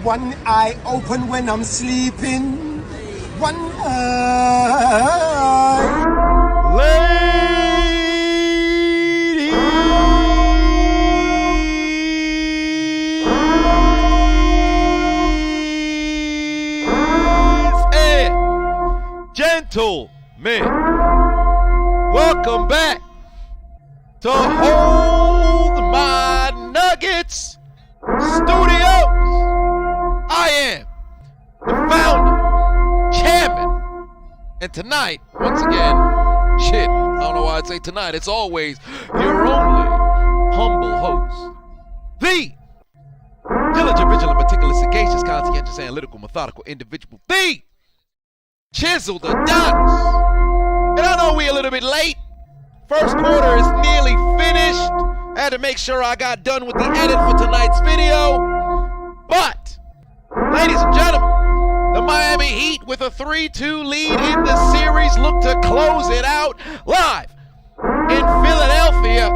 One eye open when I'm sleeping. One eye. Ladies and gentlemen, welcome back to Hold My Nuggets Studios. I am the founder, chairman, and tonight, once again, I don't know why I'd say tonight, it's always your only humble host, the diligent, vigilant, meticulous, sagacious, conscientious, analytical, methodical individual, the Chiseled Adonis. And I know we're a little bit late. First quarter is nearly finished. I had to make sure I got done with the edit for tonight's video. But, ladies and gentlemen, the Miami Heat with a 3-2 lead in the series look to close it out live in Philadelphia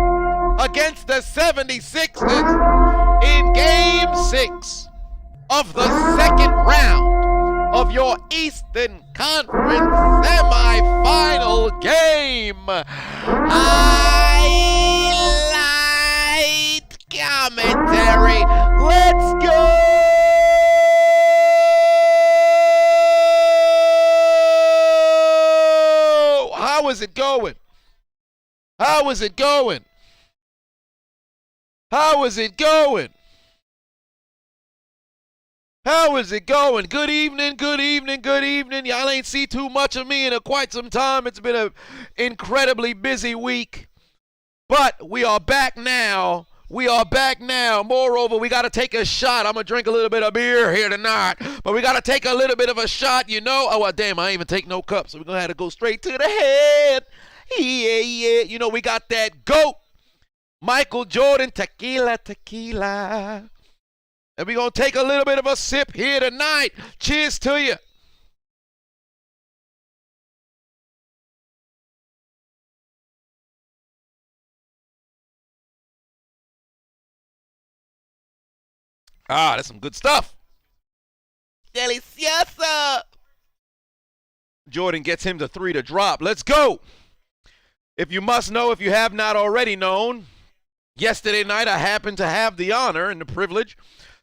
against the 76ers in Game 6 of the second round of your Eastern Conference semifinal game. Highlight commentary. Let's go! How is it going? How is it going? How is it going? How is it going? Good evening, good evening, good evening. Y'all ain't see too much of me in quite some time. It's been an incredibly busy week. But we are back now. We are back now. Moreover, we got to take a shot. I'm going to drink a little bit of beer here tonight. But we got to take a little bit of a shot, you know. Oh, well, damn, I ain't even take no cup. So we're going to have to go straight to the head. Yeah, yeah. You know, we got that GOAT, Michael Jordan, tequila, tequila. And we're going to take a little bit of a sip here tonight. Cheers to you. Ah, that's some good stuff. Delicioso. Jordan gets him the 3 to drop. Let's go. If you must know, if you have not already known, yesterday night I happened to have the honor and the privilege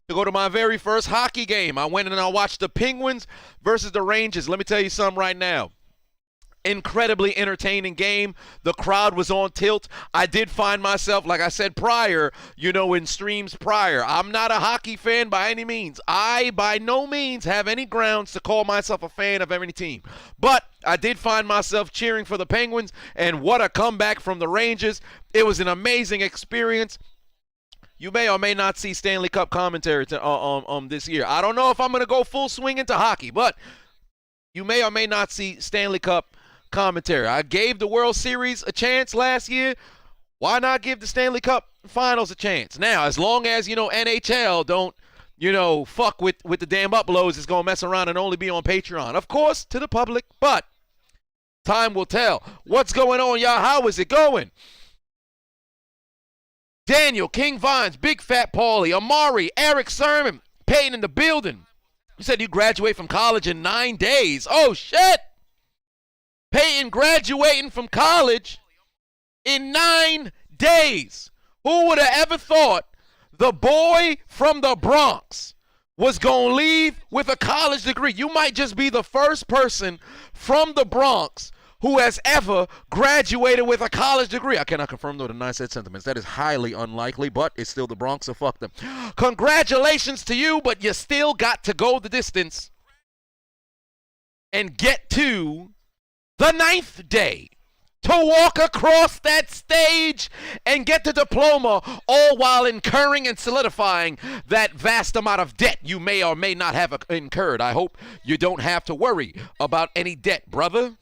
to go to my very first hockey game. I went and I watched the Penguins versus the Rangers. Let me tell you something right now. Incredibly entertaining game. The crowd was on tilt. I did find myself, like I said prior, you know, in streams prior, I'm not a hockey fan by any means. I, by no means, have any grounds to call myself a fan of any team. But I did find myself cheering for the Penguins, and what a comeback from the Rangers. It was an amazing experience. You may or may not see Stanley Cup commentary this year. I don't know if I'm going to go full swing into hockey, but you may or may not see Stanley Cup commentary. I gave the World Series a chance last year. Why not give the Stanley Cup Finals a chance? Now, as long as, you know, NHL don't, you know, fuck with the damn uploads, it's going to mess around and only be on Patreon. Of course, to the public, but time will tell. What's going on, y'all? How is it going? Daniel, King Vines, Big Fat Paulie, Amari, Eric Sermon, Payne in the building. You said you graduate from college in 9 days. Oh, shit. Peyton graduating from college in 9 days. Who would have ever thought the boy from the Bronx was going to leave with a college degree? You might just be the first person from the Bronx who has ever graduated with a college degree. I cannot confirm, though, the nine said sentiments. That is highly unlikely, but it's still the Bronx, so fuck them. Congratulations to you, but you still got to go the distance and get to the 9th day to walk across that stage and get the diploma, all while incurring and solidifying that vast amount of debt you may or may not have incurred. I hope you don't have to worry about any debt, brother.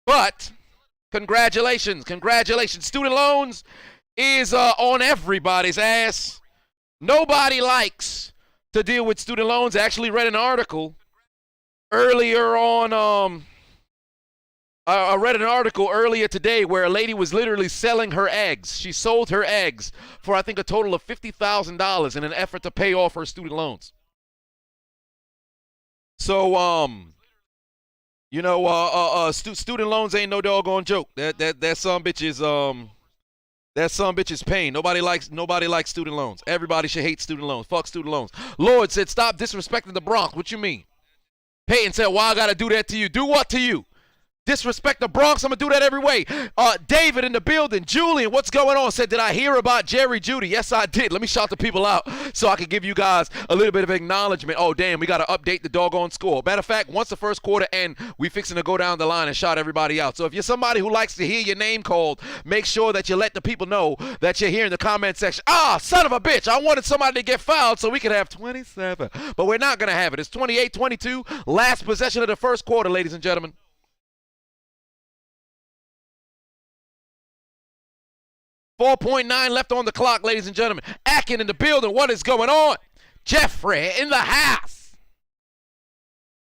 But congratulations, congratulations. Student loans is on everybody's ass. Nobody likes to deal with student loans. I actually read an article earlier on I read an article earlier today where a lady was literally selling her eggs. She sold her eggs for, I think, a total of $50,000 in an effort to pay off her student loans. So, student loans ain't no doggone joke. That some bitch is pain. Nobody likes student loans. Everybody should hate student loans. Fuck student loans. Lord said, stop disrespecting the Bronx. What you mean? Peyton said, why I gotta do that to you? Do what to you? Disrespect the Bronx, I'm going to do that every way. David in the building. Julian, what's going on? Said, did I hear about Jerry Judy? Yes, I did. Let me shout the people out so I can give you guys a little bit of acknowledgement. Oh, damn, we got to update the doggone score. Matter of fact, once the first quarter ends, we fixing to go down the line and shout everybody out. So if you're somebody who likes to hear your name called, make sure that you let the people know that you're here in the comment section. Ah, son of a bitch, I wanted somebody to get fouled so we could have 27. But we're not going to have it. It's 28-22. Last possession of the first quarter, ladies and gentlemen. 4.9 left on the clock, ladies and gentlemen. Akin in the building. What is going on? Jeffrey in the house.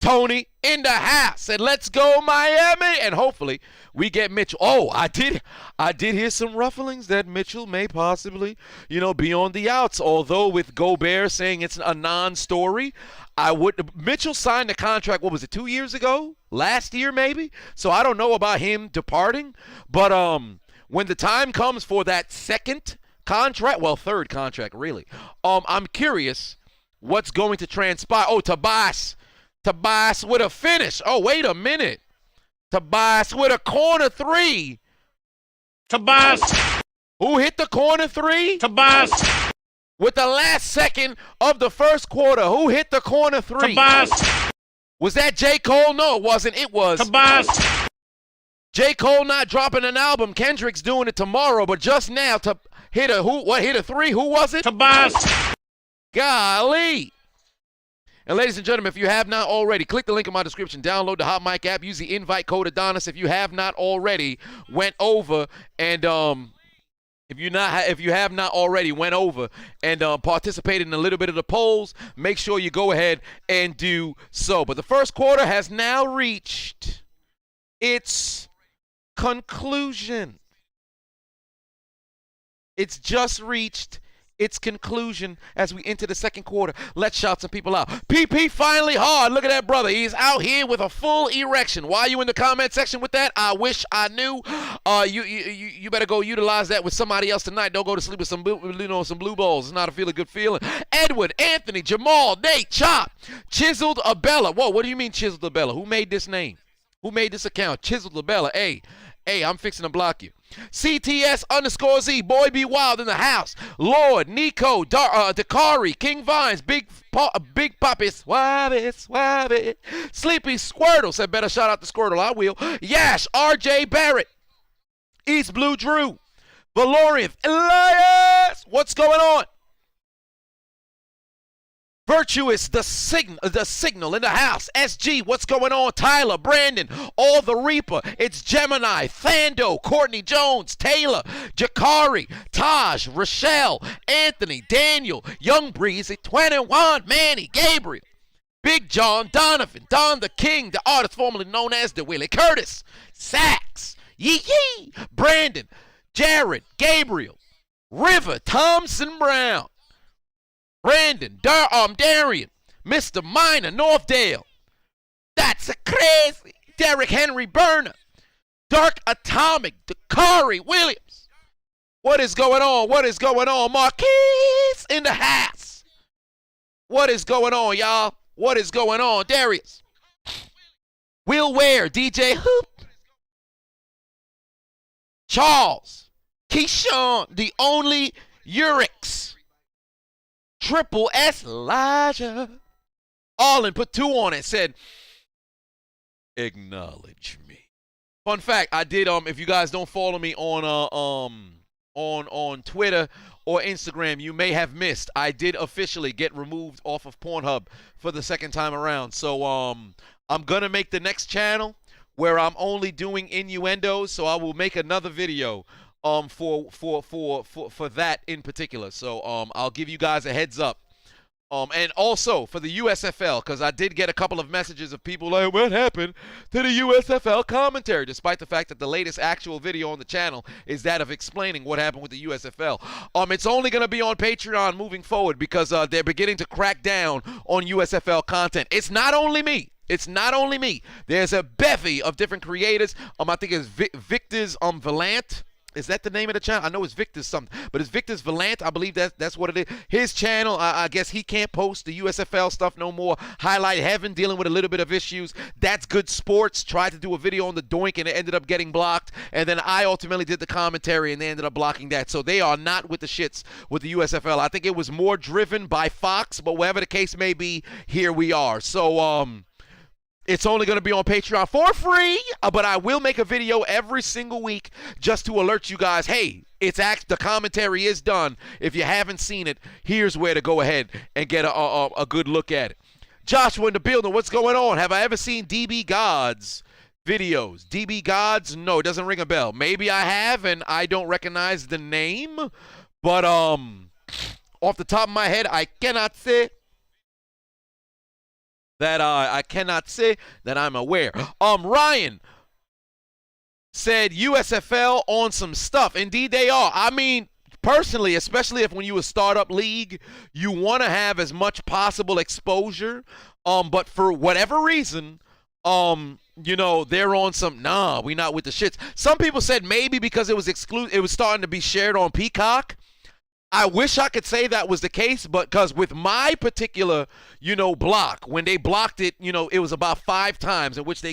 Tony in the house. Said, let's go Miami. And hopefully we get Mitchell. Oh, I did hear some rufflings that Mitchell may possibly, be on the outs. Although with Gobert saying it's a non-story, Mitchell signed the contract, what was it, 2 years ago? Last year maybe? So I don't know about him departing. But, when the time comes for that second contract, well, third contract, really, I'm curious what's going to transpire. Oh, Tobias with a finish. Oh, wait a minute. Tobias with a corner three. Tobias. Who hit the corner three? Tobias. With the last second of the first quarter, who hit the corner three? Tobias. Was that J. Cole? No, it wasn't. It was Tobias. J. Cole not dropping an album. Kendrick's doing it tomorrow, but just now to hit a three? Who was it? Tobias. Golly. And ladies and gentlemen, if you have not already, click the link in my description. Download the Hot Mic app. Use the invite code Adonis. If you have not already, went over and if you have not already went over and participated in a little bit of the polls, make sure you go ahead and do so. But the first quarter has now reached its conclusion. It's just reached its conclusion as we enter the second quarter. Let's shout some people out. PP finally hard. Look at that brother. He's out here with a full erection. Why are you in the comment section with that? I wish I knew. You better go utilize that with somebody else tonight. Don't go to sleep with some blue balls. It's not a good feeling. Edward, Anthony, Jamal, Nate, Chop, Chiseled Abella. Whoa, what do you mean Chiseled Abella? Who made this name? Who made this account? Chiseled Abella. Hey, I'm fixing to block you. CTS_Z, Boy Be Wild in the house. Lord, Nico, Dakari, King Vines, Big Poppy, Swabby. Sleepy Squirtle said, better shout out to Squirtle. I will. Yash, RJ Barrett, East Blue Drew, Valorian, Elias. What's going on? Virtuous, the signal in the house. SG, what's going on? Tyler, Brandon, All the Reaper. It's Gemini, Thando, Courtney Jones, Taylor, Jakari, Taj, Rochelle, Anthony, Daniel, Young Breezy, 21, Manny, Gabriel, Big John, Donovan, Don the King, the artist formerly known as the Willie Curtis, Sax, Yee, Brandon, Jared, Gabriel, River, Thompson Brown, Brandon, Darian, Mr. Minor, Northdale. That's a crazy. Derek Henry Burner. Dark Atomic, Dakari Williams. What is going on? What is going on? Marquise in the house. What is going on, y'all? What is going on? Darius. Will Ware, DJ Hoop. Charles. Keyshawn, the only Urix. Triple S Elijah. Arlen put 2 on it, said, acknowledge me. Fun fact, I did, if you guys don't follow me on Twitter or Instagram, you may have missed. I did officially get removed off of Pornhub for the second time around. So I'm gonna make the next channel where I'm only doing innuendos, so I will make another video for that in particular. So I'll give you guys a heads up And also for the USFL, because I did get a couple of messages of people like, what happened to the USFL commentary? Despite the fact that the latest actual video on the channel is that of explaining what happened with the USFL. It's only going to be on Patreon moving forward because they're beginning to crack down on USFL content. It's not only me. It's not only me. There's a bevy of different creators. I think it's Victor's Valant. Is that the name of the channel? I know it's Victor's something, but it's Victor's Valant. I believe that's what it is. His channel, I guess he can't post the USFL stuff no more. Highlight Heaven, dealing with a little bit of issues. That's Good Sports. Tried to do a video on the Doink, and it ended up getting blocked. And then I ultimately did the commentary, and they ended up blocking that. So they are not with the shits with the USFL. I think it was more driven by Fox, but whatever the case may be, here we are. So, it's only going to be on Patreon for free, but I will make a video every single week just to alert you guys, hey, the commentary is done. If you haven't seen it, here's where to go ahead and get a good look at it. Joshua in the building, what's going on? Have I ever seen DB God's videos? DB God's? No, it doesn't ring a bell. Maybe I have, and I don't recognize the name, but off the top of my head, I cannot say that I'm aware. Ryan said USFL on some stuff. Indeed they are. I mean, personally, especially if when you a startup league, you want to have as much possible exposure. But for whatever reason, they're on some, nah, we not with the shits. Some people said maybe because it was starting to be shared on Peacock. I wish I could say that was the case, but because with my particular, block, when they blocked it, it was about 5 times in which they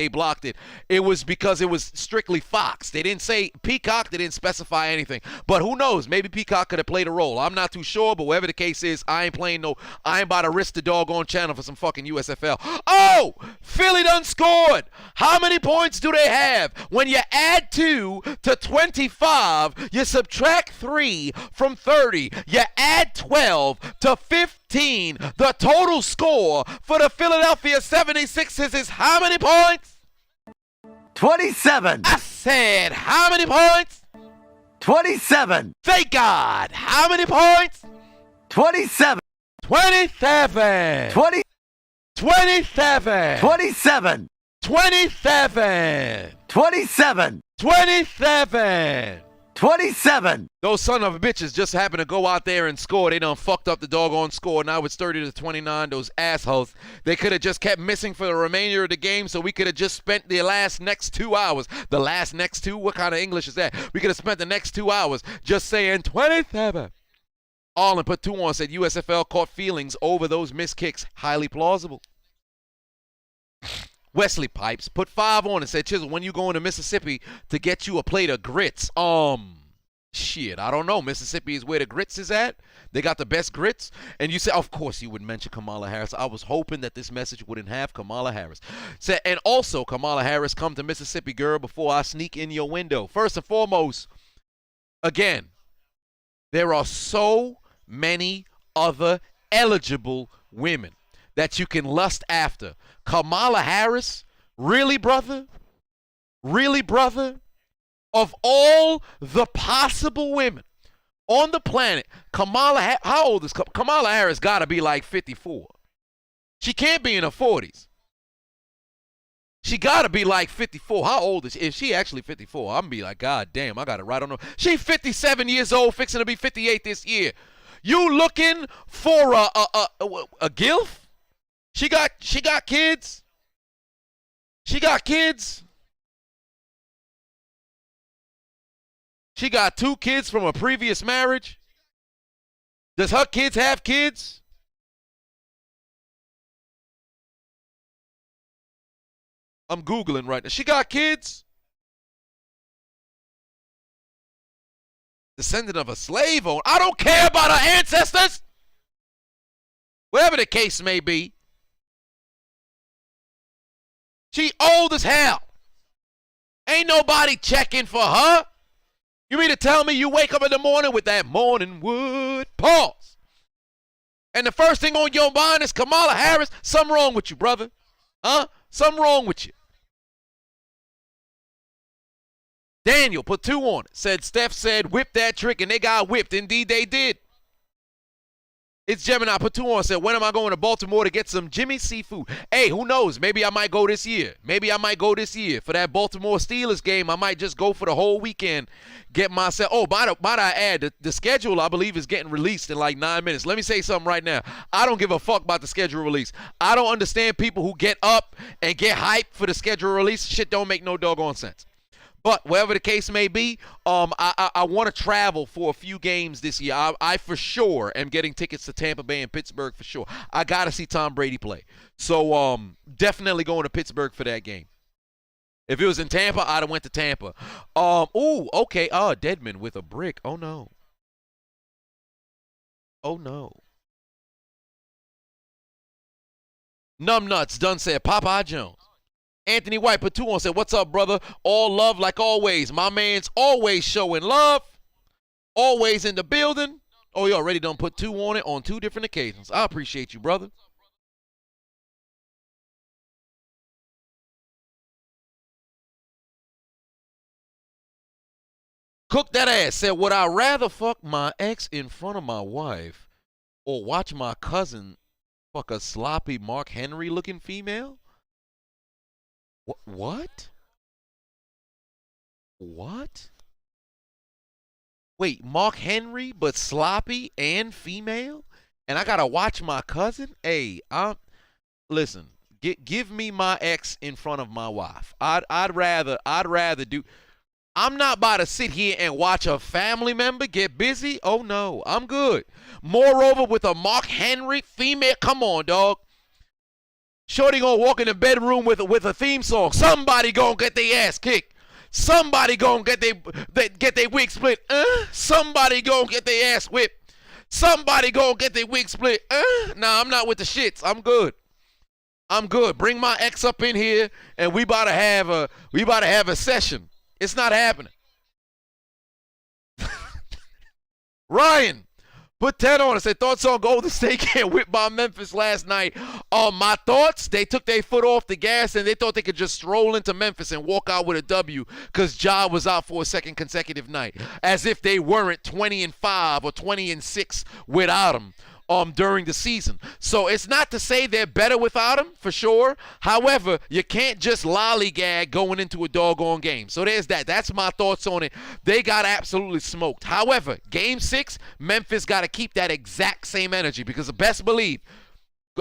blocked it. It was because it was strictly Fox. They didn't say Peacock. They didn't specify anything. But who knows? Maybe Peacock could have played a role. I'm not too sure, but whatever the case is, I ain't about to risk the doggone channel for some fucking USFL. Oh, Philly done scored. How many points do they have? When you add 2 to 25, you subtract 3 from 30, you add 12 to 15. The total score for the Philadelphia 76ers is how many points? 27. I said how many points? 27. Thank God. How many points? 27. 27. 20. 27. 27. 27. 27. 27. 27. Those son of bitches just happened to go out there and score. They done fucked up the doggone score. Now it's 30-29. Those assholes. They could have just kept missing for the remainder of the game, so we could have just spent the next 2 hours. The last next 2? What kind of English is that? We could have spent the next 2 hours just saying 27. Arlen put 2 on, said USFL caught feelings over those missed kicks. Highly plausible. Wesley Pipes put 5 on and said, Chisel, when you going to Mississippi to get you a plate of grits? Shit, I don't know. Mississippi is where the grits is at. They got the best grits. And you said, of course you would mention Kamala Harris. I was hoping that this message wouldn't have Kamala Harris. Said, and also, Kamala Harris, come to Mississippi, girl, before I sneak in your window. First and foremost, again, there are so many other eligible women that you can lust after. Kamala Harris, really, brother? Really, brother? Of all the possible women on the planet, how old is Kamala Harris? Got to be like 54. She can't be in her 40s. She got to be like 54. How old is she? If she actually 54, I'm going to be like, God damn, I got it right on her. She 57 years old, fixing to be 58 this year. You looking for a gilf? She got kids. She got kids. She got 2 kids from a previous marriage. Does her kids have kids? I'm Googling right now. She got kids? Descendant of a slave owner. I don't care about her ancestors. Whatever the case may be. She old as hell. Ain't nobody checking for her. You mean to tell me you wake up in the morning with that morning wood? Pause. And the first thing on your mind is Kamala Harris? Something wrong with you, brother. Huh? Something wrong with you. Daniel put 2 on it. Said Steph said whip that trick and they got whipped. Indeed they did. It's Gemini put 2 on, said, when am I going to Baltimore to get some Jimmy seafood? Hey, who knows? Maybe I might go this year. For that Baltimore Steelers game, I might just go for the whole weekend, get myself. Oh, might I add, the schedule, I believe, is getting released in like 9 minutes. Let me say something right now. I don't give a fuck about the schedule release. I don't understand people who get up and get hyped for the schedule release. Shit don't make no doggone sense. But whatever the case may be, I want to travel for a few games this year. I for sure am getting tickets to Tampa Bay and Pittsburgh for sure. I got to see Tom Brady play. So definitely going to Pittsburgh for that game. If it was in Tampa, I'd have went to Tampa. Ooh, okay. Deadman with a brick. Oh, no. Oh, no. Numbnuts done said Popeye Jones. Anthony White put 2 on, said, what's up, brother? All love like always. My man's always showing love. Always in the building. Oh, you already done put 2 on it on 2 different occasions. I appreciate you, brother. Cook that ass said, would I rather fuck my ex in front of my wife or watch my cousin fuck a sloppy Mark Henry looking female? What? What? Wait, Mark Henry, but sloppy and female? And I gotta watch my cousin? Hey, listen. Give me my ex in front of my wife. I'd rather do. I'm not about to sit here and watch a family member get busy. Oh no, I'm good. Moreover, with a Mark Henry female, come on, dog. Shorty gonna walk in the bedroom with a theme song. Somebody gonna get their ass kicked. Somebody gonna get their wig split. Somebody gonna get their ass whipped. Somebody gonna get their wig split. Nah, I'm not with the shits. I'm good. Bring my ex up in here, and we about to have a session. It's not happening. Ryan. Put 10 on it. Said, thoughts on Golden State getting whipped by Memphis last night. My thoughts, they took their foot off the gas and they thought they could just stroll into Memphis and walk out with a W because Ja was out for a second consecutive night. As if they weren't 20-5 or 20-6 without him during the season. So it's not to say they're better without him, for sure. However, you can't just lollygag going into a doggone game. So there's that. That's my thoughts on it. They got absolutely smoked. However, Game 6, Memphis got to keep that exact same energy because best believe,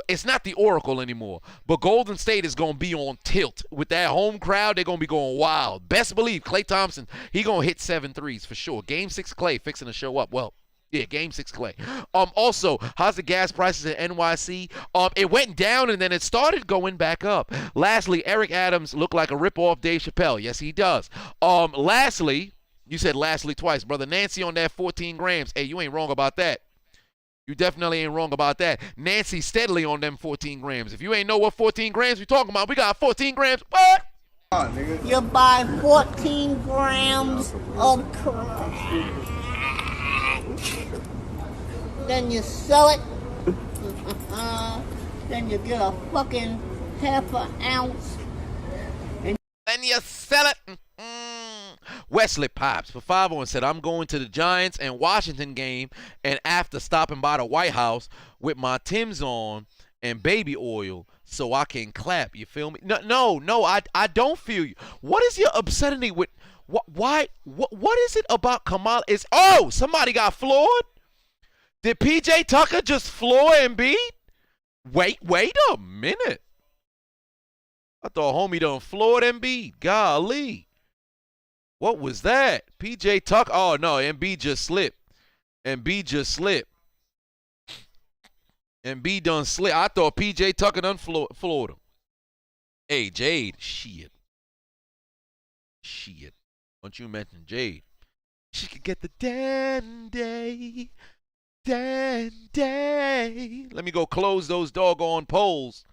it's not the Oracle anymore, but Golden State is going to be on tilt. With that home crowd, they're going to be going wild. Best believe Klay Thompson, he going to hit 7 threes for sure. Game 6 Klay fixing to show up. Well, yeah, Game 6 Klay. Also, how's the gas prices in NYC? It went down and then it started going back up. Lastly, Eric Adams looked like a rip-off Dave Chappelle. Yes, he does. Lastly, you said lastly twice, brother. Nancy on that 14 grams. Hey, you ain't wrong about that. You definitely ain't wrong about that. Nancy steadily on them 14 grams. If you ain't know what 14 grams we talking about, we got 14 grams. What? You buy 14 grams of crack. Then you sell it. Then you get a fucking half an ounce. Then you sell it. Wesley Pops for 5 on said, I'm going to the Giants and Washington game, and after stopping by the White House with my Timbs on and baby oil so I can clap. You feel me? No, I don't feel you. What is your obscenity with what is it about Kamala? Somebody got floored? Did PJ Tucker just floor Embiid? Wait a minute. I thought homie done floored Embiid. Golly. What was that? PJ Tucker? Oh, no, Embiid just slipped. Embiid done slipped. I thought PJ Tucker done floored him. Hey, Jade. Shit. Once you mention Jade, she could get the day. Let me go close those doggone polls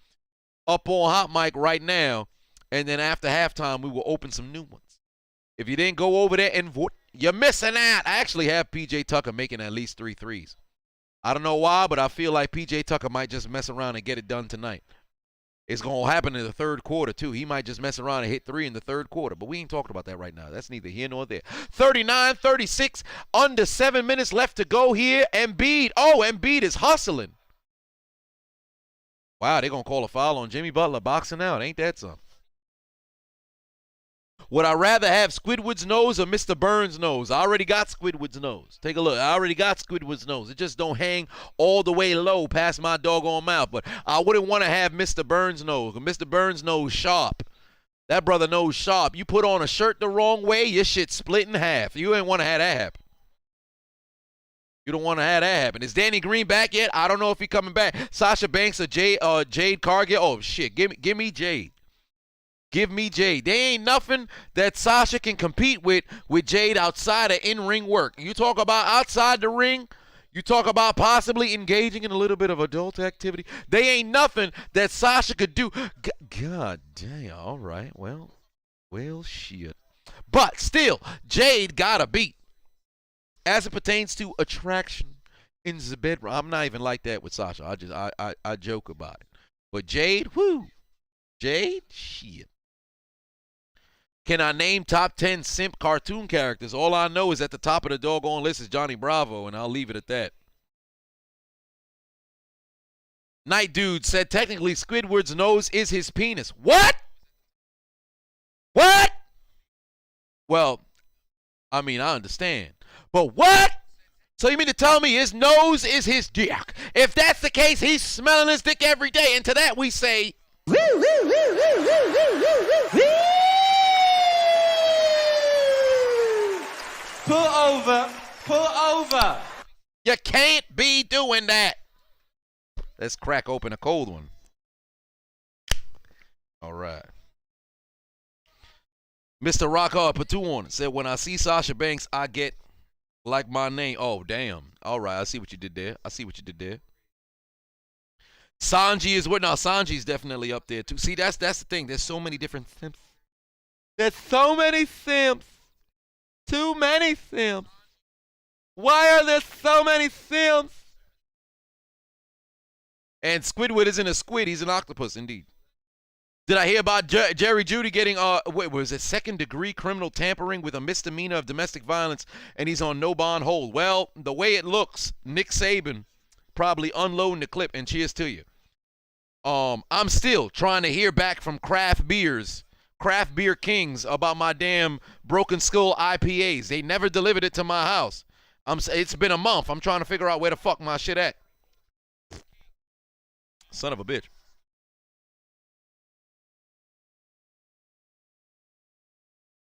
up on Hot Mic right now, and then after halftime, we will open some new ones. If you didn't go over there and vote, you're missing out. I actually have PJ Tucker making at least 3 threes. I don't know why, but I feel like PJ Tucker might just mess around and get it done tonight. It's going to happen in the third quarter, too. He might just mess around and hit 3 in the third quarter, but we ain't talking about that right now. That's neither here nor there. 39-36, under 7 minutes left to go here. Embiid. Oh, Embiid is hustling. Wow, they're going to call a foul on Jimmy Butler boxing out. Ain't that something? Would I rather have Squidward's nose or Mr. Burns' nose? I already got Squidward's nose. Take a look. I already got Squidward's nose. It just don't hang all the way low past my doggone mouth. But I wouldn't want to have Mr. Burns' nose. Mr. Burns' nose sharp. That brother nose sharp. You put on a shirt the wrong way, your shit split in half. You ain't want to have that happen. You don't want to have that happen. Is Danny Green back yet? I don't know if he's coming back. Sasha Banks or Jade Cargill? Oh, shit. Give me Jade. Give me Jade. There ain't nothing that Sasha can compete with Jade outside of in-ring work. You talk about outside the ring, you talk about possibly engaging in a little bit of adult activity. They ain't nothing that Sasha could do. God damn. All right. Well, shit. But still, Jade got a beat as it pertains to attraction in the bedroom. I'm not even like that with Sasha. I joke about it. But Jade, whoo. Jade, shit. Can I name top 10 simp cartoon characters? All I know is at the top of the doggone list is Johnny Bravo, and I'll leave it at that. Night Dude said technically Squidward's nose is his penis. What? What? Well, I mean, I understand. But what? So you mean to tell me his nose is his dick? If that's the case, he's smelling his dick every day. And to that we say... Pull over. Pull over. You can't be doing that. Let's crack open a cold one. All right. Mr. Rocker Patuon said, when I see Sasha Banks, I get like my name. Oh, damn. All right. I see what you did there. Sanji is what? Now, Sanji's definitely up there, too. See, that's the thing. There's so many different simps. There's so many simps. Too many simps. Why are there so many simps? And Squidward isn't a squid. He's an octopus, indeed. Did I hear about Jerry Judy getting, was it second-degree criminal tampering with a misdemeanor of domestic violence, and he's on no bond hold? Well, the way it looks, Nick Saban probably unloading the clip, and cheers to you. I'm still trying to hear back from craft beer kings about my damn Broken Skull IPAs. They never delivered it to my house. It's been a month. I'm trying to figure out where the fuck my shit at. Son of a bitch.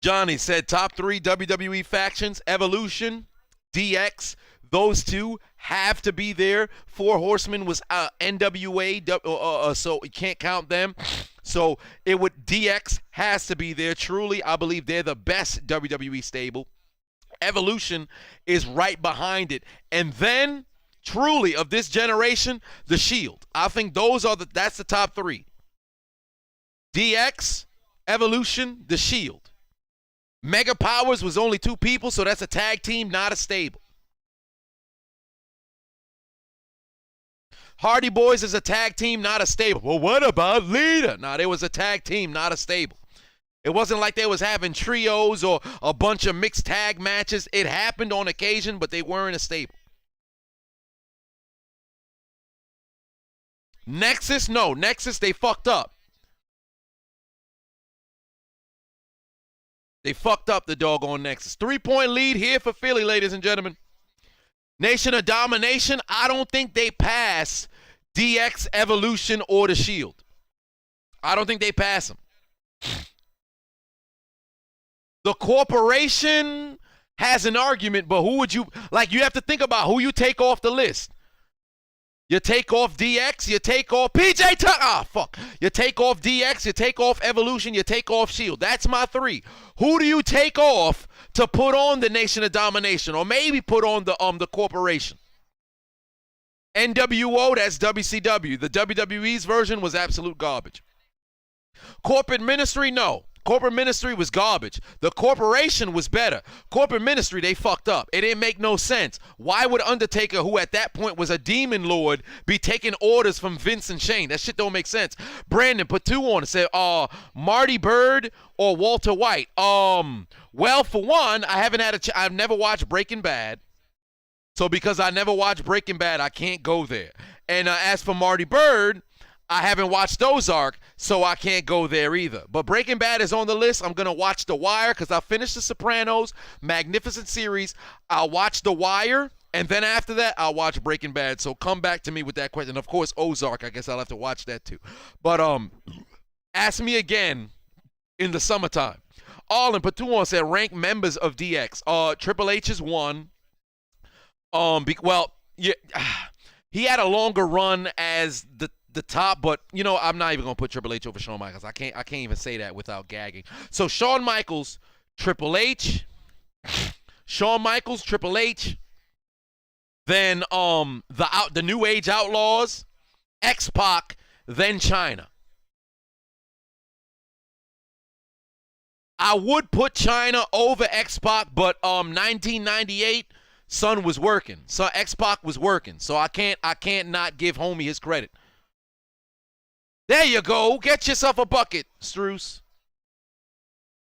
Johnny said top 3 WWE factions, Evolution, DX. Those two have to be there. 4 Horsemen was NWA, so you can't count them. So DX has to be there. Truly, I believe they're the best WWE stable. Evolution is right behind it. And then, truly, of this generation, the Shield. I think that's the top 3. DX, Evolution, the Shield. Mega Powers was only 2 people, so that's a tag team, not a stable. Hardy Boys is a tag team, not a stable. Well, what about Lita? No, they was a tag team, not a stable. It wasn't like they was having trios or a bunch of mixed tag matches. It happened on occasion, but they weren't a stable. Nexus, no. Nexus, they fucked up. They fucked up the doggone Nexus. 3-point lead here for Philly, ladies and gentlemen. Nation of Domination, I don't think they pass DX, Evolution, or the Shield. I don't think they pass them. The Corporation has an argument, but who would you, you have to think about who you take off the list. You take off DX, you take off PJ Tucker. You take off DX, you take off Evolution, you take off Shield. That's my 3. Who do you take off to put on the Nation of Domination, or maybe put on the Corporation? NWO, that's WCW. The WWE's version was absolute garbage. Corporate Ministry, no. Corporate ministry was garbage. The corporation was better. Corporate ministry, they fucked up. It didn't make no sense. Why would Undertaker, who at that point was a demon lord, be taking orders from Vince and Shane? That shit don't make sense. Brandon put 2 on and said, Marty Bird or Walter White. Well, for one, I've never watched Breaking Bad. So because I never watched Breaking Bad, I can't go there. And as for Marty Bird, I haven't watched Ozark, so I can't go there either. But Breaking Bad is on the list. I'm going to watch The Wire because I finished The Sopranos, magnificent series. I'll watch The Wire, and then after that, I'll watch Breaking Bad. So come back to me with that question. Of course, Ozark, I guess I'll have to watch that too. But ask me again in the summertime. Arlen Patuan said rank members of DX. Triple H is 1. He had a longer run as the top, but I'm not even gonna put Triple H over Shawn Michaels. I can't even say that without gagging. So Shawn Michaels, Triple H, Shawn Michaels, Triple H, then the New Age Outlaws, X-Pac, then Chyna. I would put Chyna over X-Pac, but 1998. Son was working. So X-Pac was working. So I can't not give homie his credit. There you go. Get yourself a bucket, Struce.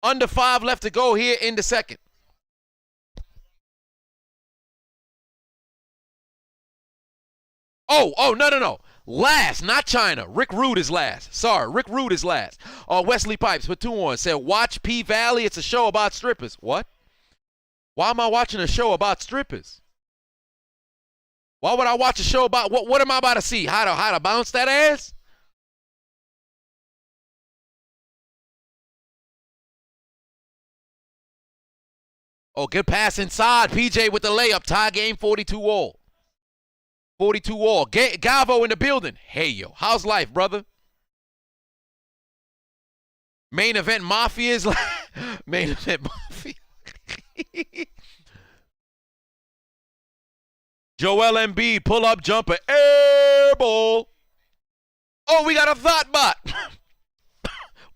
Under 5 left to go here in the second. Oh, no. Last, not Chyna. Rick Rude is last. Sorry, Rick Rude is last. Wesley Pipes put 2 on. Said, watch P-Valley. It's a show about strippers. What? Why am I watching a show about strippers? Why would I watch a show about what am I about to see? How to bounce that ass? Oh, good pass inside. PJ with the layup. Tie game 42 all. 42 all. Gavo in the building. Hey, yo. How's life, brother? Main event Mafia is like Main event Mafia. Joel Embiid, pull-up jumper, air ball. Oh, we got a thought bot.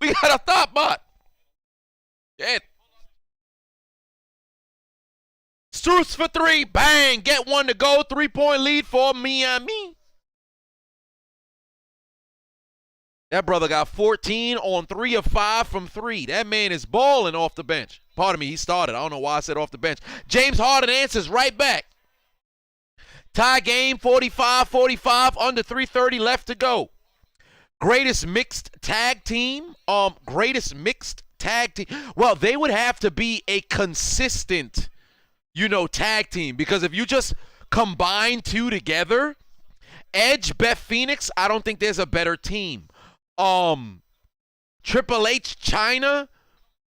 We got a thought bot. Yeah. Struce for 3, bang, get 1 to go. 3-point lead for Miami. That brother got 14 on 3 of 5 from 3. That man is balling off the bench. Pardon me, he started. I don't know why I said off the bench. James Harden answers right back. Tie game, 45-45, under 3:30 left to go. Greatest mixed tag team. Greatest mixed tag team. Well, they would have to be a consistent, tag team. Because if you just combine 2 together, Edge, Beth Phoenix, I don't think there's a better team. Triple H, Chyna.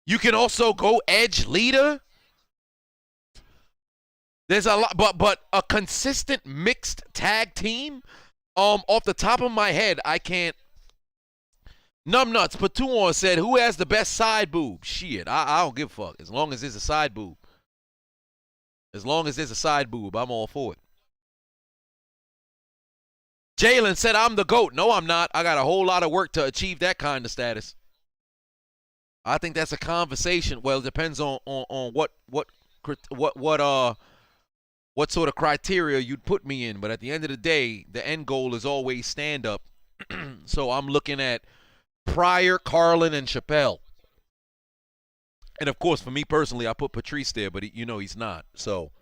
You can also go Edge, Lita. There's a lot, but a consistent mixed tag team. Off the top of my head, I can't. Numbnuts Patuan said, "Who has the best side boob?" Shit, I don't give a fuck. As long as there's a side boob. As long as there's a side boob, I'm all for it. Jalen said, "I'm the GOAT." No, I'm not. I got a whole lot of work to achieve that kind of status. I think that's a conversation. Well, it depends on what sort of criteria you'd put me in. But at the end of the day, the end goal is always stand up. So I'm looking at Pryor, Carlin, and Chappelle. And of course, for me personally, I put Patrice there, but he's not. So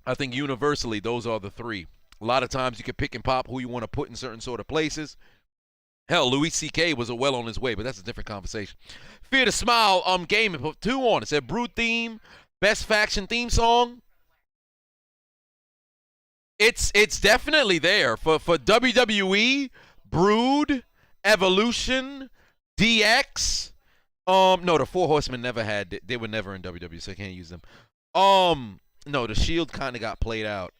I think universally, those are the 3. A lot of times you can pick and pop who you want to put in certain sort of places. Hell, Louis C.K. was well on his way, but that's a different conversation. Fear to Smile, gaming, put 2 on. It said Brood theme, best faction theme song. It's definitely there for WWE, Brood, Evolution, DX. No, the 4 Horsemen never had. They were never in WWE, so I can't use them. No, the Shield kind of got played out.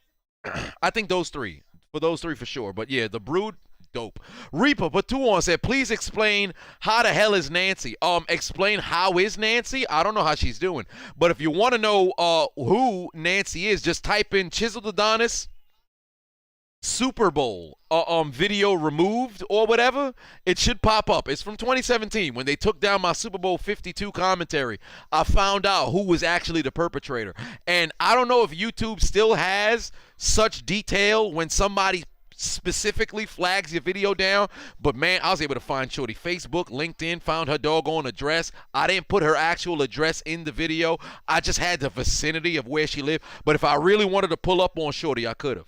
I think those 3. For those 3 for sure. But yeah, the Brood, dope. Reaper put 2 on, said, please explain how the hell is Nancy. Explain how is Nancy? I don't know how she's doing. But if you want to know who Nancy is, just type in Chiseled Adonis Super Bowl video removed or whatever, it should pop up. It's from 2017 when they took down my Super Bowl 52 commentary. I found out who was actually the perpetrator. And I don't know if YouTube still has such detail when somebody specifically flags your video down, but man, I was able to find Shorty Facebook, LinkedIn, found her doggone address. I didn't put her actual address in the video. I just had the vicinity of where she lived. But if I really wanted to pull up on Shorty, I could have.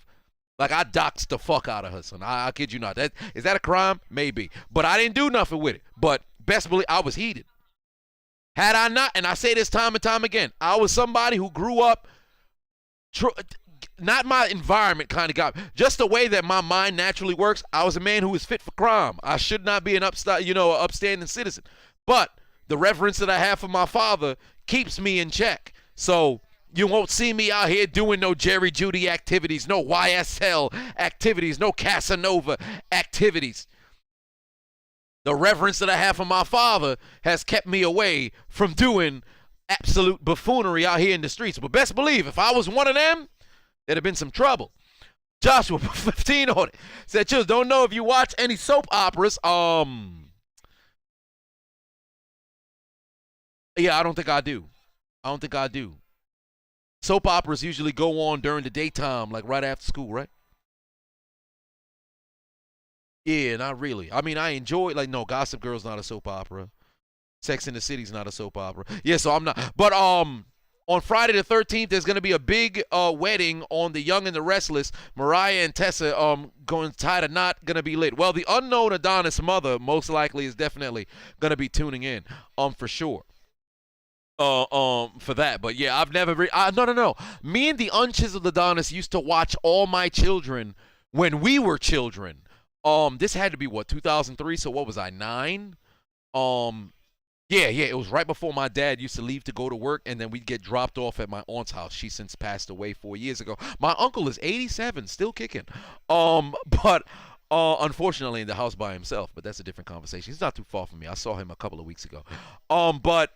Like, I doxed the fuck out of her, son. I kid you not. Is that a crime? Maybe. But I didn't do nothing with it. But best believe I was heated. Had I not, and I say this time and time again, I was somebody who grew up, not my environment kind of guy, just the way that my mind naturally works. I was a man who was fit for crime. I should not be an upstanding citizen. But the reverence that I have for my father keeps me in check. So you won't see me out here doing no Jerry Judy activities, no YSL activities, no Casanova activities. The reverence that I have for my father has kept me away from doing absolute buffoonery out here in the streets. But best believe, if I was one of them, there'd have been some trouble. Joshua, 15 on it. Said, Chills, don't know if you watch any soap operas. Yeah, I don't think I do. Soap operas usually go on during the daytime, like right after school, right? Yeah, not really. I mean, I enjoy, like, no, Gossip Girl's not a soap opera. Sex and the City's not a soap opera. Yeah, so I'm not. But on Friday the 13th, there's going to be a big wedding on The Young and the Restless. Mariah and Tessa going to tie the knot, going to be lit. Well, the unknown Adonis mother most likely is definitely going to be tuning in, for sure. For that, but yeah, I've never no. Me and the unchiseled Adonis used to watch All My Children when we were children. This had to be what, 2003? So what was I, 9? Yeah, it was right before my dad used to leave to go to work, and then we'd get dropped off at my aunt's house. She since passed away 4 years ago. My uncle is 87, still kicking. But unfortunately in the house by himself. But that's a different conversation. He's not too far from me. I saw him a couple of weeks ago. But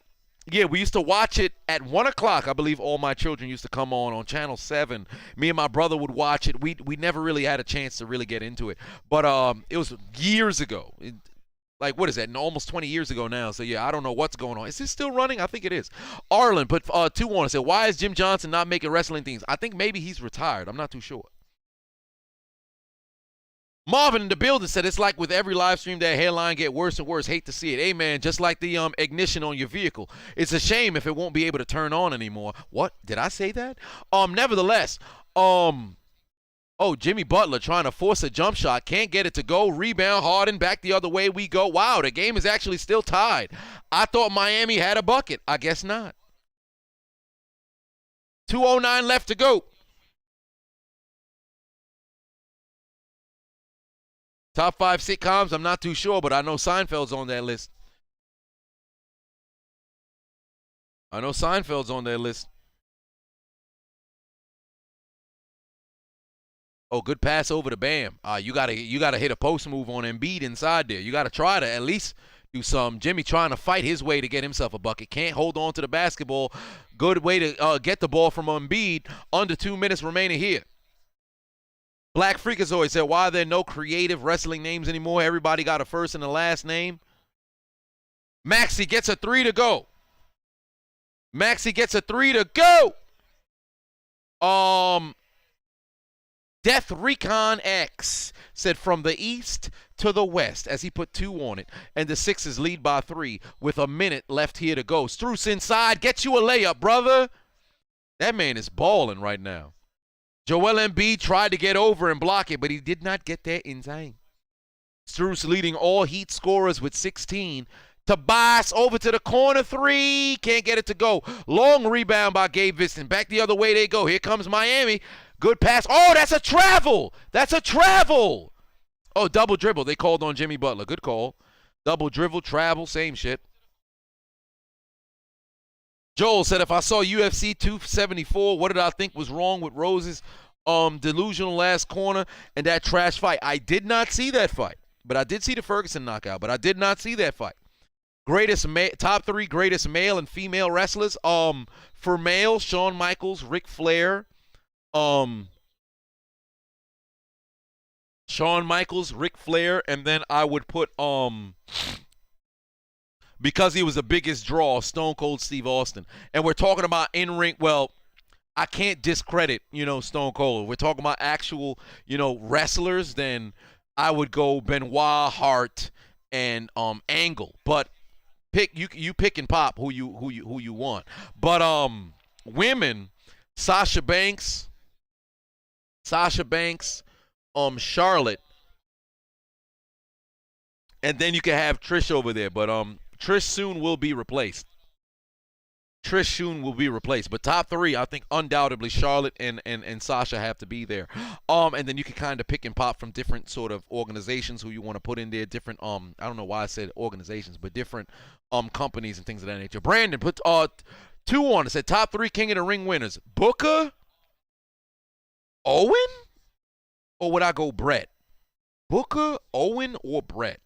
yeah, we used to watch it at 1 o'clock. I believe All My Children used to come on Channel 7. Me and my brother would watch it. We never really had a chance to really get into it. But it was years ago. Like, what is that? Almost 20 years ago now. So, yeah, I don't know what's going on. Is this still running? I think it is. Arlen put 2 on and said, why is Jim Johnson not making wrestling things? I think maybe he's retired. I'm not too sure. Marvin in the building said, it's like with every live stream, that hairline get worse and worse. Hate to see it. Hey, man, just like the ignition on your vehicle. It's a shame if it won't be able to turn on anymore. What? Did I say that? Nevertheless, Jimmy Butler trying to force a jump shot. Can't get it to go. Rebound, Harden, back the other way we go. Wow, the game is actually still tied. I thought Miami had a bucket. I guess not. 2:09 left to go. Top 5 sitcoms, I'm not too sure, but I know Seinfeld's on that list. Oh, good pass over to Bam. You gotta hit a post move on Embiid inside there. You gotta try to at least do some. Jimmy trying to fight his way to get himself a bucket. Can't hold on to the basketball. Good way to get the ball from Embiid. Under 2 minutes remaining here. Black Freakazoid said, why are there no creative wrestling names anymore? Everybody got a first and a last name. Maxie gets a 3 to go. Death Recon X said from the east to the west as he put 2 on it. And the Sixers lead by 3 with a minute left here to go. Struce inside. Get you a layup, brother. That man is balling right now. Joel Embiid tried to get over and block it, but he did not get there in time. Struce leading all Heat scorers with 16. Tobias over to the corner 3. Can't get it to go. Long rebound by Gabe Vincent. Back the other way they go. Here comes Miami. Good pass. Oh, that's a travel. Oh, double dribble. They called on Jimmy Butler. Good call. Double dribble, travel, same shit. Joel said, if I saw UFC 274, what did I think was wrong with Rose's delusional last corner and that trash fight? I did not see that fight, but I did see the Ferguson knockout, but I did not see that fight. Top 3 greatest male and female wrestlers. For male, Shawn Michaels, Ric Flair, Shawn Michaels, Ric Flair, and then I would put because he was the biggest draw, Stone Cold Steve Austin. And we're talking about in-ring, well, I can't discredit, Stone Cold. We're talking about actual, wrestlers, then I would go Benoit, Hart, and Angle. But you pick and pop who you want. But women, Sasha Banks, Charlotte, and then you can have Trish over there. But Trish soon will be replaced. But top three, I think undoubtedly Charlotte and Sasha have to be there. And then you can kind of pick and pop from different sort of organizations who you want to put in there. Different I don't know why I said organizations, but different companies and things of that nature. Brandon put 2 on. It said top 3 King of the Ring winners: Booker, Owen, or would I go Brett? Booker, Owen, or Brett?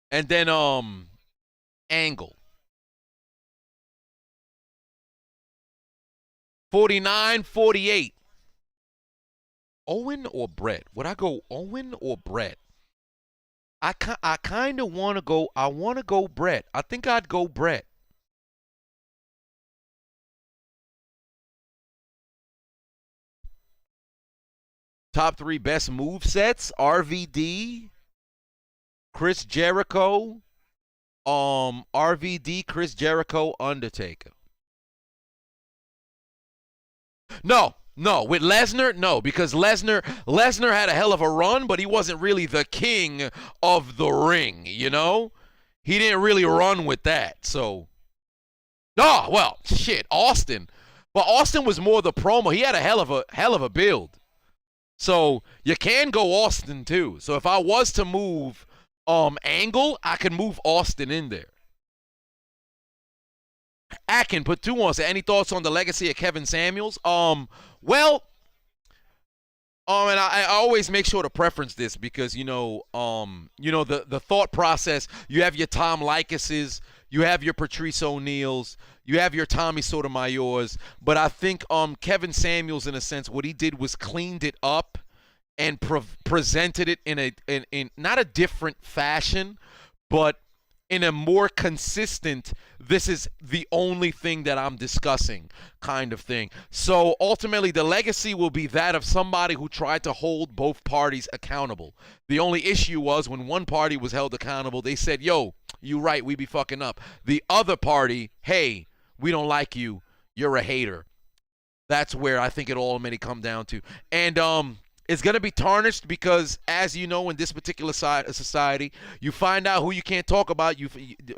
And then Angle. 49-48. Owen or Brett? Would I go Owen or Brett? I kind of want to go. I want to go Brett. I think I'd go Brett. Top 3 best move sets: RVD, Chris Jericho, RVD, Chris Jericho, Undertaker. No, with Lesnar, no, because Lesnar had a hell of a run, but he wasn't really the king of the ring, He didn't really run with that. So, Austin. But Austin was more the promo. He had a hell of a build. So, you can go Austin too. So, if I was to move Angle, I could move Austin in there. Akin put 2 on. Any thoughts on the legacy of Kevin Samuels? And I always make sure to preference this because the thought process. You have your Tom Licases, you have your Patrice O'Neals, you have your Tommy Sotomayors, but I think Kevin Samuels, in a sense, what he did was cleaned it up and presented it in not a different fashion, but in a more consistent, this is the only thing that I'm discussing kind of thing. So ultimately, the legacy will be that of somebody who tried to hold both parties accountable. The only issue was when one party was held accountable, they said, yo, you right, we be fucking up. The other party, hey, we don't like you, you're a hater. That's where I think it all may come down to. And it's going to be tarnished because, as you know, in this particular society, you find out who you can't talk about.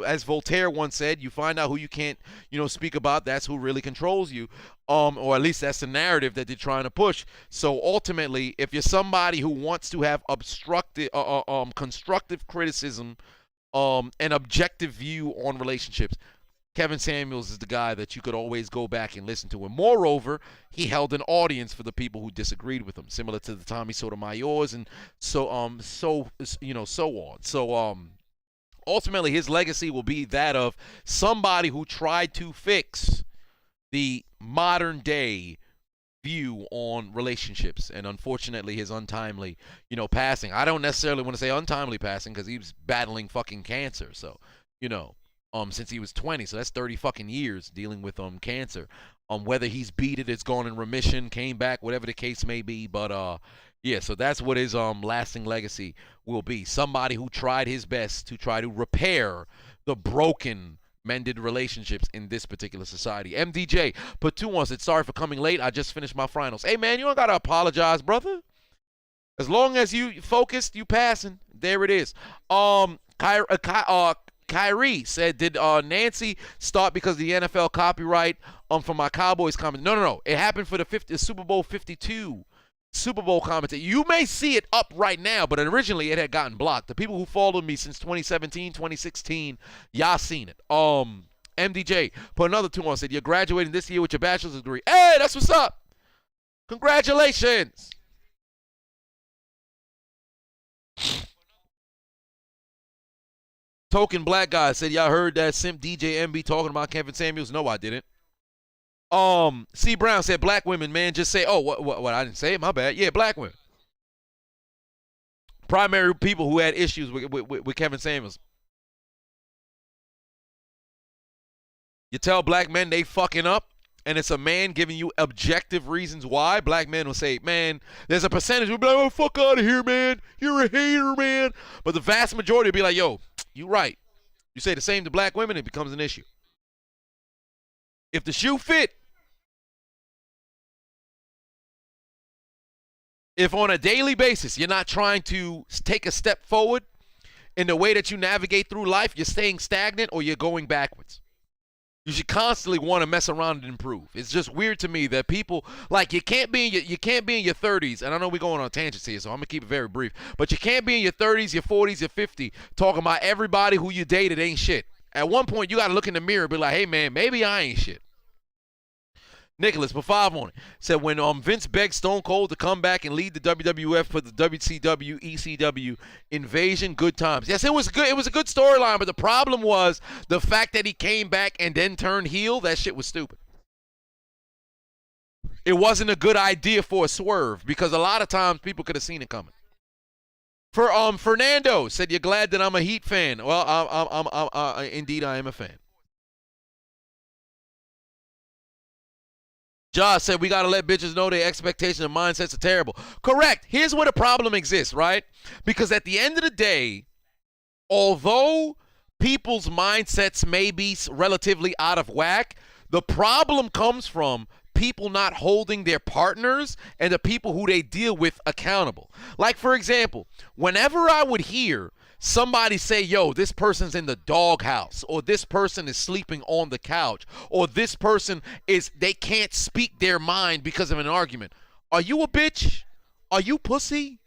As Voltaire once said, you find out who you can't, speak about. That's who really controls you, or at least that's the narrative that they're trying to push. So ultimately, if you're somebody who wants to have constructive criticism, an objective view on relationships, Kevin Samuels is the guy that you could always go back and listen to. And moreover, he held an audience for the people who disagreed with him, similar to the Tommy Sotomayors and so on. So ultimately his legacy will be that of somebody who tried to fix the modern day view on relationships, and unfortunately his untimely, passing. I don't necessarily want to say untimely passing because he was battling fucking cancer. So, since he was 20, so that's 30 fucking years dealing with cancer. Whether he's beat it, it's gone in remission, came back, whatever the case may be. But yeah, so that's what his lasting legacy will be. Somebody who tried his best to try to repair the broken, mended relationships in this particular society. MDJ put 2 on, said sorry for coming late. I just finished my finals. Hey man, you don't gotta apologize, brother. As long as you focused, you passing. There it is. Kyrie said, did Nancy start because of the NFL copyright for my Cowboys comment? No. It happened for the Super Bowl 52 Super Bowl commentator. You may see it up right now, but originally it had gotten blocked. The people who followed me since 2017, 2016, y'all seen it. MDJ put another 2 on, said, you're graduating this year with your bachelor's degree. Hey, that's what's up. Congratulations. Token Black Guy said, y'all heard that simp DJ MB talking about Kevin Samuels? No, I didn't. C. Brown said black women, man, just say, oh, what, I didn't say it, my bad. Yeah, black women. Primary people who had issues with Kevin Samuels. You tell black men they fucking up, and it's a man giving you objective reasons why. Black men will say, man, there's a percentage who'll be like, oh, fuck out of here, man. You're a hater, man. But the vast majority will be like, yo, you right. You say the same to black women, it becomes an issue. If the shoe fit, if on a daily basis you're not trying to take a step forward in the way that you navigate through life, you're staying stagnant or you're going backwards. You should constantly want to mess around and improve. It's just weird to me that people, like, you can't be in your 30s, and I know we're going on tangents here, so I'm going to keep it very brief, but you can't be in your 30s, your 40s, your 50s talking about everybody who you dated ain't shit. At one point, you got to look in the mirror and be like, hey, man, maybe I ain't shit. Nicholas, for 5 on it, said when Vince begged Stone Cold to come back and lead the WWF for the WCW, ECW invasion, good times. Yes, it was good. It was a good storyline, but the problem was the fact that he came back and then turned heel. That shit was stupid. It wasn't a good idea for a swerve because a lot of times people could have seen it coming. For Fernando said, "You're glad that I'm a Heat fan." Well, indeed I am a fan. Josh said, we got to let bitches know their expectations and mindsets are terrible. Correct. Here's where the problem exists, right? Because at the end of the day, although people's mindsets may be relatively out of whack, the problem comes from people not holding their partners and the people who they deal with accountable. Like, for example, whenever I would hear somebody say, yo, this person's in the doghouse, or this person is sleeping on the couch, or this person they can't speak their mind because of an argument. Are you a bitch? Are you pussy?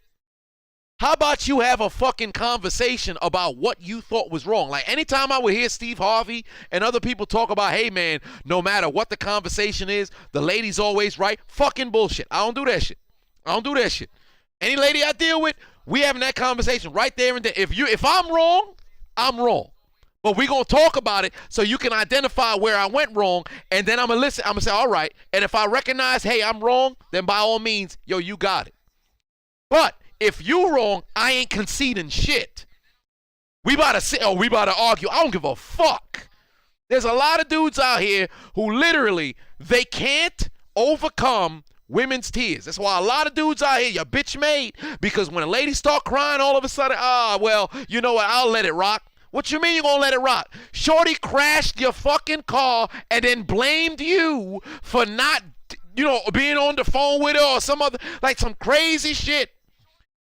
How about you have a fucking conversation about what you thought was wrong? Like, anytime I would hear Steve Harvey and other people talk about, hey, man, no matter what the conversation is, the lady's always right. Fucking bullshit. I don't do that shit. I don't do that shit. Any lady I deal with, we having that conversation right there and there. If I'm wrong, I'm wrong. But we're going to talk about it so you can identify where I went wrong, and then I'm going to listen. I'm going to say, all right. And if I recognize, hey, I'm wrong, then by all means, yo, you got it. But if you wrong, I ain't conceding shit. We about to sit, or we about to argue. I don't give a fuck. There's a lot of dudes out here who literally, they can't overcome women's tears. That's why a lot of dudes out here, you're bitch made, because when a lady start crying, all of a sudden, well, you know what, I'll let it rock. What you mean you gonna let it rock? Shorty crashed your fucking car and then blamed you for not, being on the phone with her or some crazy shit.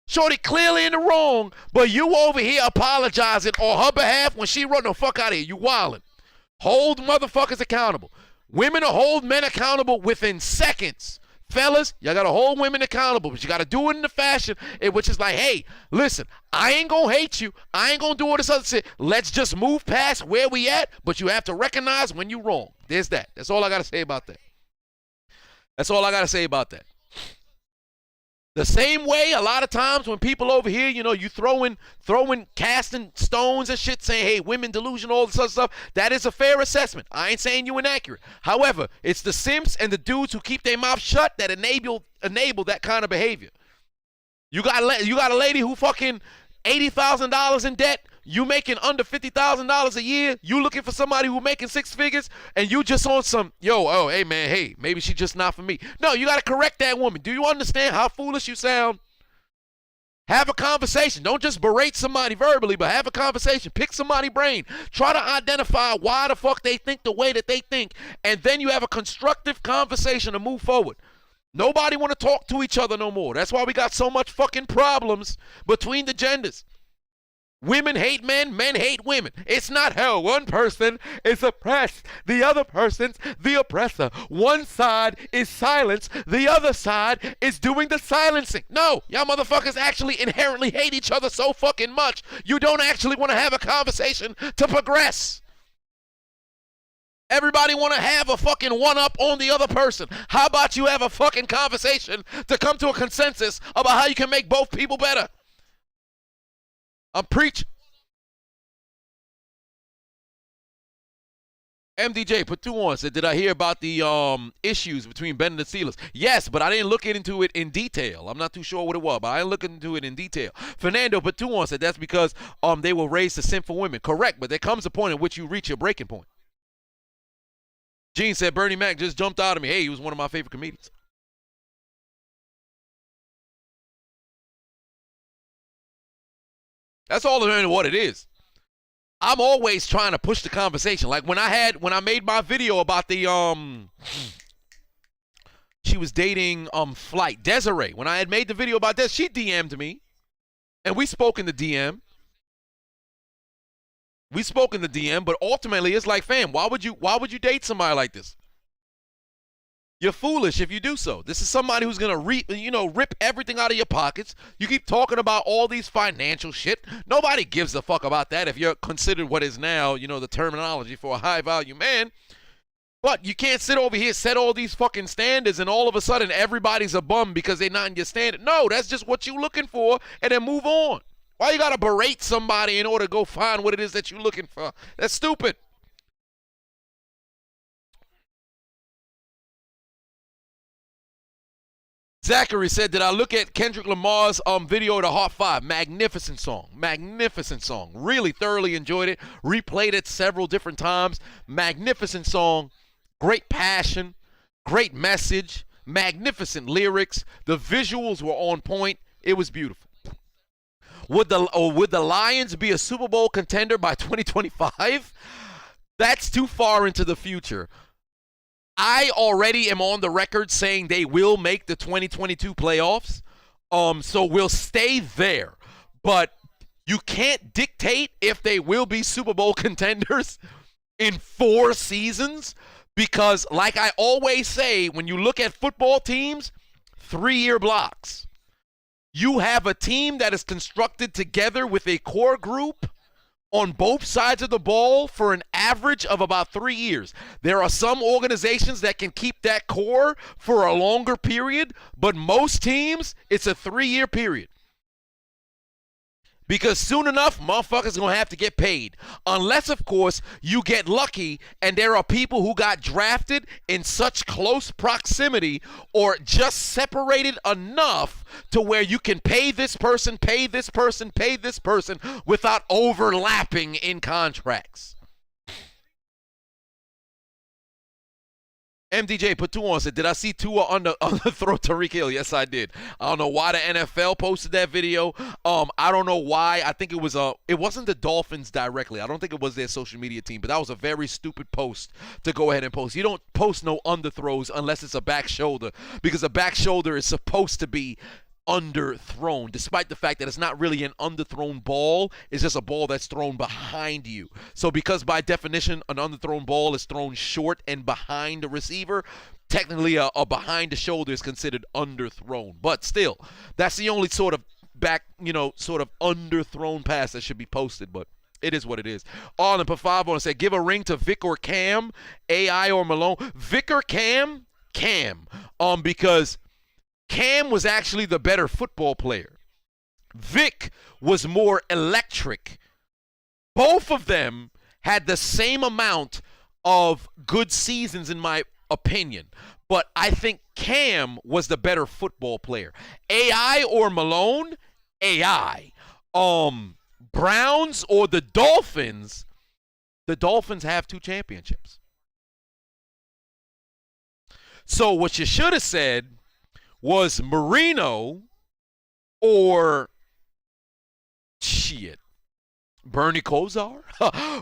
Shorty clearly in the wrong, but you over here apologizing on her behalf when she run the fuck out of here. You wildin'. Hold motherfuckers accountable. Women will hold men accountable within seconds. Fellas, y'all got to hold women accountable, but you got to do it in the fashion which is like, hey, listen, I ain't going to hate you. I ain't going to do all this other shit. Let's just move past where we at, but you have to recognize when you're wrong. There's that. That's all I got to say about that. That's all I got to say about that. The same way, a lot of times when people over here, you throwing casting stones and shit, saying, hey, women delusion, all this other stuff, that is a fair assessment. I ain't saying you inaccurate. However, it's the simps and the dudes who keep their mouth shut that enable that kind of behavior. You got a lady who fucking $80,000 in debt. You making under $50,000 a year. You looking for somebody who making 6 figures, and you just on some, hey man, hey, maybe she just not for me. No, you got to correct that woman. Do you understand how foolish you sound? Have a conversation. Don't just berate somebody verbally, but have a conversation. Pick somebody's brain. Try to identify why the fuck they think the way that they think, and then you have a constructive conversation to move forward. Nobody want to talk to each other no more. That's why we got so much fucking problems between the genders. Women hate men, men hate women. It's not how one person is oppressed, the other person's the oppressor. One side is silence, the other side is doing the silencing. No, y'all motherfuckers actually inherently hate each other so fucking much, you don't actually want to have a conversation to progress. Everybody want to have a fucking one-up on the other person. How about you have a fucking conversation to come to a consensus about how you can make both people better? I'm preaching. MDJ put 2 on, said, did I hear about the issues between Ben and the Steelers? Yes, but I didn't look into it in detail. I'm not too sure what it was, but I didn't look into it in detail. Fernando put 2 on, said that's because they were raised to sinful women. Correct, but there comes a point in which you reach your breaking point. Gene said Bernie Mac just jumped out at me. Hey, he was one of my favorite comedians. That's all what it is. I'm always trying to push the conversation. Like when I made my video about the she was dating Flight Desiree. When I had made the video about that, she DM'd me, and we spoke in the DM. But ultimately it's like, fam, why would you date somebody like this? You're foolish if you do so. This is somebody who's gonna rip everything out of your pockets. You keep talking about all these financial shit. Nobody gives a fuck about that if you're considered what is now, the terminology for a high value man. But you can't sit over here, set all these fucking standards, and all of a sudden everybody's a bum because they're not in your standard. No, that's just what you're looking for, and then move on. Why you gotta berate somebody in order to go find what it is that you're looking for? That's stupid. Zachary said, did I look at Kendrick Lamar's video of the Hot 5? Magnificent song. Really thoroughly enjoyed it. Replayed it several different times. Magnificent song. Great passion. Great message. Magnificent lyrics. The visuals were on point. It was beautiful. Would the Lions be a Super Bowl contender by 2025? That's too far into the future. I already am on the record saying they will make the 2022 playoffs. So we'll stay there. But you can't dictate if they will be Super Bowl contenders in 4 seasons because, like I always say, when you look at football teams, 3-year blocks. You have a team that is constructed together with a core group on both sides of the ball for an average of about 3 years. There are some organizations that can keep that core for a longer period, but most teams, it's a 3-year period. Because soon enough, motherfuckers are going to have to get paid. Unless, of course, you get lucky and there are people who got drafted in such close proximity or just separated enough to where you can pay this person without overlapping in contracts. MDJ put 2 on, said, did I see Tua underthrow Tyreek Hill? Yes, I did. I don't know why the NFL posted that video. I don't know why. I think it wasn't the Dolphins directly. I don't think it was their social media team, but that was a very stupid post to go ahead and post. You don't post no underthrows unless it's a back shoulder, because a back shoulder is supposed to be underthrown, despite the fact that it's not really an underthrown ball. It's just a ball that's thrown behind you. So because by definition an underthrown ball is thrown short and behind the receiver, technically a behind the shoulder is considered underthrown. But still, that's the only sort of back, sort of underthrown pass that should be posted. But it is what it is. Arlen put 5 on and said, give a ring to Vic or Cam, AI or Malone. Vic or Cam? Cam. Because Cam was actually the better football player. Vic was more electric. Both of them had the same amount of good seasons in my opinion. But I think Cam was the better football player. AI or Malone? AI. Browns or the Dolphins? The Dolphins have 2 championships. So what you should have said was Marino or Bernie Kosar.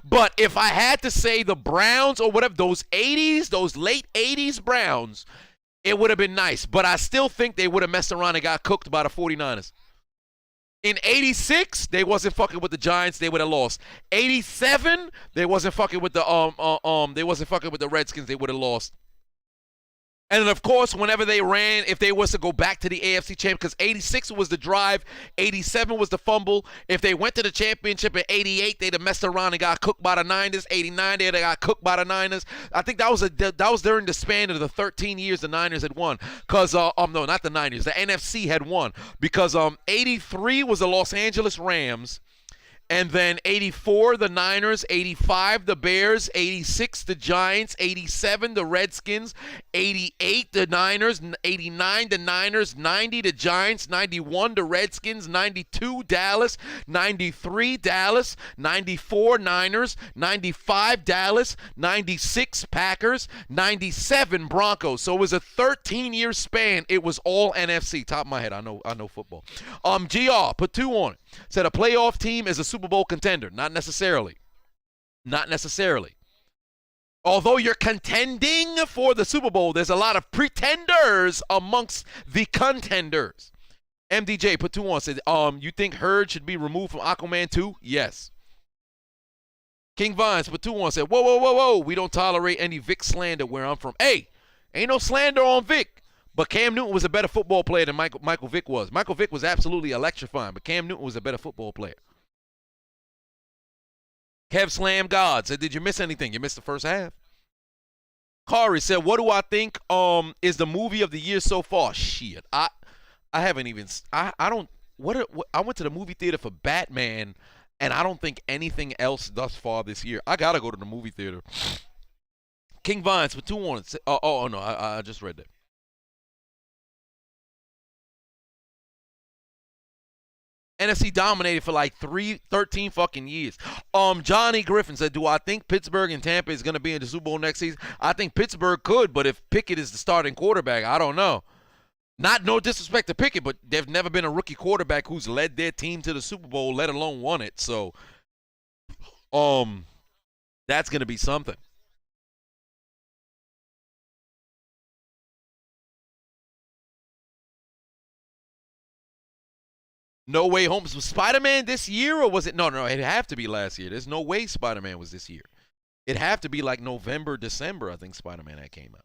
But if I had to say the Browns or whatever, those late 80s Browns, it would have been nice. But I still think they would have messed around and got cooked by the 49ers. In 86, they wasn't fucking with the Giants, they would have lost. 87, they wasn't fucking with the Redskins, they would have lost. And then, of course, whenever they ran, if they was to go back to the AFC championship, because 86 was the drive, 87 was the fumble. If they went to the championship in 88, they'd have messed around and got cooked by the Niners. 89, they got cooked by the Niners. I think that was during the span of the 13 years the Niners had won. Because, no, not the Niners. The NFC had won. Because 83 was the Los Angeles Rams. And then 84, the Niners. 85, the Bears. 86, the Giants. 87, the Redskins. 88, the Niners. 89, the Niners. 90, the Giants. 91, the Redskins. 92, Dallas. 93, Dallas. 94, Niners. 95, Dallas. 96, Packers. 97, Broncos. So it was a 13-year span. It was all NFC. Top of my head, I know football. GR, put 2 on it. Said a playoff team is a Super Bowl contender. Not necessarily. Not necessarily. Although you're contending for the Super Bowl, there's a lot of pretenders amongst the contenders. MDJ put 2 on. Said, you think Hurd should be removed from Aquaman 2? Yes. King Vines put 2 on. Said, whoa. We don't tolerate any Vic slander where I'm from. Hey, ain't no slander on Vic. But Cam Newton was a better football player than Michael Vick was. Michael Vick was absolutely electrifying, but Cam Newton was a better football player. Kev Slam God said, did you miss anything? You missed the first half. Kari said, what do I think is the movie of the year so far? Shit. I haven't even I went to the movie theater for Batman, and I don't think anything else thus far this year. I gotta go to the movie theater. King Vines for 2 on it. Oh no, I just read that. NFC dominated for like 13 fucking years. Johnny Griffin said, do I think Pittsburgh and Tampa is going to be in the Super Bowl next season? I think Pittsburgh could, but if Pickett is the starting quarterback, I don't know. No disrespect to Pickett, but there's never been a rookie quarterback who's led their team to the Super Bowl, let alone won it. So, that's going to be something. No Way Home. Was Spider-Man this year, or was it? No, it'd have to be last year. There's no way Spider-Man was this year. It'd have to be like November, December, I think Spider-Man that came out.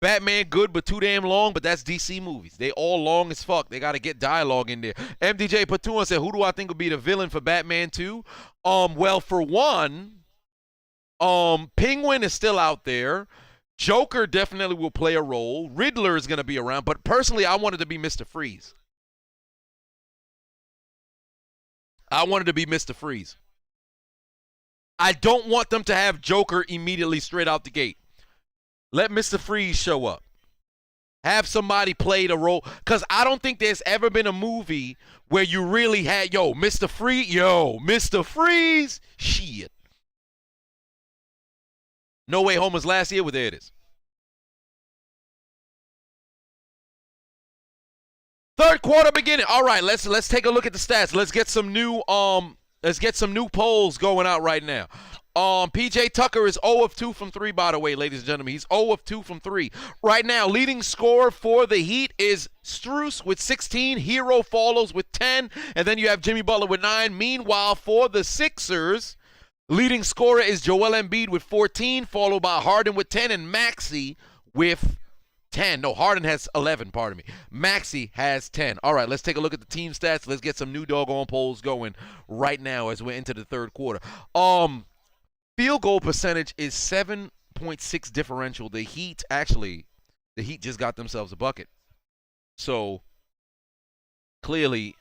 Batman good, but too damn long, but that's DC movies. They all long as fuck. They got to get dialogue in there. MDJ Patouan said, who do I think would be the villain for Batman 2? Well, for one, Penguin is still out there. Joker definitely will play a role. Riddler is going to be around, but personally, I wanted to be Mr. Freeze. I wanted to be Mr. Freeze. I don't want them to have Joker immediately straight out the gate. Let Mr. Freeze show up. Have somebody play the role. Because I don't think there's ever been a movie where you really had, Mr. Freeze. Shit. No Way Home was last year. Well, there it is. Third quarter beginning. All right, let's take a look at the stats. Let's get some new polls going out right now. PJ Tucker is 0 of 2 from 3, by the way, ladies and gentlemen. He's 0 of 2 from 3. Right now, leading scorer for the Heat is Strus with 16. Hero follows with 10. And then you have Jimmy Butler with 9. Meanwhile, for the Sixers, leading scorer is Joel Embiid with 14, followed by Harden with 10 and Maxey with 10. No, Harden has 11, pardon me. Maxey has 10. All right, let's take a look at the team stats. Let's get some new doggone polls going right now as we're into the third quarter. Field goal percentage is 7.6 differential. The Heat just got themselves a bucket. So, clearly,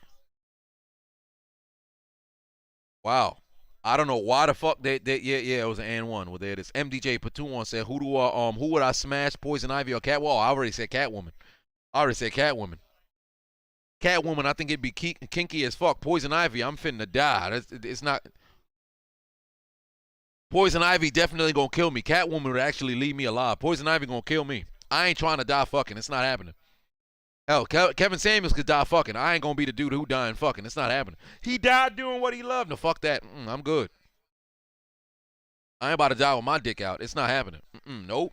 wow. I don't know why the fuck it was an and one. Well, there it is. MDJ Patouan said, who would I smash, Poison Ivy or Catwoman? I already said Catwoman. Catwoman, I think it'd be kinky as fuck. Poison Ivy, I'm finna die. It's not. Poison Ivy definitely gonna kill me. Catwoman would actually leave me alive. Poison Ivy gonna kill me. I ain't trying to die fucking. It's not happening. Hell, Kevin Samuels could die fucking. I ain't gonna be the dude who dying fucking. It's not happening. He died doing what he loved. No, fuck that. I'm good. I ain't about to die with my dick out. It's not happening. Nope.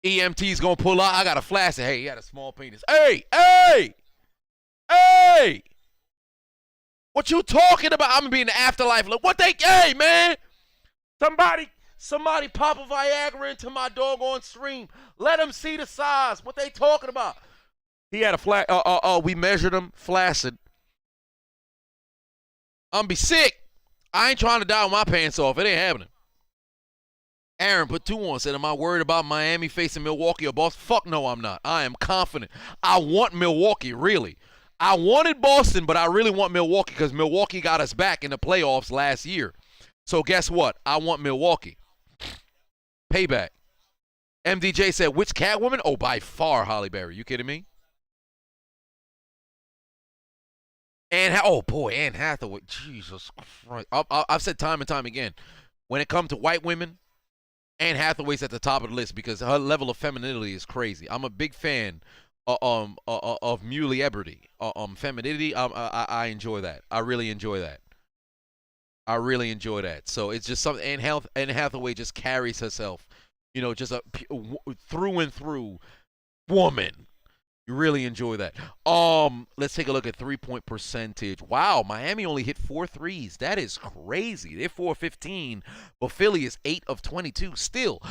EMT's gonna pull out. I got a flash. Hey, he had a small penis. Hey! What you talking about? I'm gonna be in the afterlife. Look, hey, man! Somebody pop a Viagra into my doggone stream. Let them see the size. What they talking about? He had a flash. We measured him flaccid. I'm be sick. I ain't trying to die with my pants off. It ain't happening. Aaron put 2 on. Said, am I worried about Miami facing Milwaukee or Boston? Fuck no, I'm not. I am confident. I want Milwaukee, really. I wanted Boston, but I really want Milwaukee because Milwaukee got us back in the playoffs last year. So guess what? I want Milwaukee. Payback. MDJ said, which Catwoman? Oh, by far, Halle Berry. You kidding me? Oh, boy, Anne Hathaway. Jesus Christ. I've said time and time again, when it comes to white women, Anne Hathaway's at the top of the list because her level of femininity is crazy. I'm a big fan of Muley Eberty. Femininity, I enjoy that. I really enjoy that. I really enjoy that. So it's just something. Anne Hathaway just carries herself, you know, just a through and through woman. You really enjoy that. Let's take a look at three-point percentage. Wow, Miami only hit 4 threes. That is crazy. They're 4-15, but Philly is 8 of 22 still.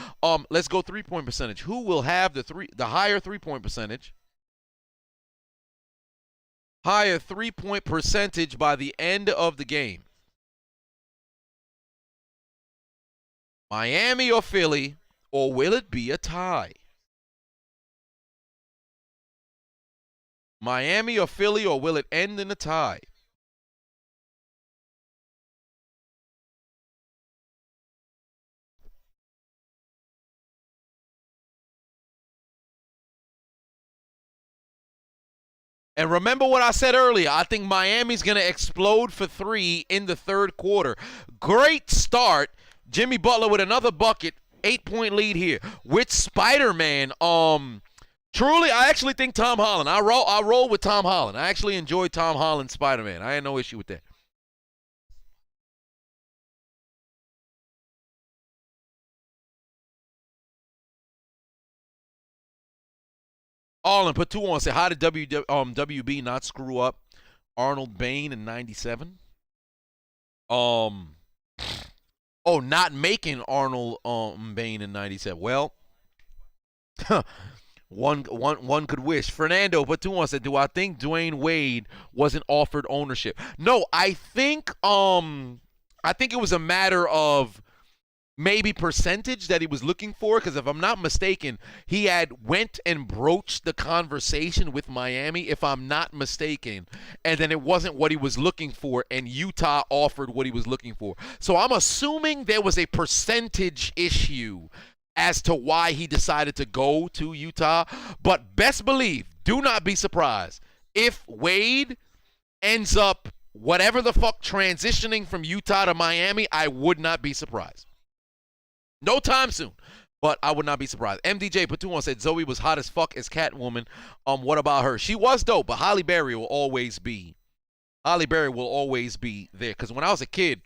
Let's go three-point percentage. Who will have the higher three-point percentage? Higher three-point percentage by the end of the game. Miami or Philly, or will it be a tie? Miami or Philly, or will it end in a tie? And remember what I said earlier. I think Miami's going to explode for 3 in the third quarter. Great start. Jimmy Butler with another bucket. 8-point lead here. With Spider-Man, truly, I actually think Tom Holland. I roll with Tom Holland. I actually enjoyed Tom Holland's Spider-Man. I had no issue with that. Arlen put 2 on. Say, how did WB not screw up Arnold Bain in 97? Not making Arnold Bain in 97. Well, one could wish. Fernando put 2 on. Said, do I think Dwayne Wade wasn't offered ownership? No, I think it was a matter of maybe percentage that he was looking for, because if I'm not mistaken, he had went and broached the conversation with Miami, if I'm not mistaken, and then it wasn't what he was looking for, and Utah offered what he was looking for. So I'm assuming there was a percentage issue as to why he decided to go to Utah, but best believe, do not be surprised if Wade ends up whatever the fuck transitioning from Utah to Miami. I would not be surprised. No time soon, but I would not be surprised. MDJ put 2 on. Said Zoe was hot as fuck as Catwoman. What about her? She was dope, but Halle Berry will always be there. Because when I was a kid,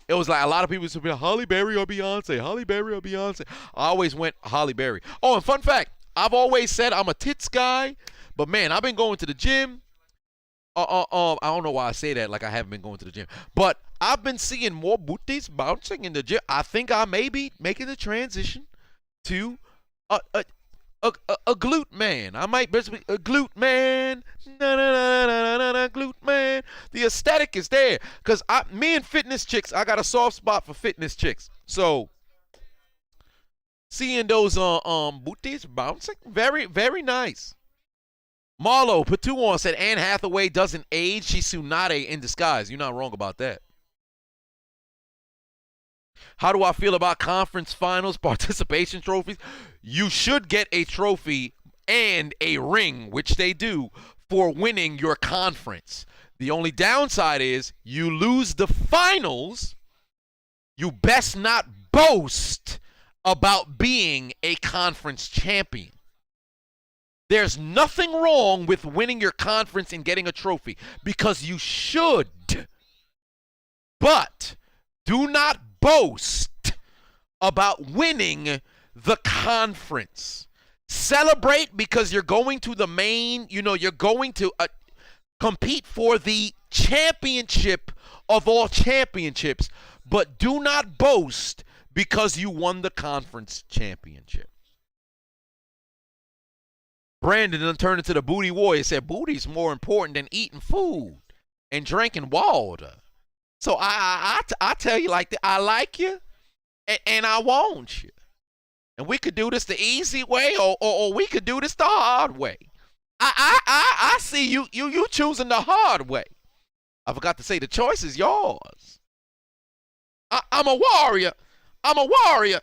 it was like a lot of people used to be like, Halle Berry or Beyonce, Halle Berry or Beyonce. I always went Halle Berry. Oh, and fun fact, I've always said I'm a tits guy, but man, I've been going to the gym. I don't know why I say that like I haven't been going to the gym, but I've been seeing more booties bouncing in the gym. I think I may be making the transition to a glute man. I might be a glute man. Glute man. The aesthetic is there, because me and fitness chicks, I got a soft spot for fitness chicks. So seeing those booties bouncing, very, very nice. Marlo put 2 on. Said Anne Hathaway doesn't age. She's Tsunade in disguise. You're not wrong about that. How do I feel about conference finals participation trophies? You should get a trophy and a ring, which they do, for winning your conference. The only downside is you lose the finals. You best not boast about being a conference champion. There's nothing wrong with winning your conference and getting a trophy, because you should. But do not boast about winning the conference. Celebrate because you're going to the main, you're going to compete for the championship of all championships, but do not boast because you won the conference championship. Brandon then turned into the booty warrior. Said booty's more important than eating food and drinking water. So I tell you like that, I like you and I want you. And we could do this the easy way, or we could do this the hard way. I see you choosing the hard way. I forgot to say the choice is yours. I'm a warrior. I'm a warrior.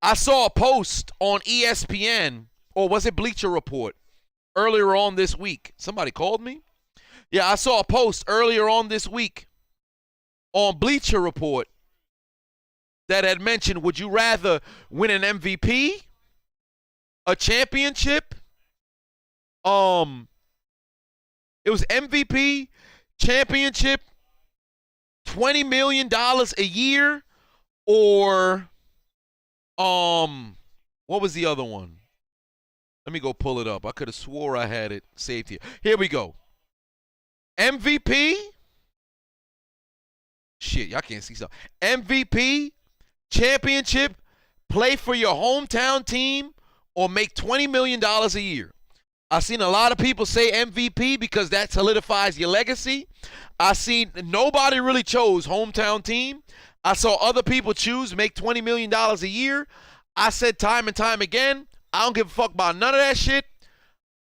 I saw a post on ESPN, or was it Bleacher Report, earlier on this week. Somebody called me? Yeah, I saw a post earlier on this week on Bleacher Report that had mentioned, would you rather win an MVP, a championship? It was MVP, championship, $20 million a year, or what was the other one? Let me go pull it up. I could have swore I had it saved here. Here we go. MVP. Shit, y'all can't see something. MVP, championship, play for your hometown team, or make $20 million a year. I've seen a lot of people say MVP because that solidifies your legacy. I've seen nobody really chose hometown team. I saw other people choose make $20 million a year. I said time and time again, I don't give a fuck about none of that shit.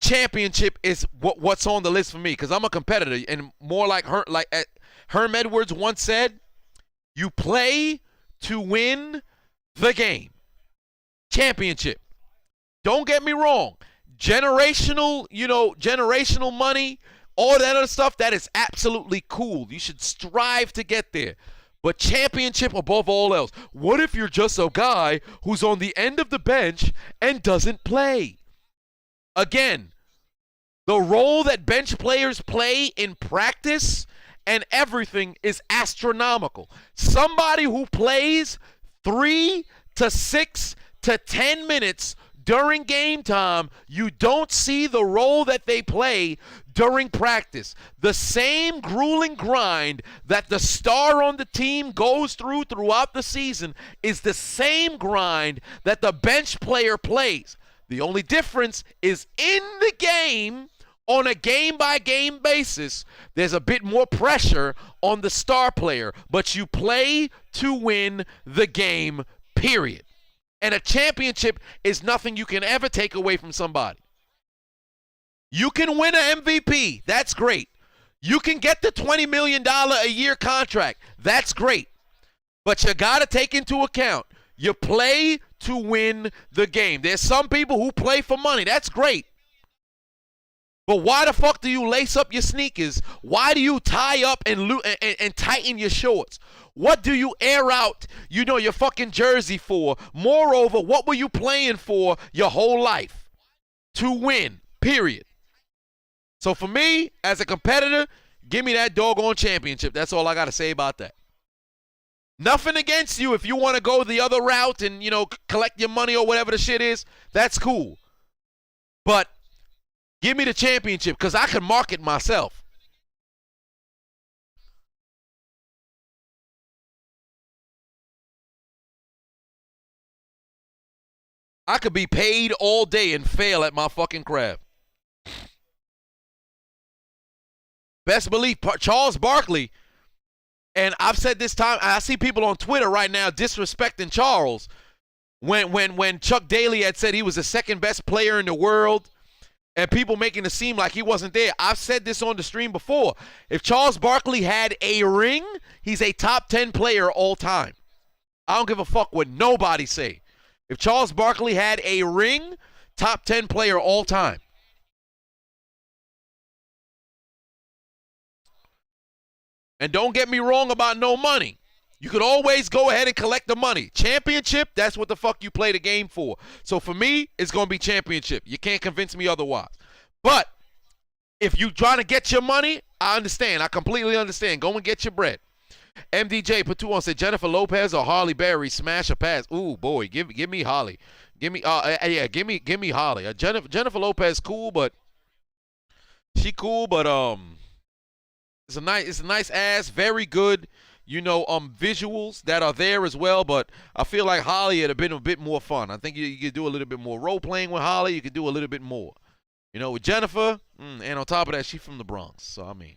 Championship is what's on the list for me because I'm a competitor, and more like Herm Edwards once said, you play to win the game. Championship. Don't get me wrong. Generational money, all that other stuff, that is absolutely cool. You should strive to get there. But championship above all else. What if you're just a guy who's on the end of the bench and doesn't play? Again, the role that bench players play in practice and everything is astronomical. Somebody who plays 3 to 6 to 10 minutes during game time, you don't see the role that they play during practice. The same grueling grind that the star on the team goes through throughout the season is the same grind that the bench player plays. The only difference is in the game, on a game-by-game basis, there's a bit more pressure on the star player, but you play to win the game, period. And a championship is nothing you can ever take away from somebody. You can win an MVP. That's great. You can get the $20 million a year contract. That's great. But you got to take into account, you play to win the game. There's some people who play for money. That's great. But why the fuck do you lace up your sneakers? Why do you tie up and tighten your shorts? What do you air out, your fucking jersey for? Moreover, what were you playing for your whole life? To win, period. So for me, as a competitor, give me that doggone championship. That's all I got to say about that. Nothing against you if you want to go the other route and, collect your money or whatever the shit is. That's cool. But give me the championship because I can market myself. I could be paid all day and fail at my fucking craft. Best believe Charles Barkley, and I've said this time, I see people on Twitter right now disrespecting Charles when Chuck Daly had said he was the second best player in the world and people making it seem like he wasn't there. I've said this on the stream before. If Charles Barkley had a ring, he's a top 10 player all time. I don't give a fuck what nobody say. If Charles Barkley had a ring, top 10 player all time. And don't get me wrong about no money. You could always go ahead and collect the money. Championship, that's what the fuck you play the game for. So for me, it's going to be championship. You can't convince me otherwise. But if you trying to get your money, I understand. I completely understand. Go and get your bread. MDJ put 2 on, said Jennifer Lopez or Holly Berry, smash a pass. Ooh boy, give me Holly. Give me Holly. Jennifer Lopez cool, but it's a nice ass, very good, visuals that are there as well, but I feel like Holly would have been a bit more fun. I think you could do a little bit more role playing with Holly. You could do a little bit more. With Jennifer, and on top of that, she's from the Bronx. So I mean,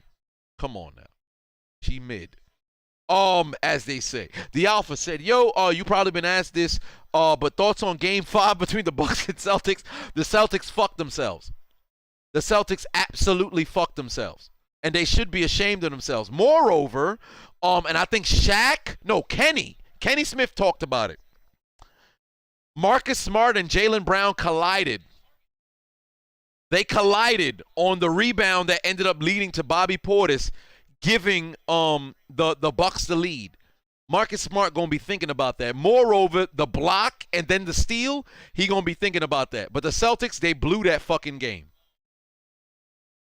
come on now. She mid. As they say. The Alpha said, yo, you probably been asked this, but thoughts on Game 5 between the Bucks and Celtics? The Celtics fucked themselves. The Celtics absolutely fucked themselves. And they should be ashamed of themselves. Moreover, and I think Kenny Smith talked about it. Marcus Smart and Jaylen Brown collided. They collided on the rebound that ended up leading to Bobby Portis giving the Bucks the lead. Marcus Smart going to be thinking about that. Moreover, the block and then the steal, he going to be thinking about that. But the Celtics, they blew that fucking game.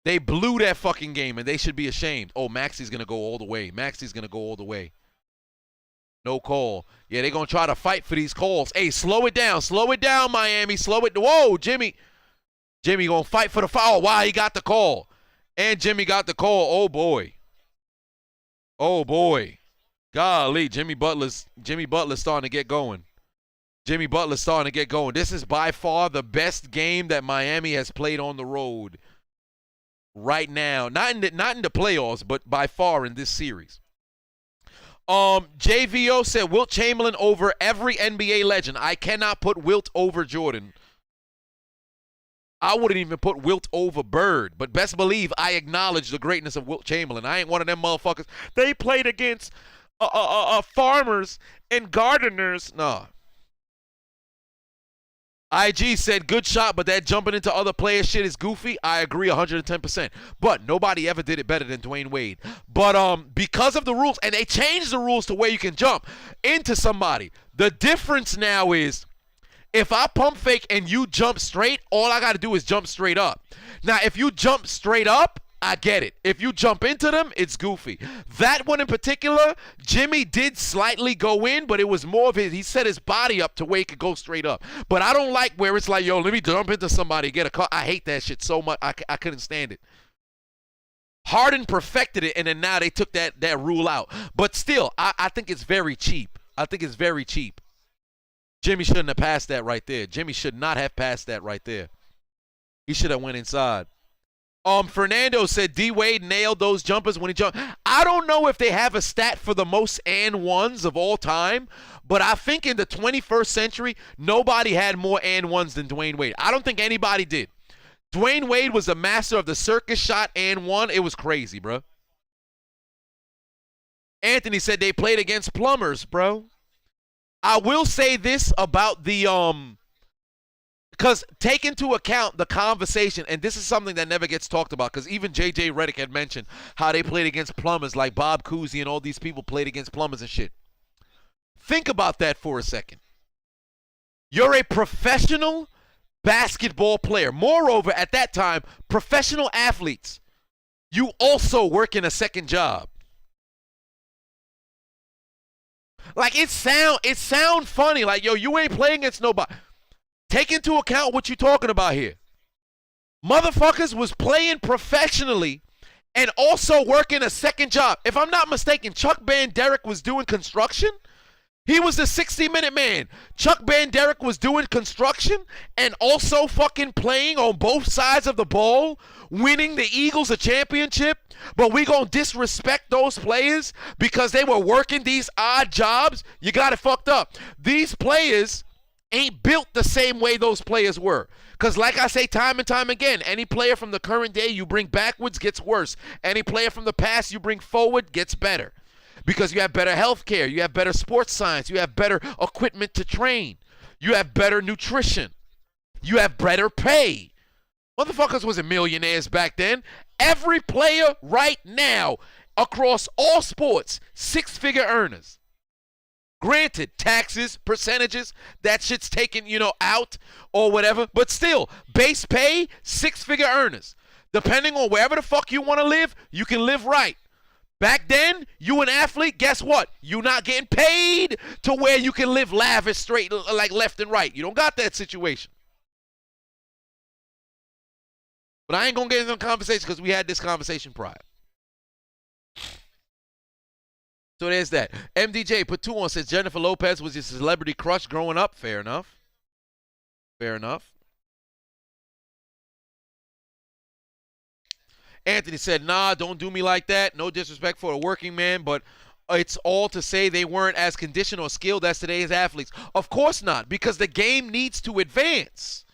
They blew that fucking game, and they should be ashamed. Oh, Maxi's going to go all the way. Maxi's going to go all the way. No call. Yeah, they're going to try to fight for these calls. Hey, slow it down. Slow it down, Miami. Slow it. Whoa, Jimmy. Jimmy going to fight for the foul. Wow, he got the call. And Jimmy got the call. Oh, boy. Oh, boy. Golly, Jimmy Butler's starting to get going. Jimmy Butler's starting to get going. This is by far the best game that Miami has played on the road right now. Not in the playoffs, but by far in this series. JVO said Wilt Chamberlain over every NBA legend. I cannot put Wilt over Jordan. I wouldn't even put Wilt over Bird, but best believe I acknowledge the greatness of Wilt Chamberlain. I ain't one of them motherfuckers. They played against farmers and gardeners. Nah. IG said, good shot, but that jumping into other players shit is goofy. I agree 110%. But nobody ever did it better than Dwayne Wade. But because of the rules, and they changed the rules to where you can jump into somebody. The difference now is if I pump fake and you jump straight, all I got to do is jump straight up. Now, if you jump straight up, I get it. If you jump into them, it's goofy. That one in particular, Jimmy did slightly go in, but it was more of he set his body up to where he could go straight up. But I don't like where it's like, yo, let me jump into somebody, get a call. I hate that shit so much. I couldn't stand it. Harden perfected it, and then now they took that rule out. But still, I think it's very cheap. I think it's very cheap. Jimmy shouldn't have passed that right there. Jimmy should not have passed that right there. He should have went inside. Fernando said D. Wade nailed those jumpers when he jumped. I don't know if they have a stat for the most and ones of all time, but I think in the 21st century, nobody had more and ones than Dwayne Wade. I don't think anybody did. Dwayne Wade was the master of the circus shot and one. It was crazy, bro. Anthony said they played against plumbers, bro. I will say this about the because take into account the conversation, and this is something that never gets talked about, because even J.J. Redick had mentioned how they played against plumbers, like Bob Cousy and all these people played against plumbers and shit. Think about that for a second. You're a professional basketball player. Moreover, at that time, professional athletes. You also work in a second job. Like, it sound funny. Like, yo, you ain't playing against nobody. Take into account what you're talking about here. Motherfuckers was playing professionally and also working a second job. If I'm not mistaken, Chuck Banderick was doing construction. He was the 60-minute man. Chuck Banderick was doing construction and also fucking playing on both sides of the ball, winning the Eagles a championship. But we gonna disrespect those players because they were working these odd jobs? You got it fucked up. These players ain't built the same way those players were. Because like I say time and time again, any player from the current day you bring backwards gets worse. Any player from the past you bring forward gets better. Because you have better health care, you have better sports science, you have better equipment to train, you have better nutrition, you have better pay. Motherfuckers wasn't millionaires back then. Every player right now across all sports, six-figure earners. Granted, taxes, percentages, that shit's taken, out or whatever. But still, base pay, six-figure earners. Depending on wherever the fuck you want to live, you can live right. Back then, you an athlete, guess what? You not getting paid to where you can live lavish straight, like left and right. You don't got that situation. But I ain't going to get into the conversation because we had this conversation prior. So there's that. MDJ put 2 on, says Jennifer Lopez was your celebrity crush growing up. Fair enough. Fair enough. Anthony said, nah, don't do me like that. No disrespect for a working man, but it's all to say they weren't as conditioned or skilled as today's athletes. Of course not, because the game needs to advance.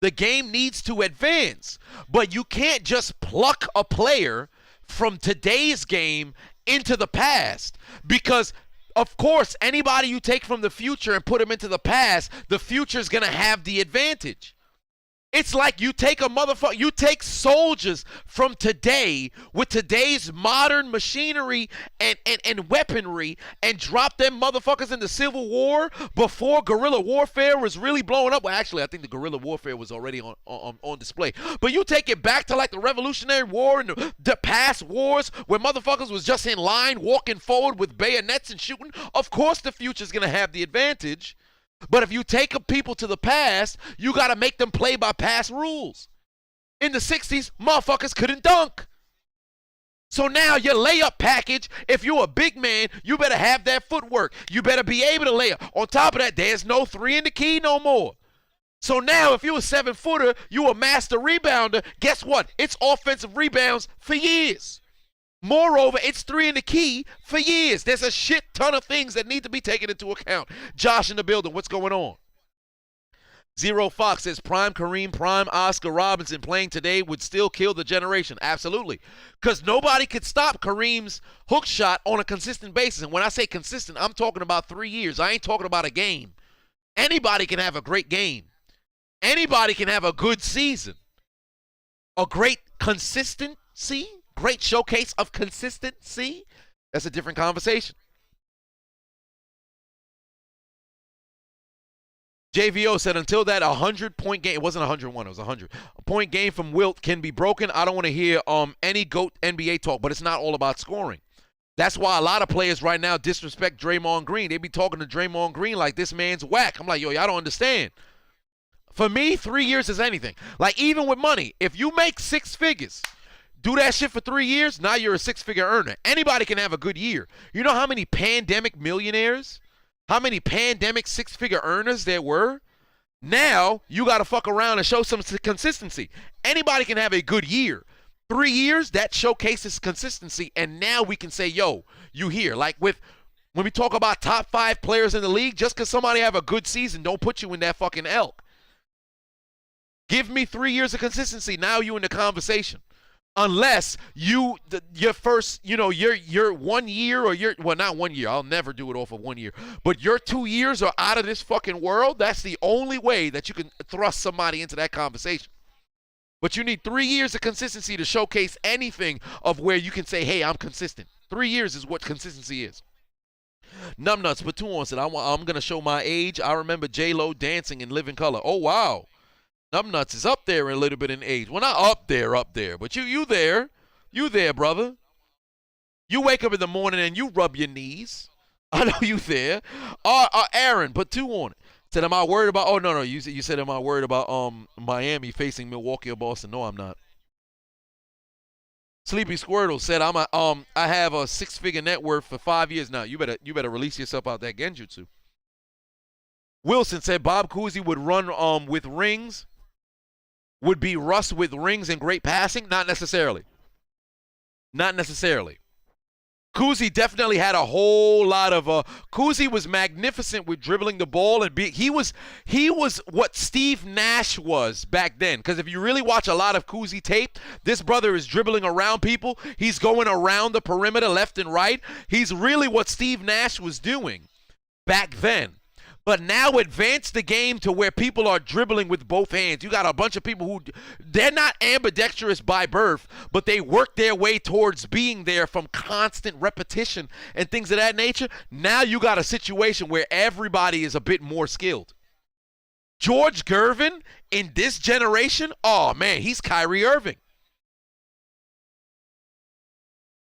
The game needs to advance. But you can't just pluck a player from today's game into the past, because of course anybody you take from the future and put them into the past, the future is going to have the advantage. It's like you take you take soldiers from today with today's modern machinery and weaponry and drop them motherfuckers in the Civil War before guerrilla warfare was really blowing up. Well, actually, I think the guerrilla warfare was already on display. But you take it back to like the Revolutionary War and the past wars where motherfuckers was just in line walking forward with bayonets and shooting. Of course the future's going to have the advantage. But if you take people to the past, you got to make them play by past rules. In the 60s, motherfuckers couldn't dunk. So now your layup package, if you're a big man, you better have that footwork. You better be able to lay up. On top of that, there's no 3 in the key no more. So now if you're a 7-footer, you a master rebounder, guess what? It's offensive rebounds for years. Moreover, it's 3 in the key for years. There's a shit ton of things that need to be taken into account. Josh in the building, what's going on? Zero Fox says, prime Kareem, prime Oscar Robinson playing today would still kill the generation. Absolutely. Because nobody could stop Kareem's hook shot on a consistent basis. And when I say consistent, I'm talking about 3 years. I ain't talking about a game. Anybody can have a great game. Anybody can have a good season. A great consistency. Great showcase of consistency. That's a different conversation. JVO said until that 100-point game, it wasn't 101, it was 100-point game from Wilt can be broken. I don't want to hear any GOAT NBA talk, but it's not all about scoring. That's why a lot of players right now disrespect Draymond Green. They be talking to Draymond Green like this man's whack. I'm like, yo, y'all don't understand. For me, 3 years is anything. Like even with money, if you make 6 figures, do that shit for 3 years, now you're a 6-figure earner. Anybody can have a good year. You know how many pandemic millionaires, how many pandemic 6-figure earners there were? Now you got to fuck around and show some consistency. Anybody can have a good year. 3 years, that showcases consistency, and now we can say, yo, you here. Like when we talk about top 5 players in the league, just because somebody have a good season don't put you in that fucking elk. Give me 3 years of consistency, now you in the conversation. Unless your 1 year or well, not 1 year. I'll never do it off of 1 year. But your 2 years are out of this fucking world. That's the only way that you can thrust somebody into that conversation. But you need 3 years of consistency to showcase anything of where you can say, hey, I'm consistent. 3 years is what consistency is. Numbnuts, Platoon said, I'm going to show my age. I remember J-Lo dancing in Living Color. Oh, wow. Numbnuts is up there a little bit in age. Well, not up there, but you there. You there, brother. You wake up in the morning and you rub your knees. I know you there. Aaron, put 2 on it. Said, am I worried about, oh, no, you said, am I worried about Miami facing Milwaukee or Boston? No, I'm not. Sleepy Squirtle said, I have a 6-figure net worth for 5 years now. You better release yourself out that genjutsu. Wilson said, Bob Cousy would run with rings. Would be Russ with rings and great passing? Not necessarily. Not necessarily. Cousy definitely had a whole lot of Cousy was magnificent with dribbling the ball, and he was what Steve Nash was back then. Because if you really watch a lot of Cousy tape, this brother is dribbling around people. He's going around the perimeter left and right. He's really what Steve Nash was doing back then. But now advance the game to where people are dribbling with both hands. You got a bunch of people who, they're not ambidextrous by birth, but they work their way towards being there from constant repetition and things of that nature. Now you got a situation where everybody is a bit more skilled. George Gervin in this generation, oh man, he's Kyrie Irving.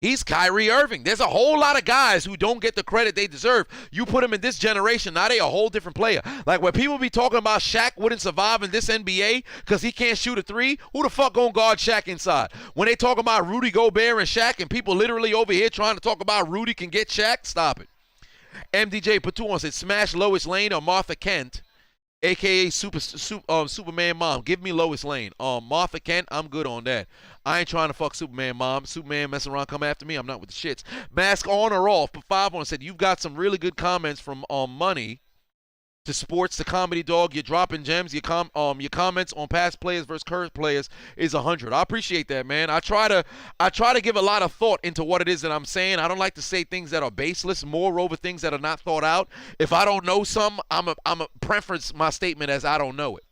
He's Kyrie Irving. There's a whole lot of guys who don't get the credit they deserve. You put them in this generation, now they a whole different player. Like when people be talking about Shaq wouldn't survive in this NBA because he can't shoot a 3, who the fuck gonna guard Shaq inside? When they talk about Rudy Gobert and Shaq and people literally over here trying to talk about Rudy can get Shaq, stop it. MDJ Patuan said, smash Lois Lane or Martha Kent AKA Superman Mom. Give me Lois Lane. Martha Kent, I'm good on that. I ain't trying to fuck Superman Mom. Superman messing around, come after me. I'm not with the shits. Mask on or off? Put 5 on. Said you've got some really good comments from Money to Sports to Comedy Dog. You're dropping gems. Your comments on past players versus current players is 100. I appreciate that, man. I try to give a lot of thought into what it is that I'm saying. I don't like to say things that are baseless, moreover things that are not thought out. If I don't know some, I'm a preference my statement as I don't know it.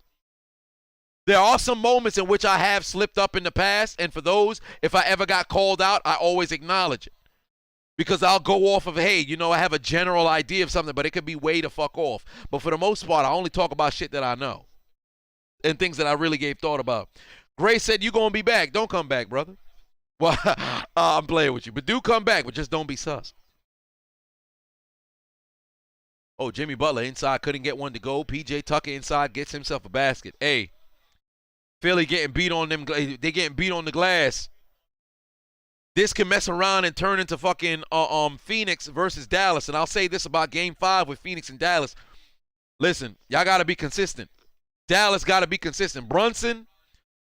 There are some moments in which I have slipped up in the past, and for those, if I ever got called out, I always acknowledge it. Because I'll go off of, hey, I have a general idea of something, but it could be way to fuck off. But for the most part, I only talk about shit that I know and things that I really gave thought about. Grace said, you going to be back. Don't come back, brother. Well, I'm playing with you. But do come back, but just don't be sus. Oh, Jimmy Butler inside couldn't get one to go. PJ Tucker inside gets himself a basket. Hey, Philly getting beat on them. They getting beat on the glass. This can mess around and turn into fucking Phoenix versus Dallas. And I'll say this about Game 5 with Phoenix and Dallas. Listen, y'all got to be consistent. Dallas got to be consistent. Brunson,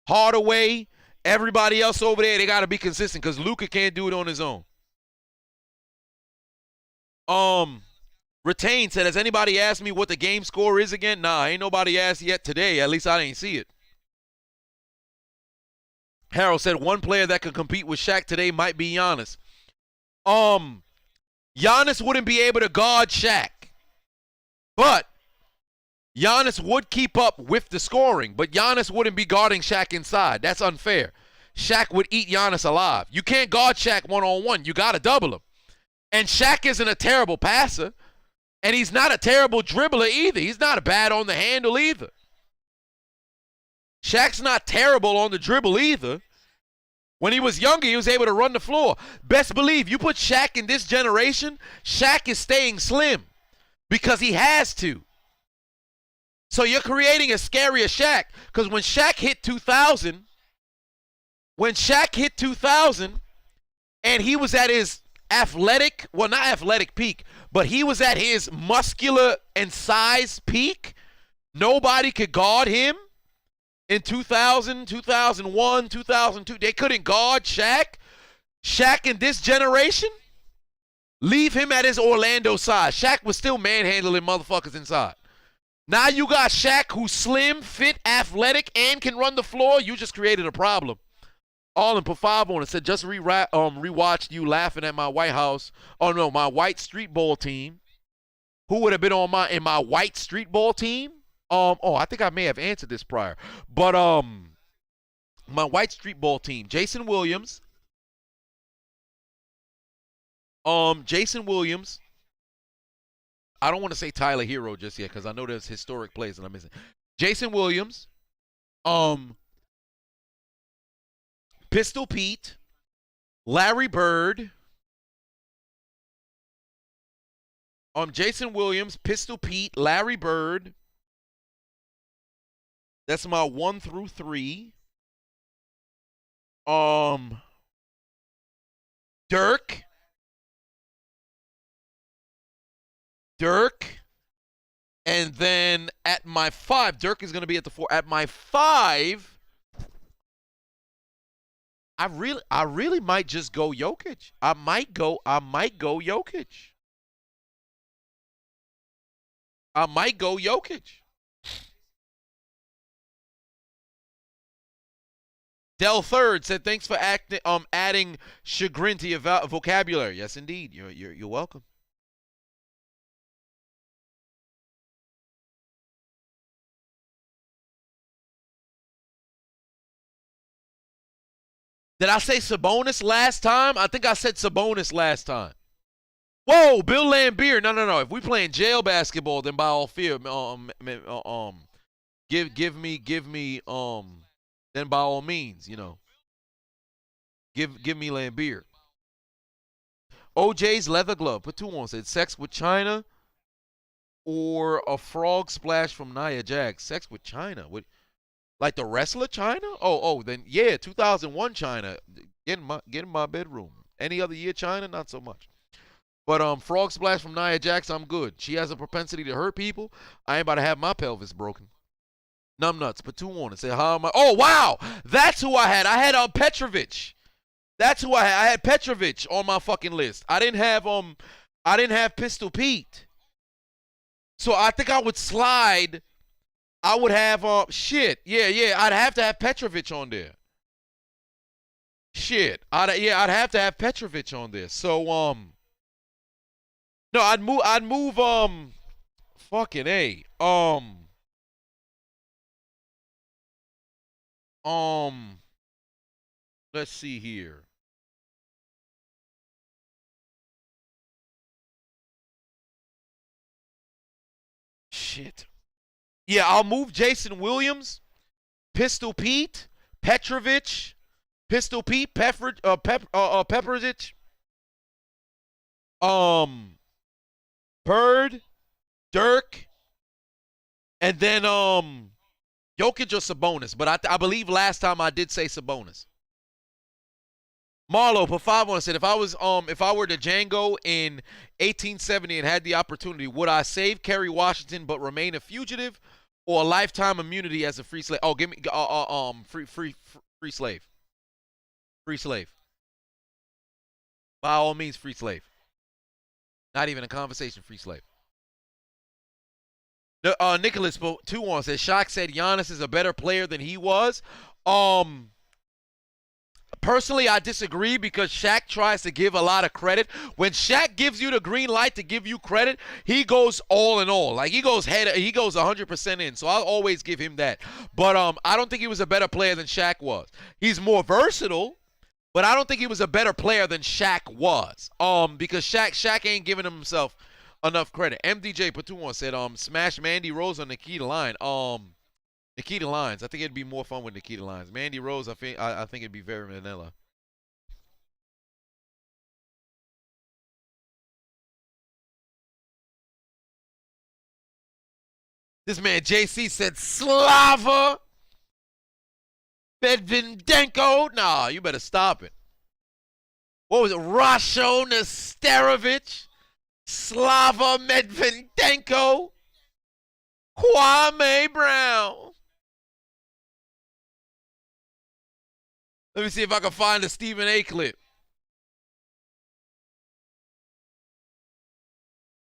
Hardaway, everybody else over there, they got to be consistent because Luka can't do it on his own. Retain said, has anybody asked me what the game score is again? Nah, ain't nobody asked yet today. At least I didn't see it. Harold said one player that could compete with Shaq today might be Giannis. Giannis wouldn't be able to guard Shaq. But Giannis would keep up with the scoring. But Giannis wouldn't be guarding Shaq inside. That's unfair. Shaq would eat Giannis alive. You can't guard Shaq one-on-one. You got to double him. And Shaq isn't a terrible passer. And he's not a terrible dribbler either. He's not bad on the handle either. Shaq's not terrible on the dribble either. When he was younger, he was able to run the floor. Best believe, you put Shaq in this generation, Shaq is staying slim because he has to. So you're creating a scarier Shaq because when Shaq hit 2000, and he was at his not athletic peak, but he was at his muscular and size peak, nobody could guard him. In 2000, 2001, 2002, they couldn't guard Shaq. Shaq in this generation, leave him at his Orlando size. Shaq was still manhandling motherfuckers inside. Now you got Shaq who's slim, fit, athletic, and can run the floor. You just created a problem. All in put 5 on it. Said just rewatched you laughing at my White House. Oh no, my white street ball team. Who would have been on my white street ball team? I think I may have answered this prior. But my white street ball team, Jason Williams. Jason Williams. I don't want to say Tyler Hero just yet because I know there's historic plays that I'm missing. Jason Williams. Pistol Pete. Larry Bird. Jason Williams, Pistol Pete, Larry Bird. That's my 1 through 3. Dirk. And then at my 5, Dirk is going to be at the 4. At my 5, I really might just go Jokic. I might go Jokic. Del Third said, "Thanks for adding chagrin to your vocabulary." Yes, indeed. You're welcome. Did I say Sabonis last time? I think I said Sabonis last time. Whoa, Bill Lambier. No. If we playing jail basketball, then by all fear, give me then by all means, give me Lambier. OJ's leather glove. Put 2 on. Said sex with China or a frog splash from Nia Jax. Sex with China. Like the wrestler China? Then yeah, 2001 China. Get in my bedroom. Any other year China? Not so much. But Frog Splash from Nia Jax, I'm good. She has a propensity to hurt people. I ain't about to have my pelvis broken. Numbnuts, put 2 on it. Say, how am I? Oh, wow. That's who I had. I had Petrovic. That's who I had. I had Petrovic on my fucking list. I didn't have Pistol Pete. So I think I would slide. I would have shit. Yeah. I'd have to have Petrovic on there. Shit. I'd have to have Petrovic on there. So no, I'd move fucking A. Let's see here. Shit. Yeah, I'll move Jason Williams, Pistol Pete, Petrovic, Pistol Pete, Pepperidge, Bird, Dirk, and then Jokic or Sabonis. But I believe last time I did say Sabonis. Marlo put 5 on and said, if I were to Django in 1870 and had the opportunity, would I save Kerry Washington but remain a fugitive, or a lifetime immunity as a free slave? Oh, give me free slave. Free slave. By all means, free slave. Not even a conversation, free slave. Nicholas put 2 on said, Shaq said Giannis is a better player than he was. Personally, I disagree because Shaq tries to give a lot of credit. When Shaq gives you the green light to give you credit, he goes all in all. Like, he goes 100% in. So I'll always give him that. But I don't think he was a better player than Shaq was. He's more versatile, but I don't think he was a better player than Shaq was. Because Shaq ain't giving himself enough credit. MDJ Patuan said, smash Mandy Rose on Nikita Line. Nikita Lyons. I think it'd be more fun with Nikita Lyons. Mandy Rose, I think it'd be very vanilla. This man JC said Slava Medvedenko. Nah, you better stop it. What was it? Rasho Nesterovic, Slava Medvedenko, Kwame Brown. Let me see if I can find a Stephen A clip.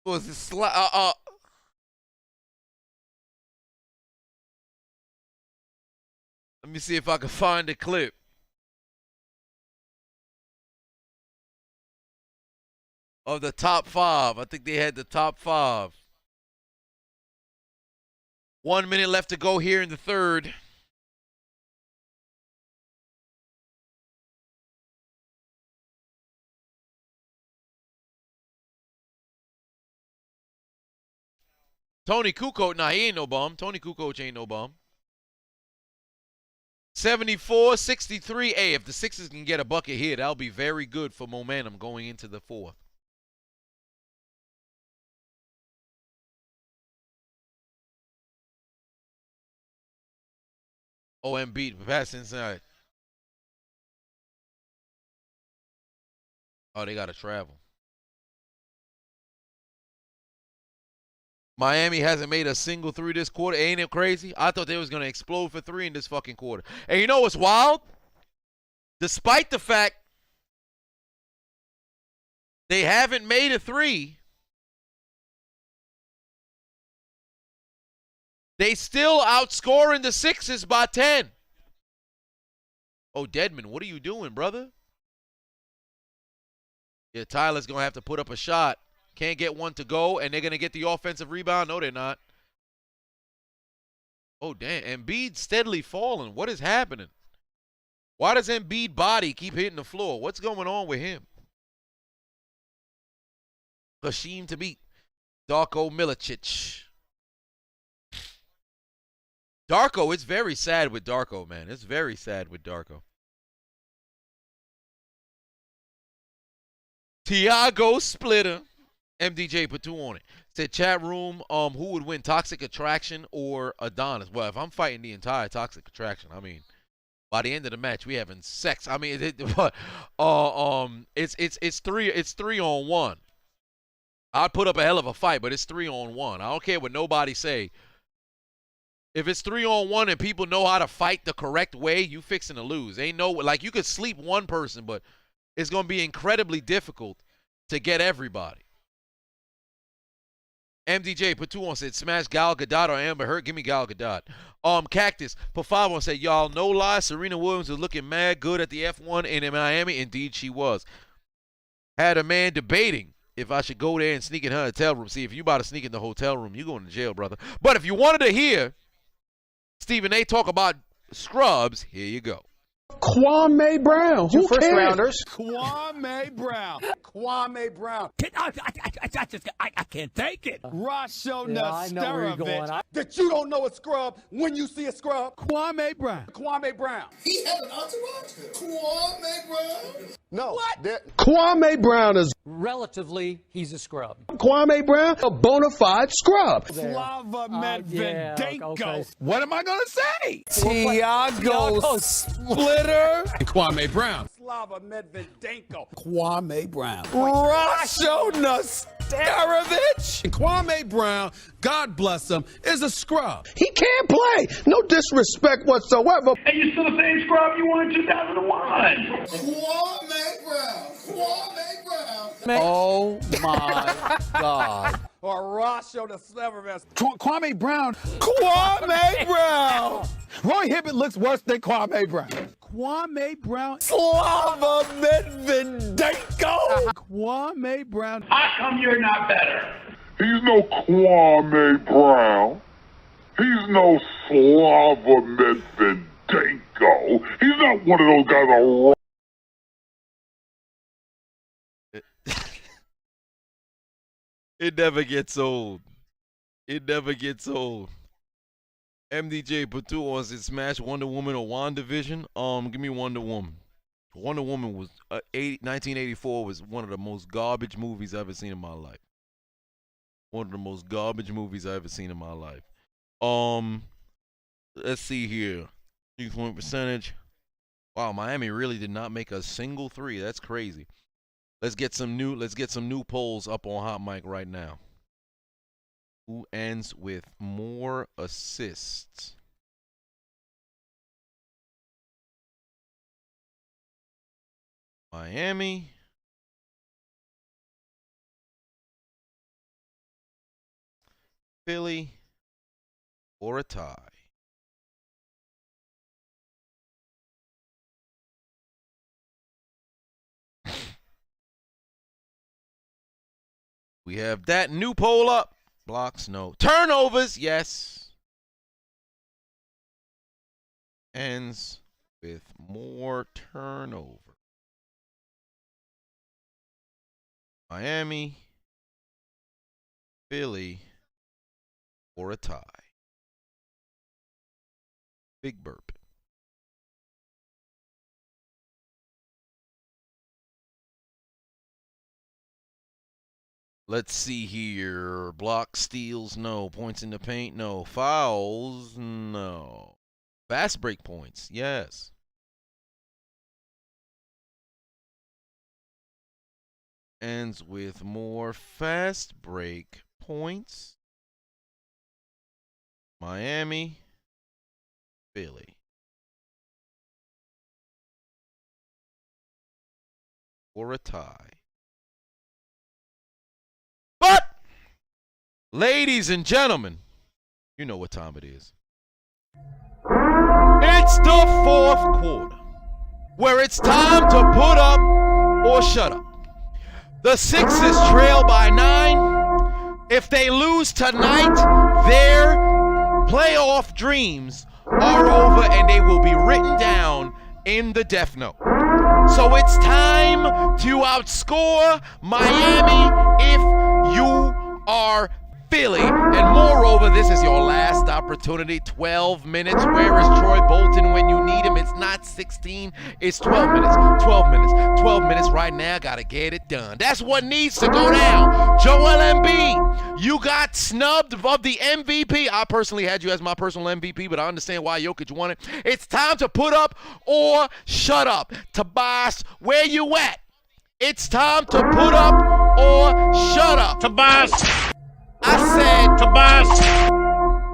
What was this? Let me see if I can find a clip. Of the top 5. I think they had the top 5. 1 minute left to go here in the third. Tony Kukoc, nah, he ain't no bum. Tony Kukoc ain't no bum. 74-63. Hey, if the Sixers can get a bucket here, that'll be very good for momentum going into the fourth. Oh, Embiid, pass inside. Oh, they got to travel. Miami hasn't made a single 3 this quarter. Ain't it crazy? I thought they was going to explode for 3 in this fucking quarter. And you know what's wild? Despite the fact they haven't made a 3, they still outscoring the Sixers by 10. Oh, Deadman, what are you doing, brother? Yeah, Tyler's going to have to put up a shot. Can't get one to go, and they're going to get the offensive rebound. No, they're not. Oh, damn. Embiid steadily falling. What is happening? Why does Embiid body keep hitting the floor? What's going on with him? Hashim to beat Darko Milicic. Darko, it's very sad with Darko, man. It's very sad with Darko. Tiago Splitter. MDJ put 2 on it. Said chat room, who would win, Toxic Attraction or Adonis? Well, if I'm fighting the entire Toxic Attraction, I mean, by the end of the match, we having sex. I mean, it's 3 on 1. I'd put up a hell of a fight, but it's 3-on-1. I don't care what nobody say. If it's 3-on-1 and people know how to fight the correct way, you fixing to lose. Ain't no, like, you could sleep one person, but it's going to be incredibly difficult to get everybody. MDJ put 2 on, said smash Gal Gadot or Amber Heard. Give me Gal Gadot. Cactus put 5 on, said y'all no lie. Serena Williams was looking mad good at the F1 in Miami. Indeed, she was. Had a man debating if I should go there and sneak in her hotel room. See, if you about to sneak in the hotel room, you going to jail, brother. But if you wanted to hear Stephen A. talk about scrubs, here you go. Kwame Brown. Who First cares? rounders. Kwame Brown. Kwame Brown. I can't take it. Rasho I know where you're going. That you don't know a scrub when you see a scrub. Kwame Brown. Kwame Brown. He has an entourage? Kwame Brown? No. What? Kwame Brown is Relatively, he's a scrub. Kwame Brown, a bona fide scrub. Slava yeah, Medvedenko. okay. What am I going to say? Tiago Splitter. Kwame Brown. Slava Medvedenko. Kwame Brown. Rasho Nastarovich. Kwame Brown, God bless him, is a scrub. He can't play. No disrespect whatsoever. And you're still the same scrub you were in 2001. Kwame Brown. Kwame Brown. Oh my God. Or Rasho Nastarovich. Kwame Brown. Kwame Brown. Roy Hibbert looks worse than Kwame Brown. Kwame Brown. Slava Medvedenko. Kwame Brown. How come you're not better? He's no Kwame Brown. He's no Slava Medvedenko. He's not one of those guys that It never gets old. It never gets old. MDJ put 2 on, said smash Wonder Woman or WandaVision. Give me Wonder Woman. Wonder Woman was 1984 was one of the most garbage movies I've ever seen in my life. One of the most garbage movies I've ever seen in my life. Let's see here. 3-point percentage. Wow, Miami really did not make a single 3. That's crazy. Let's get some new polls up on Hot Mic right now. Who ends with more assists? Miami. Philly. Or a tie. We have that new poll up. Blocks, no. Turnovers, yes. Ends with more turnover. Miami, Philly, or a tie. Big burp. Let's see here. Block, steals, no. Points in the paint, no. Fouls, no. Fast break points, yes. Ends with more fast break points. Miami, Philly. Or a tie. But, ladies and gentlemen, you know what time it is. It's the 4th quarter, where it's time to put up or shut up. The Sixers trail by 9. If they lose tonight, their playoff dreams are over and they will be written down in the Death Note. So it's time to outscore Miami if you are Philly. And moreover, this is your last opportunity. 12 minutes. Where is Troy Bolton when you need him? It's not 16. It's 12 minutes. 12 minutes. 12 minutes right now. Got to get it done. That's what needs to go down. Joel Embiid, you got snubbed of the MVP. I personally had you as my personal MVP, but I understand why Jokic won it. It's time to put up or shut up. Tobias, where you at? It's time to put up or shut up. Tobias. I said Tobias.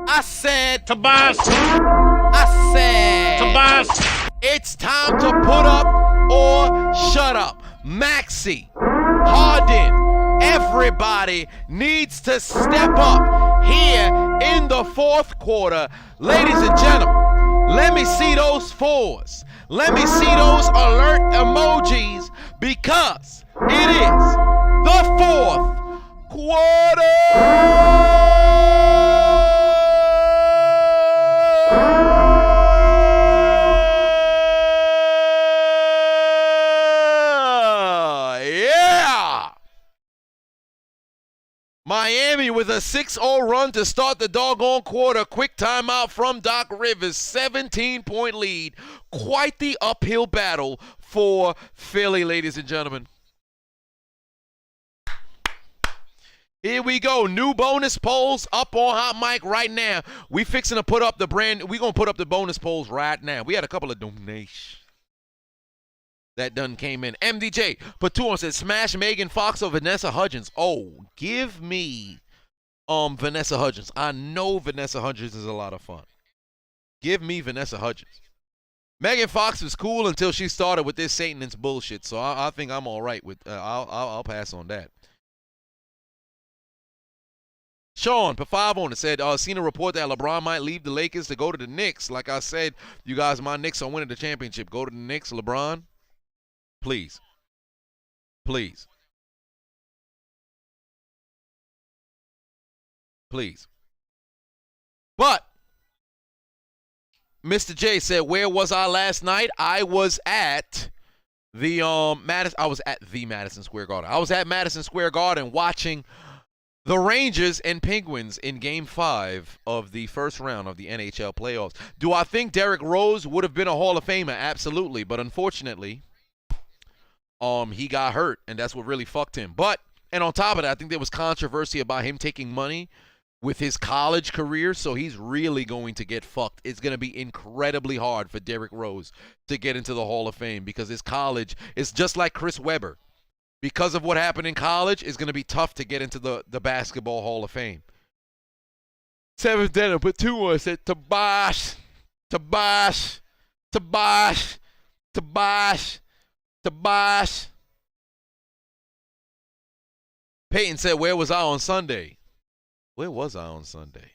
I said Tobias. I said Tobias. it's time to put up or shut up. Maxie, Harden, everybody needs to step up here in the fourth quarter. Ladies and gentlemen, let me see those fours. Let me see those alert emojis because it is the fourth quarter. Miami with a 6-0 run to start the doggone quarter. Quick timeout from Doc Rivers. 17-point lead. Quite the uphill battle for Philly, ladies and gentlemen. Here we go. New bonus polls up on Hot Mic right now. We fixing to put up the we gonna put up the bonus polls right now. We had a couple of donations that done came in. MDJ put 2 on, said smash Megan Fox or Vanessa Hudgens. Oh, give me Vanessa Hudgens. I know Vanessa Hudgens is a lot of fun. Give me Vanessa Hudgens. Megan Fox was cool until she started with this Satanist bullshit. So I think I'm all right with. I'll pass on that. Sean put 5 on it, said seen a report that LeBron might leave the Lakers to go to the Knicks. Like I said, you guys, my Knicks are winning the championship. Go to the Knicks, LeBron. Please. Please. Please. But Mr. J said, where was I last night? I was at the Madison Square Garden. I was at Madison Square Garden watching the Rangers and Penguins in Game 5 of the first round of the NHL playoffs. Do I think Derrick Rose would have been a Hall of Famer? Absolutely. But unfortunately, he got hurt, and that's what really fucked him. And on top of that, I think there was controversy about him taking money with his college career, so he's really going to get fucked. It's going to be incredibly hard for Derrick Rose to get into the Hall of Fame because his college is just like Chris Webber. Because of what happened in college, it's going to be tough to get into the Basketball Hall of Fame. 7th Denner put 2 on, said Tobias. Peyton said, where was I on Sunday? Where was I on Sunday?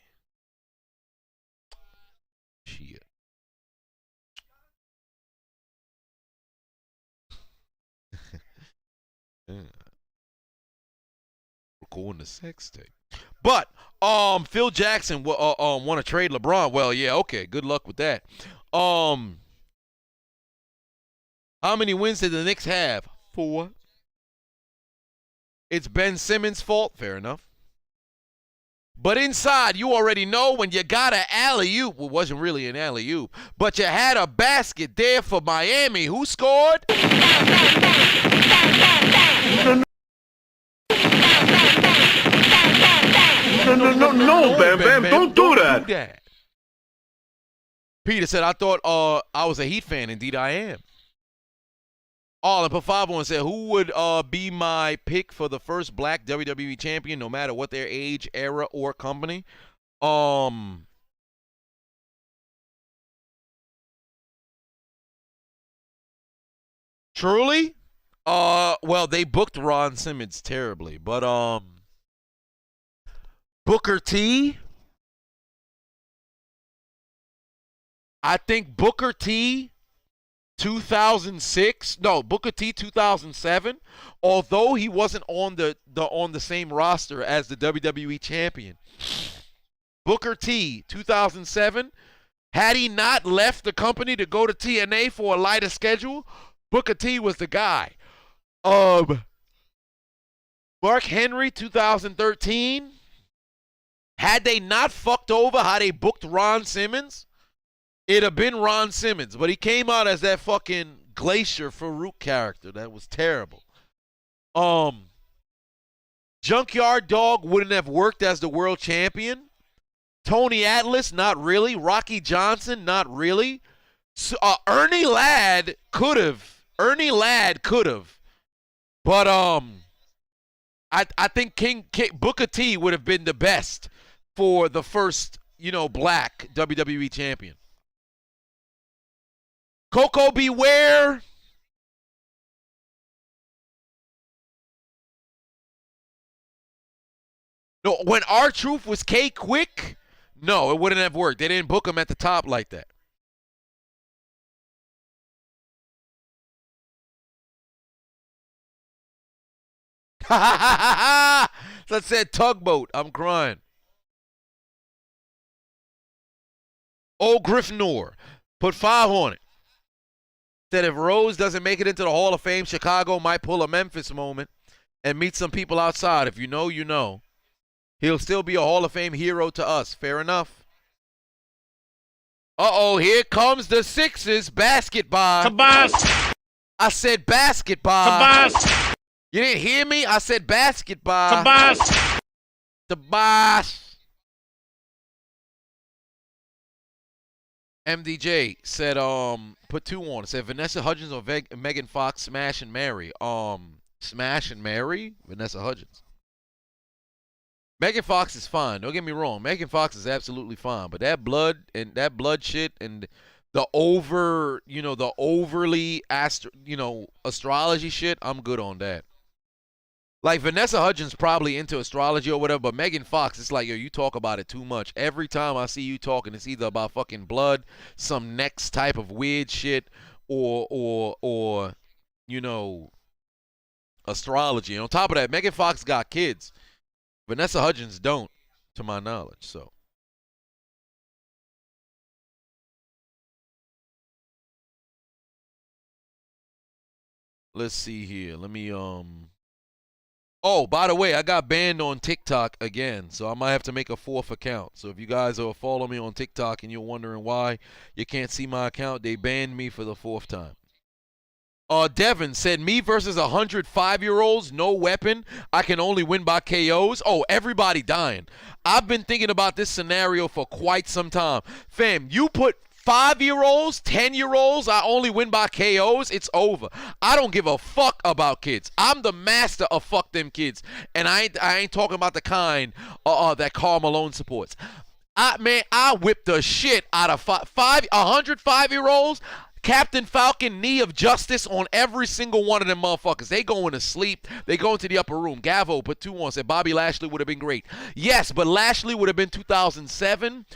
Shit. Recording the sex tape. But Phil Jackson want to trade LeBron. Well, yeah, okay. Good luck with that. How many wins did the Knicks have? 4. It's Ben Simmons' fault. Fair enough. But inside, you already know when you got an alley-oop. Well, it wasn't really an alley-oop, but you had a basket there for Miami. Who scored? No, Bam Bam, don't do that. Peter said, I thought I was a Heat fan. Indeed, I am. And put 5 on and said, who would be my pick for the first black WWE champion, no matter what their age, era, or company? Truly? Well, they booked Ron Simmons terribly, but Booker T. I think Booker T 2006, no, Booker T 2007, although he wasn't on the same roster as the WWE champion. Booker T 2007, had he not left the company to go to TNA for a lighter schedule, Booker T was the guy. Mark Henry 2013, had they not fucked over how they booked Ron Simmons, it'd have been Ron Simmons, but he came out as that fucking Glacier Farouk character. That was terrible. Junkyard Dog wouldn't have worked as the world champion. Tony Atlas, not really. Rocky Johnson, not really. So, Ernie Ladd could have. But I think Booker T would have been the best for the first, black WWE champion. Coco Beware. No, when R-Truth was K-Quick, no, it wouldn't have worked. They didn't book him at the top like that. Ha ha ha ha ha! That said tugboat. I'm crying. Old Gryffindor. Put 5 on it. Said if Rose doesn't make it into the Hall of Fame, Chicago might pull a Memphis moment and meet some people outside. If you know, you know. He'll still be a Hall of Fame hero to us. Fair enough. Uh-oh, here comes the Sixers. Basketball. Kabas! I said basketball. Kabas! You didn't hear me? I said basketball. Kabas! The boss. MDJ said, put 2 on. It said Vanessa Hudgens or Megan Fox smash and marry. Smash and marry? Vanessa Hudgens. Megan Fox is fine. Don't get me wrong. Megan Fox is absolutely fine. But that blood shit and the overly astrology shit, I'm good on that. Like Vanessa Hudgens probably into astrology or whatever, but Megan Fox, it's like, yo, you talk about it too much. Every time I see you talking, it's either about fucking blood, some next type of weird shit, or astrology. And on top of that, Megan Fox got kids. Vanessa Hudgens don't, to my knowledge, so. Let's see here. Let me, Oh, by the way, I got banned on TikTok again, so I might have to make a 4th account. So if you guys are following me on TikTok and you're wondering why you can't see my account, they banned me for the 4th time. Devin said, me versus 105-year-olds, no weapon. I can only win by KOs. Oh, everybody dying. I've been thinking about this scenario for quite some time. Fam, you put 5-year-olds, 10-year-olds, I only win by KOs, it's over. I don't give a fuck about kids. I'm the master of fuck them kids. And I ain't talking about the kind that Karl Malone supports. I whip the shit out of 105-year-olds. Captain Falcon, knee of justice on every single one of them motherfuckers. They going to sleep. They go into the upper room. Gavo put 2 on. Said Bobby Lashley would have been great. Yes, but Lashley would have been 2007.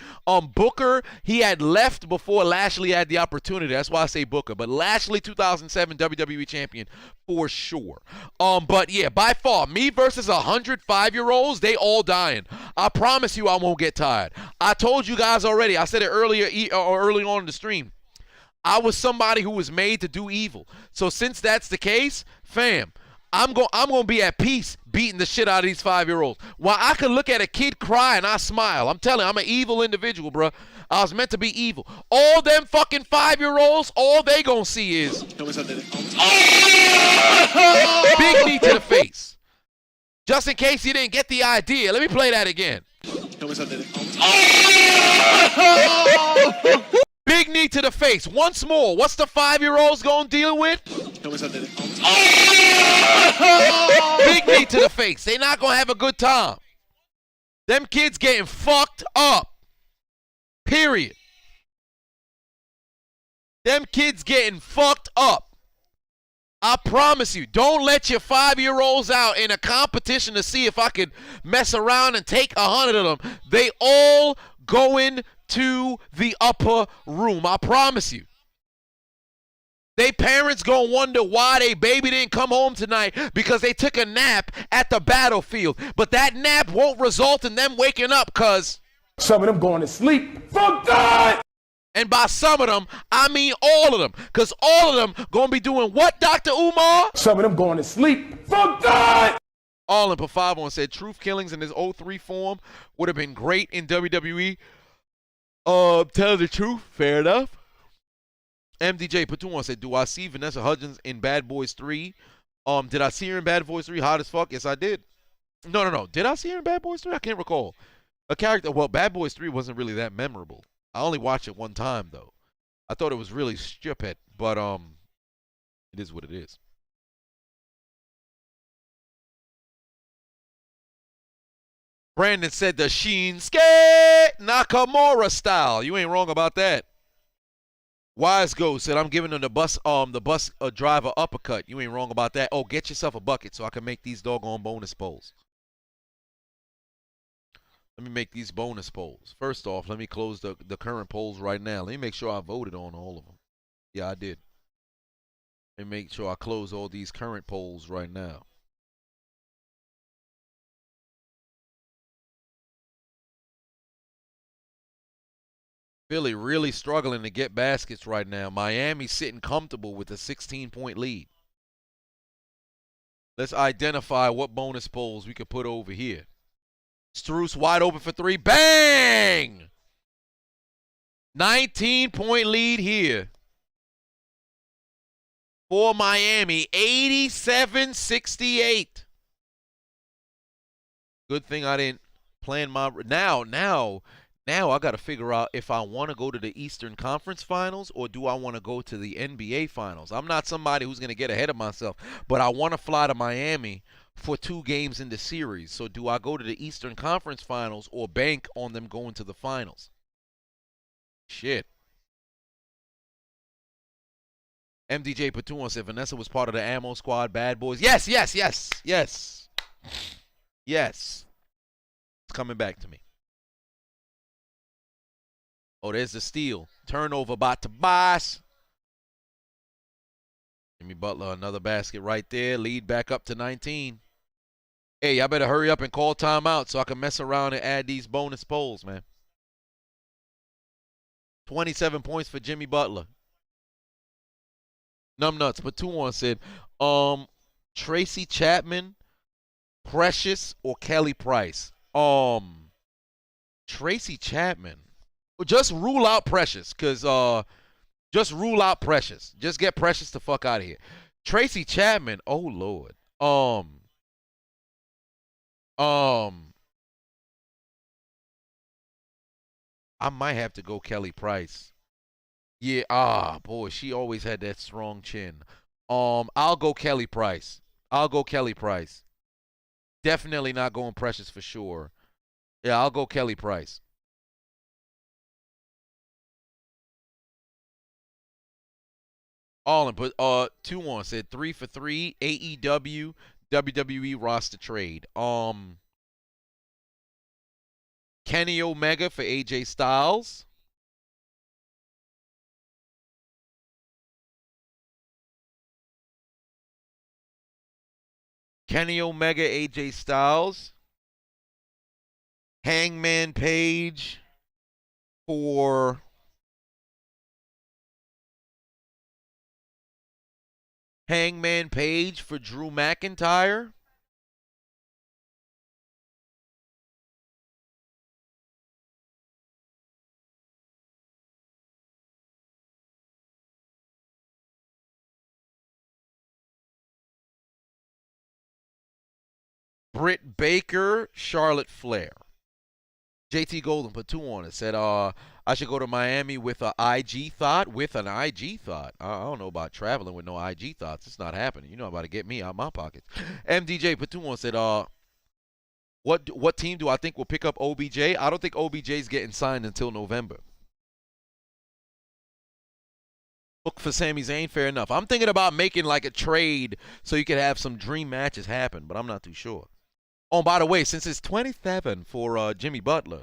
Booker, he had left before Lashley had the opportunity. That's why I say Booker. But Lashley, 2007 WWE champion for sure. But yeah, by far, me versus 105-year-olds, they all dying. I promise you I won't get tired. I told you guys already. I said it early on in the stream. I was somebody who was made to do evil. So since that's the case, fam, I'm gonna be at peace beating the shit out of these 5-year-olds. While I could look at a kid cry and I smile. I'm telling you, I'm an evil individual, bro. I was meant to be evil. All them fucking 5-year-olds, all they gonna see is big knee to the face. Just in case you didn't get the idea, let me play that again. Big knee to the face. Once more. What's the 5-year-olds going to deal with? Big knee to the face. They not going to have a good time. Them kids getting fucked up. Period. Them kids getting fucked up. I promise you. Don't let your 5-year-olds out in a competition to see if I could mess around and take 100 of them. They all going to the upper room. I promise you. They parents gonna wonder why they baby didn't come home tonight because they took a nap at the battlefield. But that nap won't result in them waking up because some of them going to sleep. Fuck that! And by some of them, I mean all of them. Because all of them gonna be doing what, Dr. Umar? Some of them going to sleep. Fuck that! All in Pafavon said truth killings in his 03 form would have been great in WWE. Tell the truth. Fair enough. MDJ Patuan said, do I see Vanessa Hudgens in Bad Boys 3? Did I see her in Bad Boys 3? Hot as fuck? Yes, I did. No. Did I see her in Bad Boys 3? I can't recall. A character. Well, Bad Boys 3 wasn't really that memorable. I only watched it one time, though. I thought it was really stupid, but it is what it is. Brandon said the Shinsuke Nakamura style. You ain't wrong about that. Wise Ghost said I'm giving him the bus driver uppercut. You ain't wrong about that. Oh, get yourself a bucket so I can make these doggone bonus polls. Let me make these bonus polls. First off, let me close the current polls right now. Let me make sure I voted on all of them. Yeah, I did. Let me make sure I close all these current polls right now. Philly really struggling to get baskets right now. Miami sitting comfortable with a 16-point lead. Let's identify what bonus polls we could put over here. Strus wide open for three. Bang! 19-point lead here for Miami. 87-68. Good thing I didn't plan my... Now I got to figure out if I want to go to the Eastern Conference Finals or do I want to go to the NBA Finals. I'm not somebody who's going to get ahead of myself, but I want to fly to Miami for 2 games in the series. So do I go to the Eastern Conference Finals or bank on them going to the Finals? Shit. MDJ Patuan said Vanessa was part of the Ammo Squad Bad Boys. Yes. It's coming back to me. Oh, there's the steal. Turnover by Tobias. Jimmy Butler, another basket right there. Lead back up to 19. Hey, y'all better hurry up and call timeout so I can mess around and add these bonus polls, man. 27 points for Jimmy Butler. Numbnuts, but 2-1 said, Tracy Chapman, Precious, or Kelly Price? Tracy Chapman. Just rule out Precious, because just rule out Precious. Just get Precious the fuck out of here. Tracy Chapman, oh Lord. I might have to go Kelly Price. Yeah, boy, she always had that strong chin. I'll go Kelly Price. Definitely not going Precious for sure. Yeah, I'll go Kelly Price. All in, but 2-1 said 3 for 3 AEW WWE roster trade. Kenny Omega for AJ Styles. Kenny Omega, AJ Styles. Hangman Page for Drew McIntyre. Britt Baker, Charlotte Flair. JT Golden put 2 on it. Said, I should go to Miami with an IG thought. With an IG thought. I don't know about traveling with no IG thoughts. It's not happening. You know about to get me out of my pockets. MDJ put 2 on said, what team do I think will pick up OBJ? I don't think OBJ's getting signed until November. Look for Sami Zayn, fair enough. I'm thinking about making like a trade so you could have some dream matches happen, but I'm not too sure. Oh, by the way, since it's 27 for Jimmy Butler,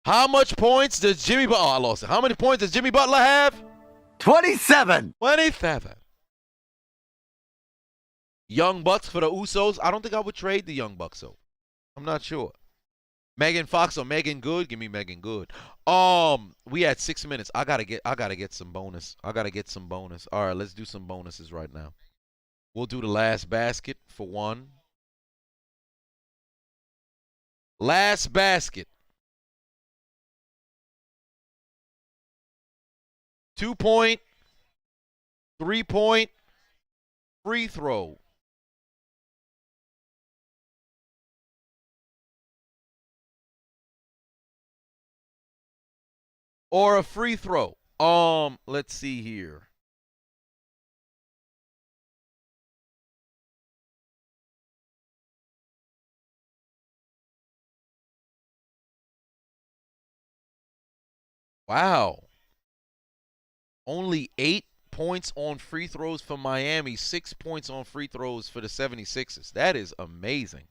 how much points does Jimmy Butler? Oh, I lost it. How many points does Jimmy Butler have? 27. 27. Young Bucks for the Usos. I don't think I would trade the Young Bucks, though. I'm not sure. Megan Fox or Megan Good? Give me Megan Good. We had 6 minutes. I gotta get some bonus. All right, let's do some bonuses right now. We'll do the last basket for 1. Last basket. 2-point, 3-point, free throw. Or a free throw. Let's see here. Wow. Only 8 points on free throws for Miami, 6 points on free throws for the 76ers. That is amazing.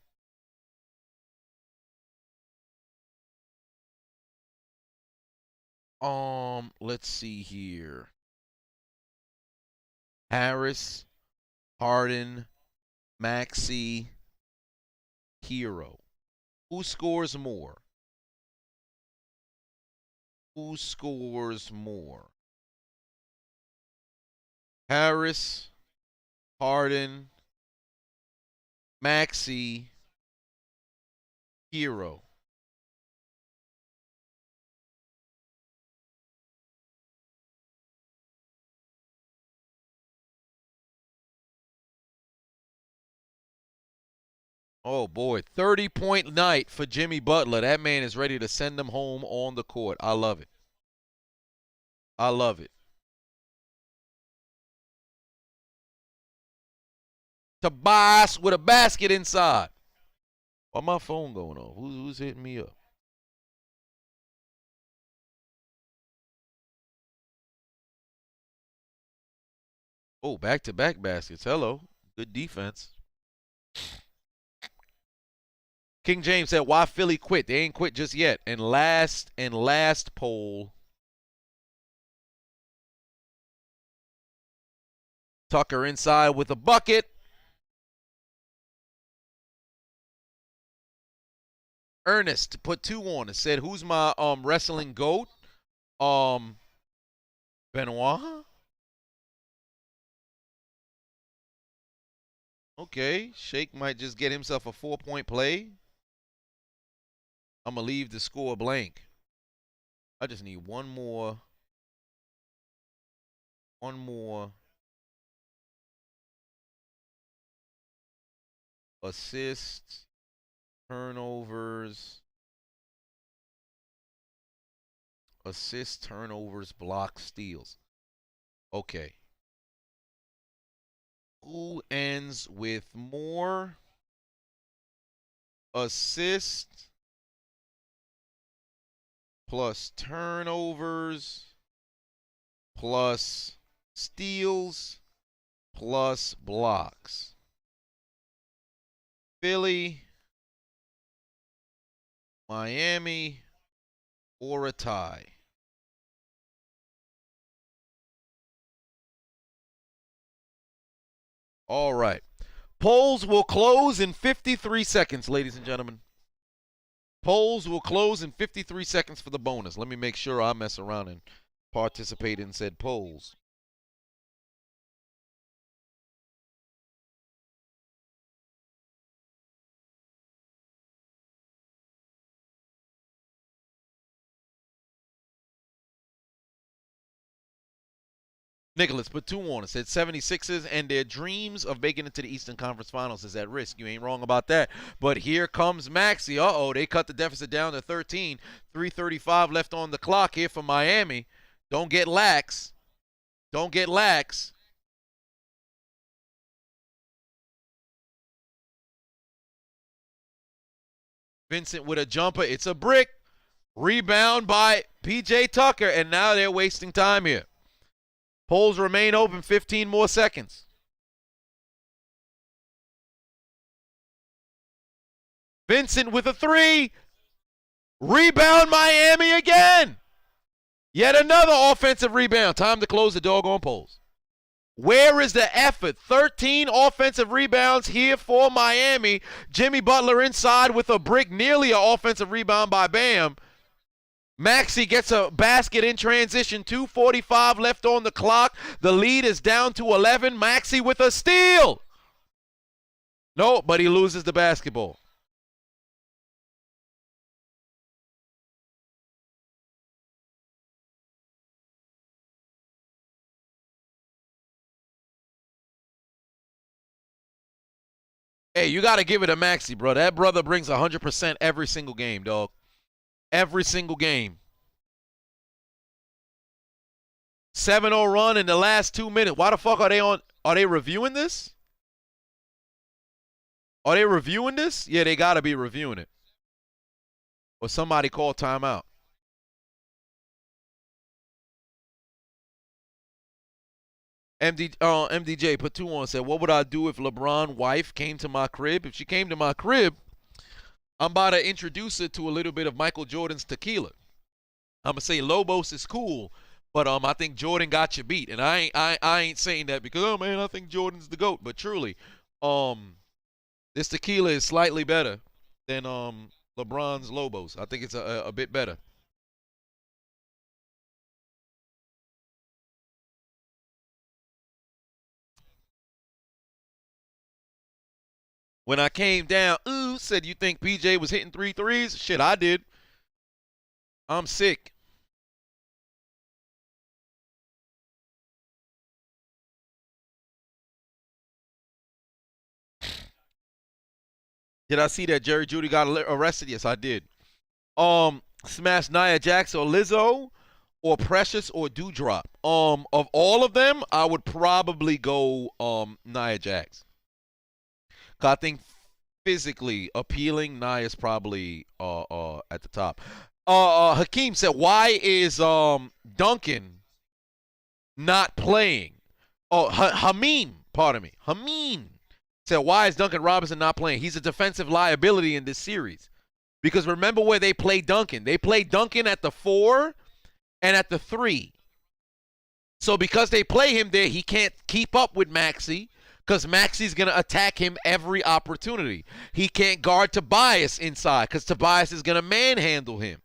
Let's see here. Harris, Harden, Maxey, Hero. Who scores more? Who scores more? Harris, Harden, Maxey, Hero. Oh, boy. 30-point night for Jimmy Butler. That man is ready to send them home on the court. I love it. I love it. Tobias with a basket inside. Why my phone going off? Who's hitting me up? Oh, back-to-back baskets. Hello. Good defense. King James said, why Philly quit? They ain't quit just yet. And last poll, Tucker inside with a bucket. Ernest put 2 on and said, who's my wrestling goat? Benoit? Okay, Shake might just get himself a 4-point play. I'm going to leave the score blank. I just need one more assists, turnovers, blocks, steals. Okay. Who ends with more assists plus turnovers plus steals plus blocks? Philly, Miami, or a tie? All right. Polls will close in 53 seconds, ladies and gentlemen. Polls will close in 53 seconds for the bonus. Let me make sure I mess around and participate in said polls. Nicholas put 2 on. It said 76ers and their dreams of making it to the Eastern Conference Finals is at risk. You ain't wrong about that. But here comes Maxey. Uh-oh, they cut the deficit down to 13. 3:35 left on the clock here for Miami. Don't get lax. Don't get lax. Vincent with a jumper. It's a brick. Rebound by P.J. Tucker, and now they're wasting time here. Polls remain open 15 more seconds. Vincent with a 3. Rebound Miami again. Yet another offensive rebound. Time to close the doggone polls. Where is the effort? 13 offensive rebounds here for Miami. Jimmy Butler inside with a brick, nearly an offensive rebound by Bam. Maxey gets a basket in transition. 2:45 left on the clock. The lead is down to 11. Maxey with a steal. No, but he loses the basketball. Hey, you got to give it to Maxey, bro. That brother brings 100% every single game, dog. Every single game. 7-0 run in the last 2 minutes. Why the fuck are they on? Are they reviewing this? Are they reviewing this? Yeah, they got to be reviewing it. Or somebody call timeout. MDJ put 2 on, said, what would I do if LeBron's wife came to my crib? If she came to my crib, I'm about to introduce her to a little bit of Michael Jordan's tequila. I'm going to say Lobos is cool, but I think Jordan got you beat. And I ain't saying that because, oh, man, I think Jordan's the GOAT. But truly, this tequila is slightly better than LeBron's Lobos. I think it's a bit better. When I came down, said you think PJ was hitting 3 threes? Shit, I did. I'm sick. Did I see that Jerry Jeudy got arrested? Yes, I did. Smash Nia Jax or Lizzo or Precious or Dewdrop. Of all of them, I would probably go Nia Jax. I think physically appealing, Nia's probably at the top. Hakeem said, why is Duncan not playing? Oh, Hameen, pardon me. Hameen said, why is Duncan Robinson not playing? He's a defensive liability in this series. Because remember where they played Duncan. They played Duncan at the 4 and at the 3. So because they play him there, he can't keep up with Maxey because Maxey's going to attack him every opportunity. He can't guard Tobias inside because Tobias is going to manhandle him.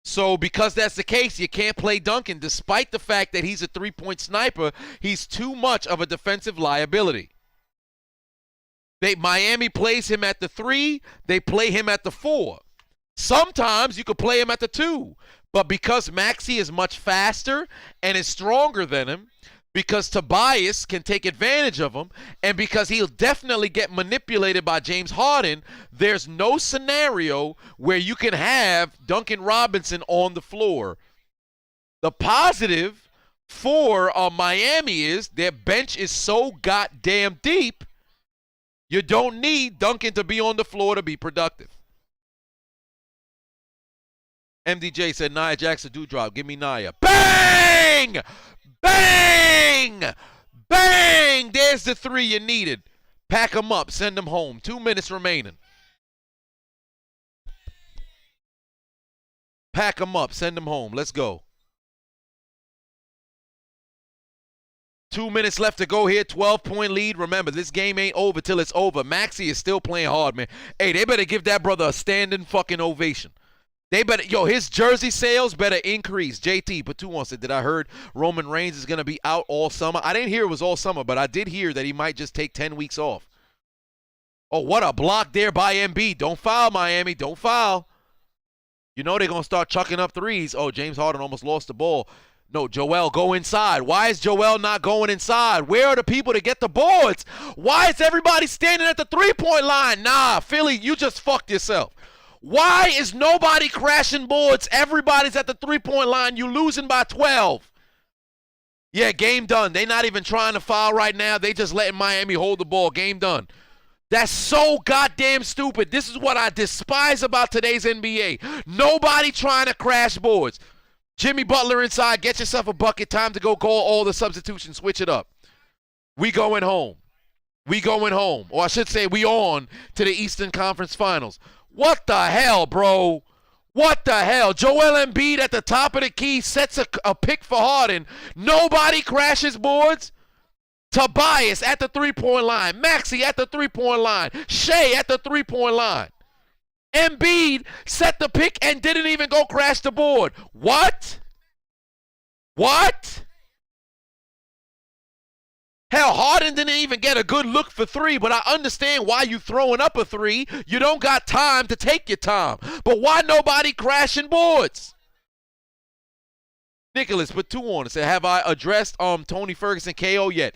So because that's the case, you can't play Duncan. Despite the fact that he's a three-point sniper, he's too much of a defensive liability. Miami plays him at the 3. They play him at the 4. Sometimes you could play him at the 2. But because Maxey is much faster and is stronger than him, because Tobias can take advantage of him, and because he'll definitely get manipulated by James Harden, there's no scenario where you can have Duncan Robinson on the floor. The positive for Miami is their bench is so goddamn deep, you don't need Duncan to be on the floor to be productive. MDJ said Nia Jackson Dewdrop. Give me Nia. Bang! Bang! Bang! There's the 3 you needed. Pack them up. Send them home. 2 minutes remaining. Pack them up. Send them home. Let's go. 2 minutes left to go here. 12-point lead. Remember, this game ain't over till it's over. Maxey is still playing hard, man. Hey, they better give that brother a standing fucking ovation. They better, his jersey sales better increase. JT, but 2 wants it. Did I heard Roman Reigns is going to be out all summer? I didn't hear it was all summer, but I did hear that he might just take 10 weeks off. Oh, what a block there by Embiid. Don't foul, Miami. Don't foul. You know they're going to start chucking up threes. Oh, James Harden almost lost the ball. No, Joel, go inside. Why is Joel not going inside? Where are the people to get the boards? Why is everybody standing at the three-point line? Nah, Philly, you just fucked yourself. Why is nobody crashing boards? Everybody's at the three-point line. You losing by 12. Yeah, game done. They not even trying to foul right now. They just letting Miami hold the ball. Game done. That's so goddamn stupid. This is what I despise about today's NBA. Nobody trying to crash boards. Jimmy Butler inside. Get yourself a bucket. Time to go call all the substitutions. Switch it up. We going home. We going home. Or I should say we on to the Eastern Conference Finals. What the hell, bro? What the hell? Joel Embiid at the top of the key sets a pick for Harden. Nobody crashes boards. Tobias at the three-point line. Maxey at the three-point line. Shea at the three-point line. Embiid set the pick and didn't even go crash the board. What? What? Hell, Harden didn't even get a good look for 3, but I understand why you throwing up a 3. You don't got time to take your time. But why nobody crashing boards? Nicholas put 2 on and said, have I addressed Tony Ferguson KO yet?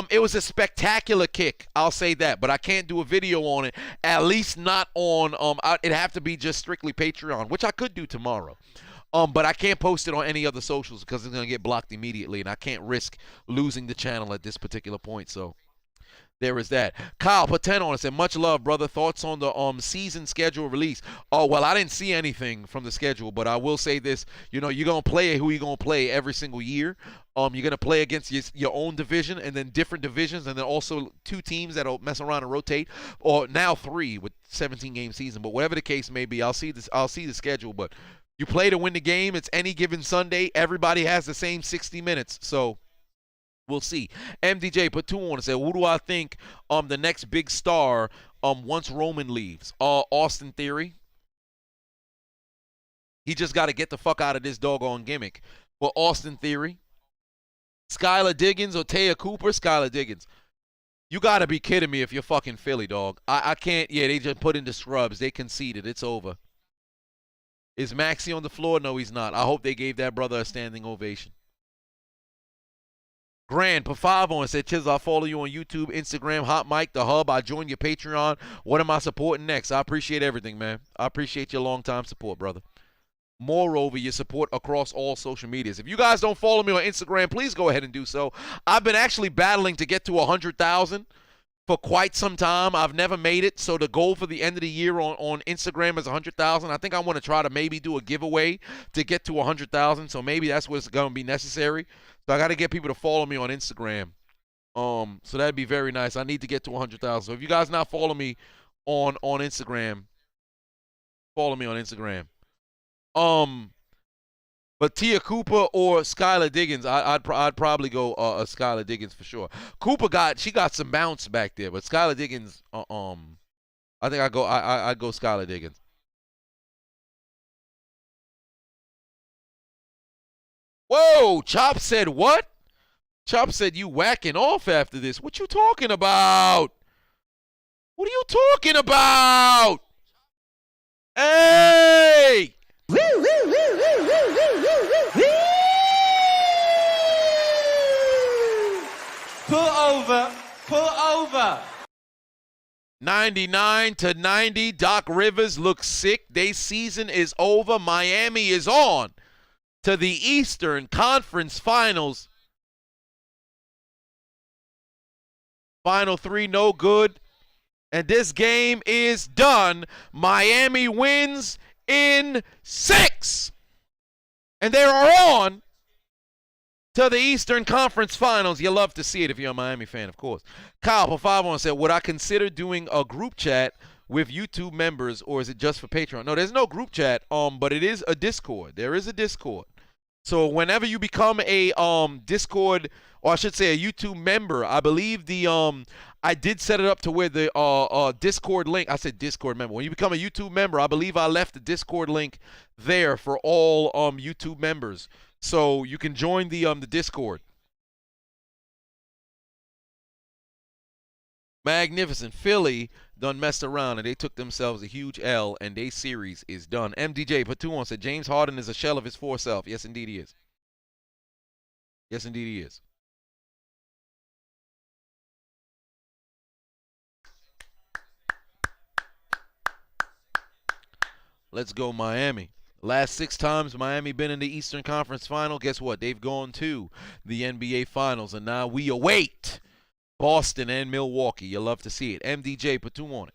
It was a spectacular kick. I'll say that, but I can't do a video on it. At least not on it'd have to be just strictly Patreon, which I could do tomorrow. But I can't post it on any other socials because it's going to get blocked immediately, and I can't risk losing the channel at this particular point. So there is that. Kyle put 10 on it, said, much love, brother. Thoughts on the season schedule release? Oh, well, I didn't see anything from the schedule, but I will say this. You know, you're going to play who you're going to play every single year. You're going to play against your own division and then different divisions, and then also 2 teams that'll mess around and rotate, or now 3 with 17-game season. But whatever the case may be, I'll see the schedule. But you play to win the game. It's any given Sunday. Everybody has the same 60 minutes. So we'll see. MDJ put 2 on and said, who do I think the next big star once Roman leaves? Austin Theory. He just got to get the fuck out of this doggone gimmick. For Austin Theory. Skylar Diggins or Taya Cooper? Skylar Diggins. You got to be kidding me if you're fucking Philly, dog. I can't. Yeah, they just put in the scrubs. They conceded. It's over. Is Maxie on the floor? No, he's not. I hope they gave that brother a standing ovation. Grand put 5 on and said, Chiseled, I follow you on YouTube, Instagram, Hot Mic, The Hub. I joined your Patreon. What am I supporting next? I appreciate everything, man. I appreciate your long-time support, brother. Moreover, your support across all social medias. If you guys don't follow me on Instagram, please go ahead and do so. I've been actually battling to get to 100,000 for quite some time. I've never made it, so the goal for the end of the year on Instagram is 100,000. I think I want to try to maybe do a giveaway to get to 100,000, so maybe that's what's going to be necessary. So I got to get people to follow me on Instagram. So that'd be very nice. I need to get to 100,000. So if you guys not follow me on Instagram, follow me on Instagram. But Tia Cooper or Skylar Diggins, I'd probably go Skylar Diggins for sure. Cooper got some bounce back there, but Skylar Diggins, I think I'd go Skylar Diggins. Whoa, Chop said what? Chop said you whacking off after this. What you talking about? What are you talking about? Hey! Woo, woo, woo, woo, woo, woo, woo, woo. Pull over. 99-90. Doc Rivers looks sick. Their season is over. Miami is on to the Eastern Conference Finals. Final 3, no good. And this game is done. Miami wins in 6. And they are on to the Eastern Conference Finals. You love to see it if you're a Miami fan, of course. Kyle for 5 on said, would I consider doing a group chat with YouTube members, or is it just for Patreon? No, there's no group chat, but it is a Discord. There is a Discord. So whenever you become a Discord, or I should say a YouTube member, I believe I did set it up to where the Discord link, I said Discord member. When you become a YouTube member, I believe I left the Discord link there for all YouTube members. So you can join the Discord. Magnificent. Philly done messed around and they took themselves a huge L and their series is done. MDJ put 2 on said James Harden is a shell of his former self. Yes, indeed he is. Yes, indeed he is. Let's go Miami. Last 6 times Miami been in the Eastern Conference Final. Guess what? They've gone to the NBA Finals, and now we await Boston and Milwaukee. You love to see it. MDJ put 2 on it.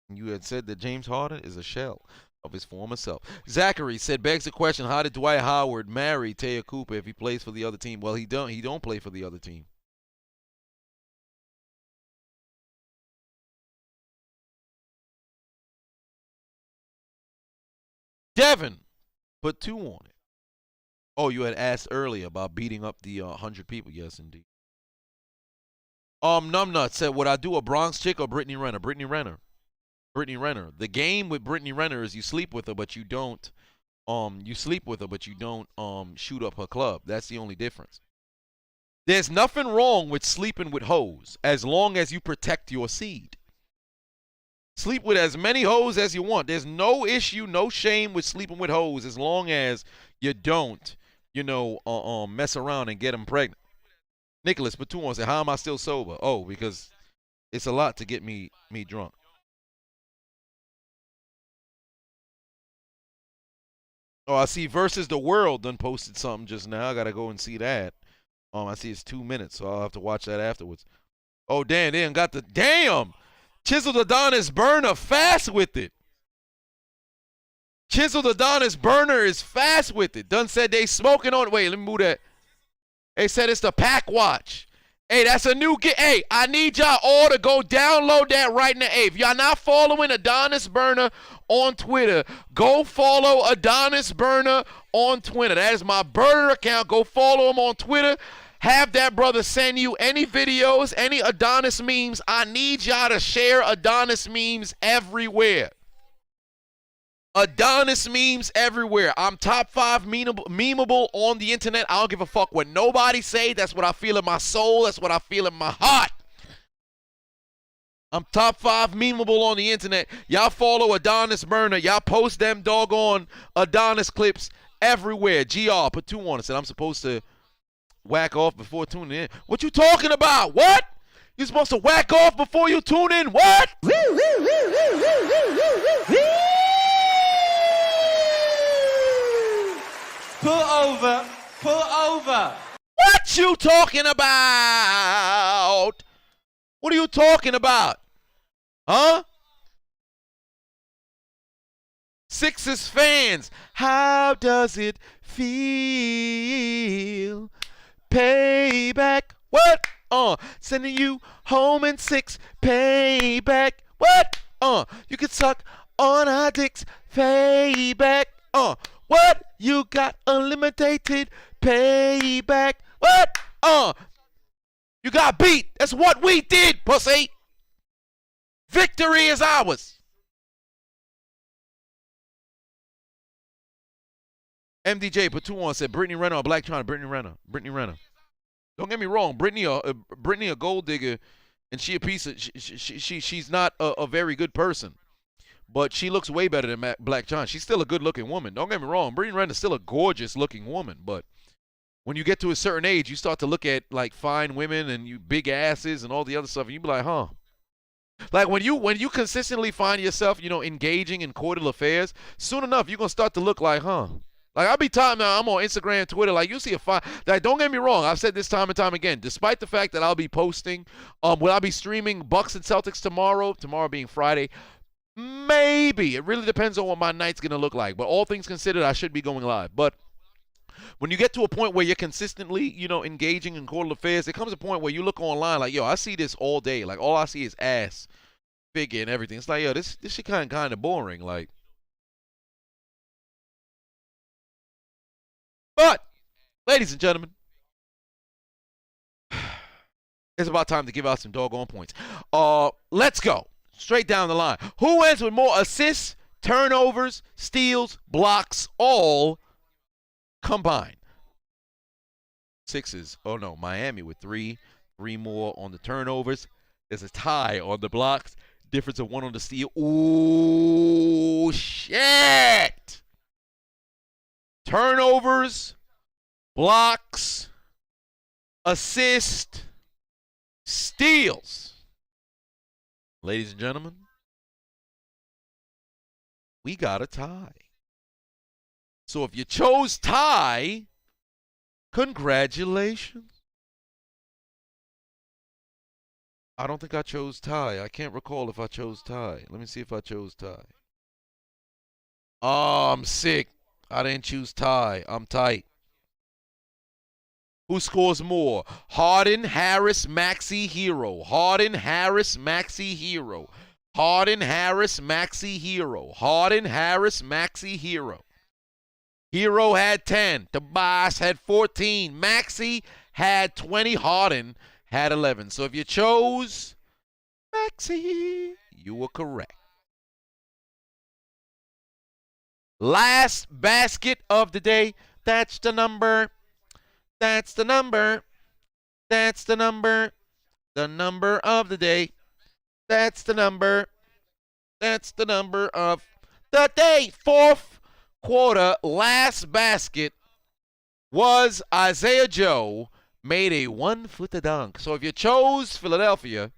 You had said that James Harden is a shell of his former self. Zachary said, begs the question, how did Dwight Howard marry Taya Cooper if he plays for the other team? Well, he don't play for the other team. Devin put 2 on it. Oh, you had asked earlier about beating up the 100 people. Yes, indeed. Numbnut said, would I do a Bronx chick or Brittany Renner? Brittany Renner. Brittany Renner. The game with Brittany Renner is you sleep with her, but you don't. Shoot up her club. That's the only difference. There's nothing wrong with sleeping with hoes as long as you protect your seed. Sleep with as many hoes as you want. There's no issue, no shame with sleeping with hoes as long as you don't, mess around and get them pregnant. Nicholas put 2 on said, how am I still sober? Oh, because it's a lot to get me drunk. Oh, I see Versus the World done posted something just now. I got to go and see that. I see it's 2 minutes, so I'll have to watch that afterwards. Oh, damn, they done got the, damn. Chiseled Adonis burner fast with it. Chiseled Adonis burner is fast with it. Done said they smoking on, wait, let me move that. They said it's the pack watch. Hey, that's a new get. Hey, I need y'all all to go download that right now. Hey, if y'all not following Adonis Burner on Twitter, go follow Adonis Burner on Twitter. That is my burner account. Go follow him on Twitter. Have that brother send you any videos, any Adonis memes. I need y'all to share Adonis memes everywhere. Adonis memes everywhere. I'm top 5 memeable on the internet. I don't give a fuck what nobody say. That's what I feel in my soul. That's what I feel in my heart. I'm top 5 memeable on the internet. Y'all follow Adonis Burner. Y'all post them doggone Adonis clips everywhere. GR, put 2 on it. Said I'm supposed to whack off before tuning in. What you talking about? What? You supposed to whack off before you tune in? What? Woo, woo, woo, woo, woo, woo, woo, woo. Pull over. Pull over. What you talking about? What are you talking about? Huh? Sixers fans, how does it feel? Payback. What? Sending you home in 6. Payback. What? You can suck on our dicks. Payback. What? You got unlimited payback. What? You got beat. That's what we did, pussy. Victory is ours. MDJ put 2 on, said Brittany Renner or Black China. Brittany Renner. Brittany Renner. Don't get me wrong. Brittany a gold digger, and she a piece of she's not a very good person. But she looks way better than Black China. She's still a good-looking woman. Don't get me wrong. Brittany Renner's still a gorgeous-looking woman. But when you get to a certain age, you start to look at, like, fine women and you big asses and all the other stuff, and you be like, huh. Like, when you consistently find yourself, you know, engaging in coital affairs, soon enough, you're going to start to look like, huh. Like, I'll be talking now, I'm on Instagram, Twitter, like, you see a fine, like, don't get me wrong, I've said this time and time again, despite the fact that I'll be posting, will I be streaming Bucks and Celtics tomorrow being Friday, maybe. It really depends on what my night's going to look like. But all things considered, I should be going live. But when you get to a point where you're consistently, you know, engaging in coital affairs, there comes a point where you look online like, yo, I see this all day. Like, all I see is ass, figure, and everything. It's like, yo, this shit kind of boring. Like, but, ladies and gentlemen, it's about time to give out some doggone points. Let's go. Straight down the line. Who ends with more assists, turnovers, steals, blocks, all combined? Sixers. Oh, no. Miami with 3. 3 more on the turnovers. There's a tie on the blocks. Difference of 1 on the steal. Ooh, shit. Turnovers, blocks, assist, steals. Ladies and gentlemen, we got a tie. So if you chose tie, congratulations. I don't think I chose tie. I can't recall if I chose tie. Let me see if I chose tie. Oh, I'm sick. I didn't choose tie. I'm tight. Who scores more? Harden, Harris, Maxey, Hero. Harden, Harris, Maxey, Hero. Harden, Harris, Maxey, Hero. Harden, Harris, Maxey, Hero. Hero had 10. Tobias had 14. Maxey had 20. Harden had 11. So if you chose Maxey, you were correct. Last basket of the day. That's the number. That's the number. That's the number. The number of the day. That's the number. That's the number of the day. Fourth quarter, last basket was Isaiah Joe. Made a 1-footer dunk. So if you chose Philadelphia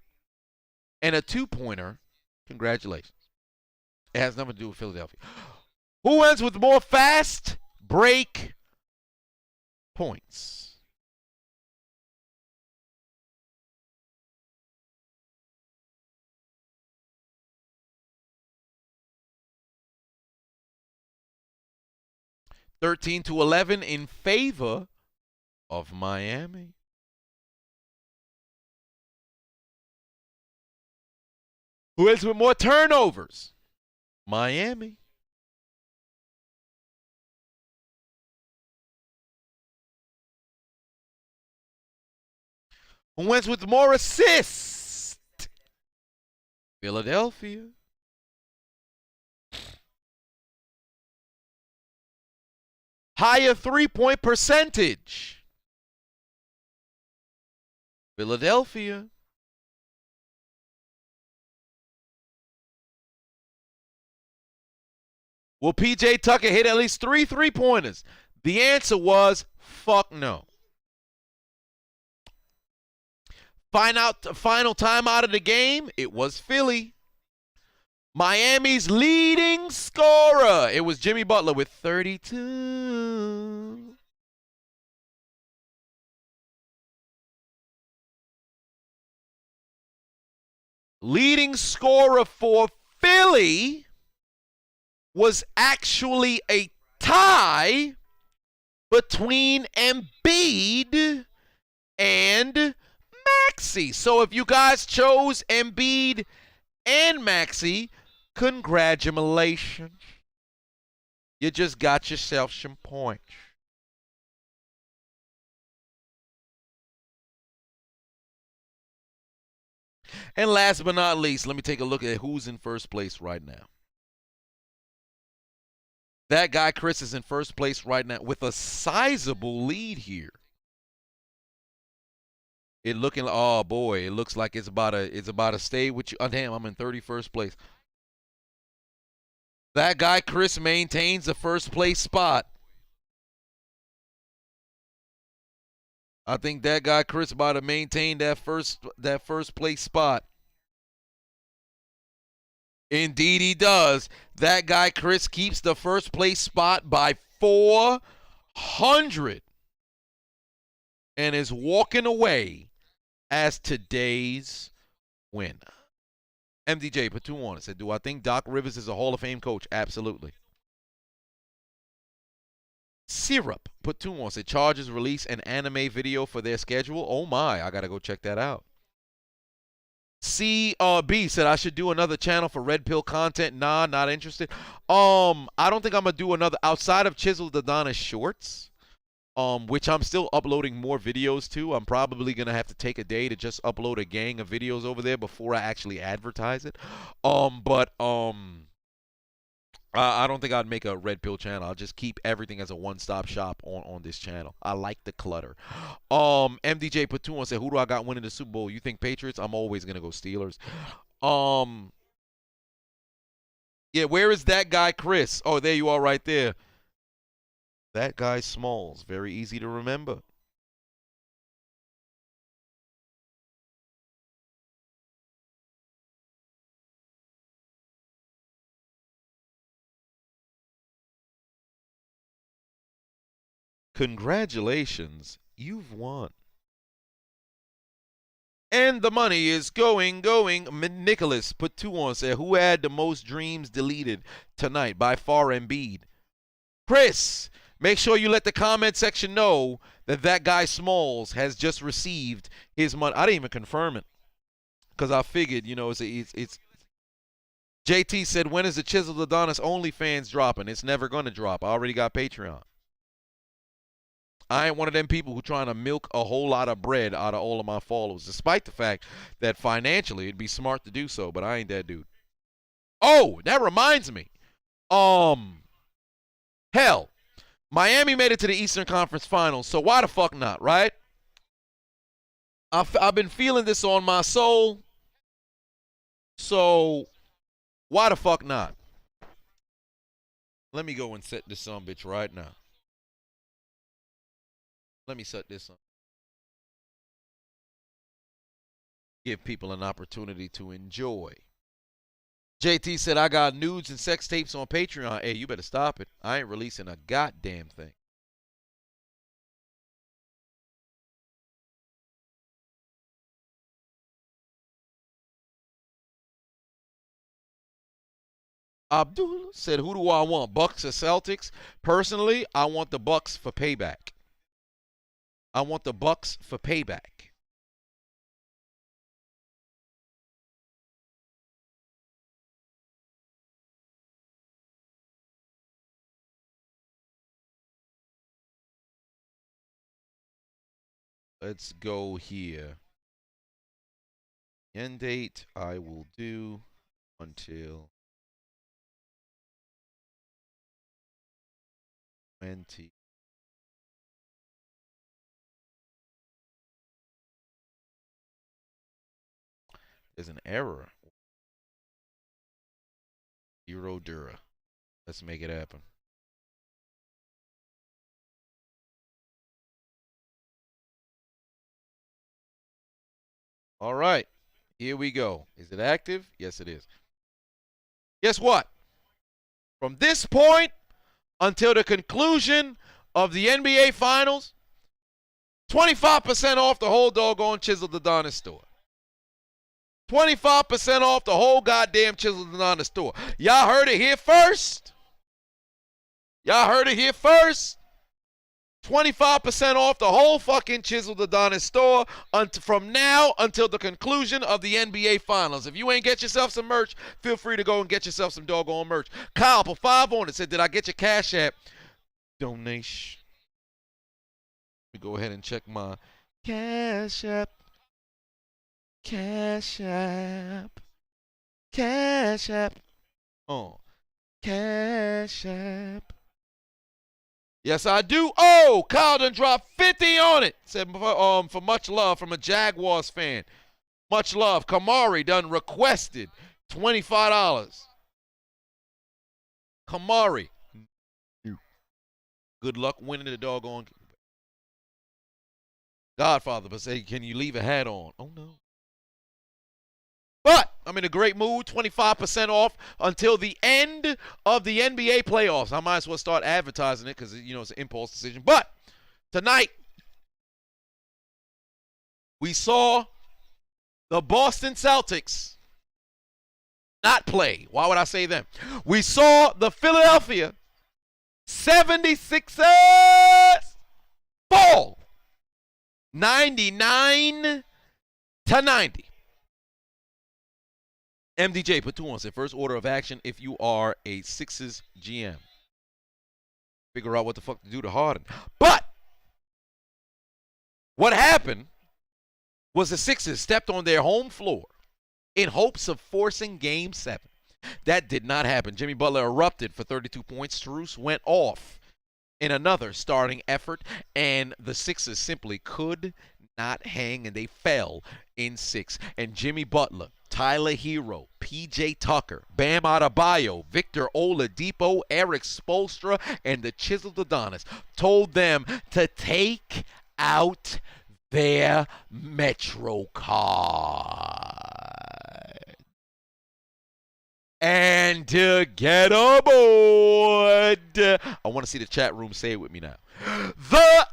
and a 2-pointer, congratulations. It has nothing to do with Philadelphia. Who ends with more fast break points? 13-11 in favor of Miami. Who is with more turnovers? Miami. Who wins with more assists? Philadelphia. Higher three-point percentage? Philadelphia. Will P.J. Tucker hit at least 3 3-pointers? The answer was fuck no. Final time out of the game, it was Philly. Miami's leading scorer, it was Jimmy Butler with 32. Leading scorer for Philly was actually a tie between Embiid and Maxey. So if you guys chose Embiid and Maxey, congratulations. You just got yourself some points. And last but not least, let me take a look at who's in first place right now. That guy, Chris, is in first place right now with a sizable lead here. It looking, oh boy, it looks like it's about to stay with you. Oh, damn, I'm in 31st place. That guy, Chris, maintains the first place spot. I think that guy, Chris, about to maintain that first place spot. Indeed he does. That guy, Chris, keeps the first place spot by 400 and is walking away as today's winner. MDJ put 2 on it. Said, do I think Doc Rivers is a Hall of Fame coach? Absolutely. Syrup put 2 on. Said, Chargers release an anime video for their schedule. Oh my, I got to go check that out. CB said, I should do another channel for Red Pill content. Nah, not interested. I don't think I'm going to do another outside of Chiseled Adonis shorts. Which I'm still uploading more videos to. I'm probably going to have to take a day to just upload a gang of videos over there before I actually advertise it. I don't think I'd make a Red Pill channel. I'll just keep everything as a one-stop shop on this channel. I like the clutter. MDJ put 2 on, said, who do I got winning the Super Bowl? You think Patriots? I'm always going to go Steelers. Yeah, where is that guy, Chris? Oh, there you are right there. That guy Smalls. Very easy to remember. Congratulations, you've won. And the money is going. Nicholas put 2 on, said, who had the most dreams deleted tonight? By far, Embiid. Chris, make sure you let the comment section know that guy Smalls has just received his money. I didn't even confirm it because I figured, you know, it's JT said, when is the Chiseled Adonis OnlyFans dropping? It's never going to drop. I already got Patreon. I ain't one of them people who trying to milk a whole lot of bread out of all of my followers, despite the fact that financially it'd be smart to do so, but I ain't that dude. Oh, that reminds me. Hell, Miami made it to the Eastern Conference Finals, so why the fuck not, right? I've been feeling this on my soul, so why the fuck not? Let me go and set this bitch right now. Let me set this up. Give people an opportunity to enjoy. JT said, I got nudes and sex tapes on Patreon. Hey, you better stop it. I ain't releasing a goddamn thing. Abdul said, who do I want, Bucks or Celtics? Personally, I want the Bucks for payback. I want the Bucks for payback. Let's go here. End date I will do until 20. There's an error. Euro Dura. Let's make it happen. All right. Here we go. Is it active? Yes, it is. Guess what? From this point until the conclusion of the NBA Finals, 25% off the whole doggone Chiseled Adonis store. 25% off the whole goddamn Chiseled Adonis store. Y'all heard it here first. Y'all heard it here first. 25% off the whole fucking Chiseled Adonis store from now until the conclusion of the NBA Finals. If you ain't get yourself some merch, feel free to go and get yourself some doggone merch. Kyle put 5 on it. Said, did I get your Cash App donation? Let me go ahead and check my Cash App. Cash App. Cash App. Oh. Cash App. Yes, I do. Oh, Kyle done dropped 50 on it. Said for much love from a Jaguars fan. Much love. Kamari done requested $25. Kamari. Good luck winning the doggone Godfather, but say, can you leave a hat on? Oh, no. But I'm in a great mood. 25% off until the end of the NBA playoffs. I might as well start advertising it because, it's an impulse decision. But tonight, we saw the Boston Celtics not play. Why would I say them? We saw the Philadelphia 76ers fall 99-90. MDJ put 2 on. Said first order of action if you are a Sixers GM. Figure out what the fuck to do to Harden. But what happened was the Sixers stepped on their home floor in hopes of forcing Game 7. That did not happen. Jimmy Butler erupted for 32 points. Strus went off in another starting effort, and the Sixers simply could not hang, and they fell in 6. And Jimmy Butler, Tyler Hero, P.J. Tucker, Bam Adebayo, Victor Oladipo, Eric Spoelstra, and the Chiseled Adonis told them to take out their Metro card. And to get aboard, I want to see the chat room say it with me now. The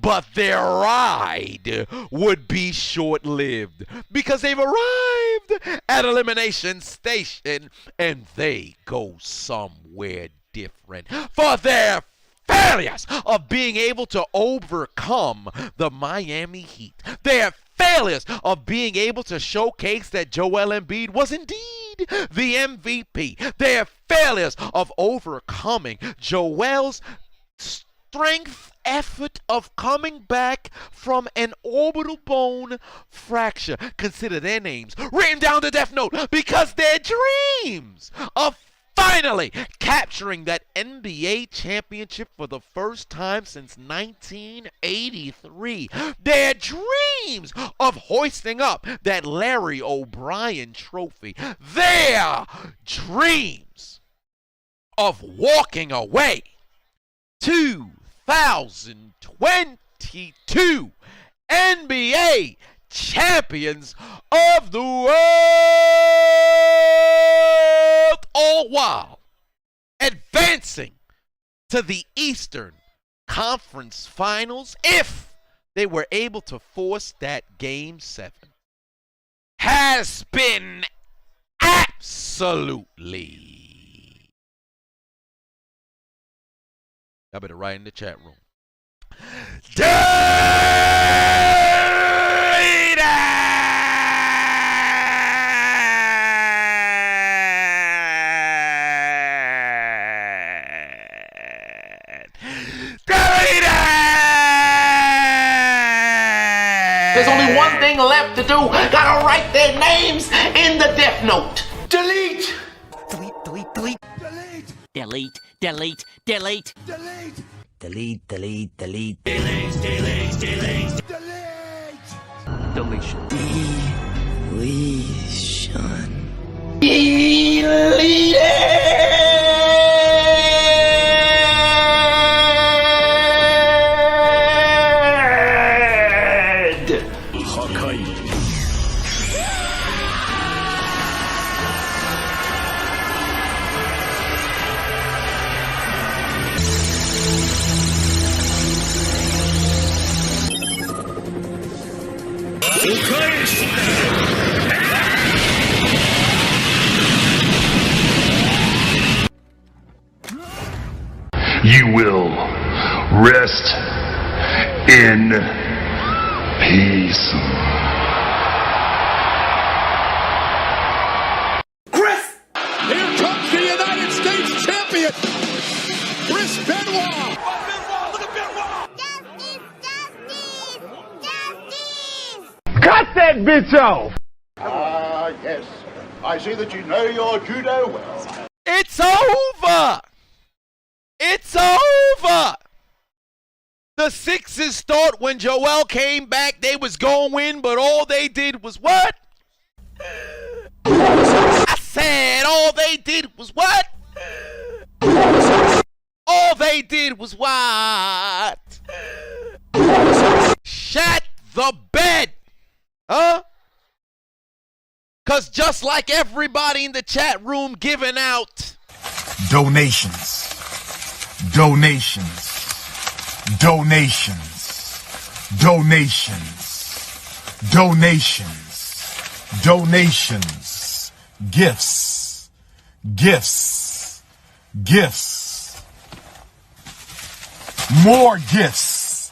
But their ride would be short-lived because they've arrived at Elimination Station and they go somewhere different for their failures of being able to overcome the Miami Heat. Their failures of being able to showcase that Joel Embiid was indeed the MVP. Their failures of overcoming Joel's strength effort of coming back from an orbital bone fracture. Consider their names written down to Death Note because their dreams of finally capturing that NBA championship for the first time since 1983. Their dreams of hoisting up that Larry O'Brien trophy. Their dreams of walking away 2022 NBA champions of the world. all while advancing to the Eastern Conference Finals if they were able to force that Game 7, has been absolutely. I better write in the chat room. There's only one thing left to do. Gotta write their names in the death note. Delete. Delete, delete, delete. Delete, delete, delete. Delete, delete, delete. Delete, delete, delete. Deletion. You will rest in peace. Here comes the United States champion, Chris Benoit. Cut that bitch off! Yes. I see that you know your judo well. It's over! It's over! The Sixers thought when Joel came back they was going to win, but all they did was what? I said all they did was what? All they did was what? Shat the bed! Huh? Cause just like everybody in the chat room giving out Donations. Gifts. More gifts.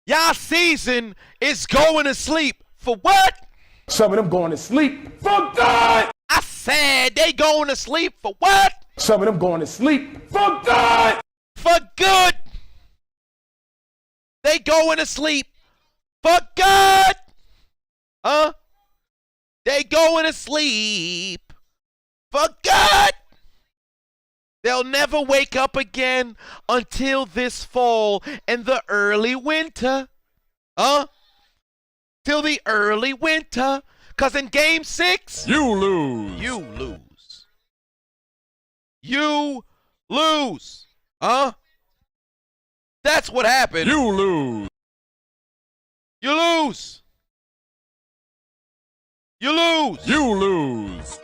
y'all season is going to sleep for what? Some of them going to sleep for good. I said they going to sleep for what? Some of them going to sleep for good. For good. They going to sleep for good. Huh? They going to sleep for good. They'll never wake up again until this fall and the early winter. Huh? Till the early winter. Because in Game 6, You lose. you lose. You lose. Huh? That's what happened. You lose. You lose. You lose. You lose.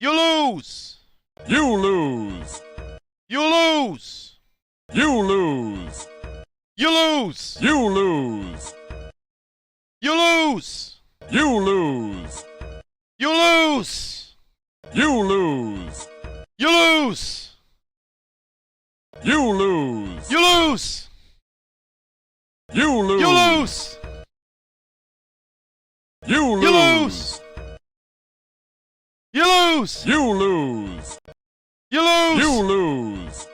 You lose. You lose. You lose. You lose. You lose. You lose. You lose. You lose. You lose. You lose. You lose. You lose. You lose. You lose. You lose. You You lose. lose. You lose. You lose. You lose. You lose.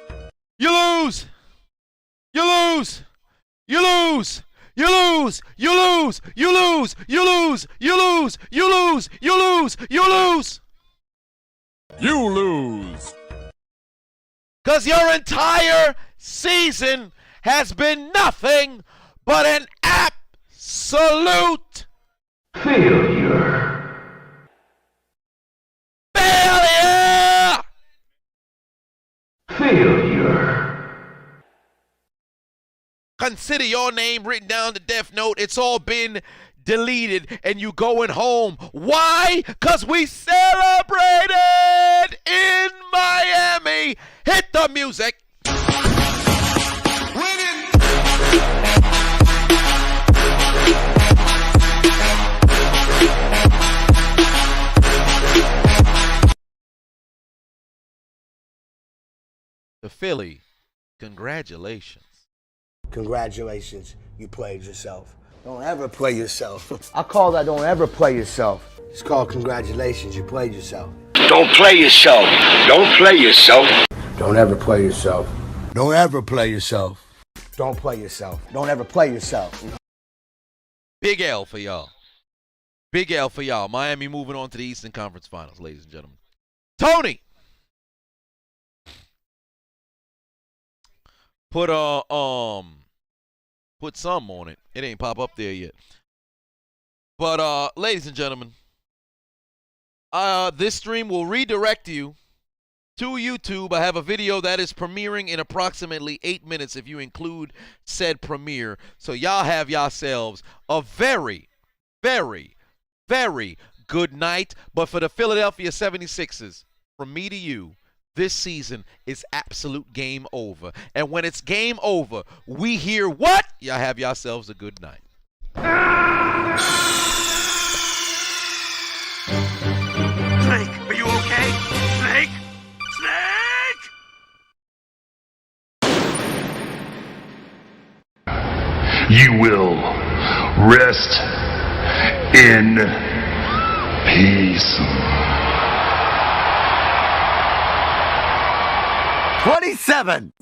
You lose. You lose. You lose. You lose. You lose. You lose. You lose. You lose. You lose. You lose. You lose. Because your entire season has been nothing but an absolute Failure. failure. Failure. Consider your name written down the death note. It's all been deleted, and you going home. Why? Because we celebrated in Miami. Hit the music. The Philly, congratulations. Congratulations, you played yourself. Don't ever play yourself. I call that don't ever play yourself. It's called congratulations, you played yourself. Don't play yourself. Don't play yourself. Don't ever play yourself. Don't ever play yourself. Don't play yourself. Don't ever play yourself. Big L for y'all. Big L for y'all. Miami moving on to the Eastern Conference Finals, ladies and gentlemen. Tony! Put some on it. It ain't pop up there yet. But ladies and gentlemen, this stream will redirect you to YouTube. I have a video that is premiering in approximately 8 minutes if you include said premiere. So y'all have yourselves a very, very, very good night. But for the Philadelphia 76ers, from me to you, this season is absolute game over. And when it's game over, we hear what? Y'all have yourselves a good night. Snake, are you okay? Snake? Snake! You will rest in peace. 27.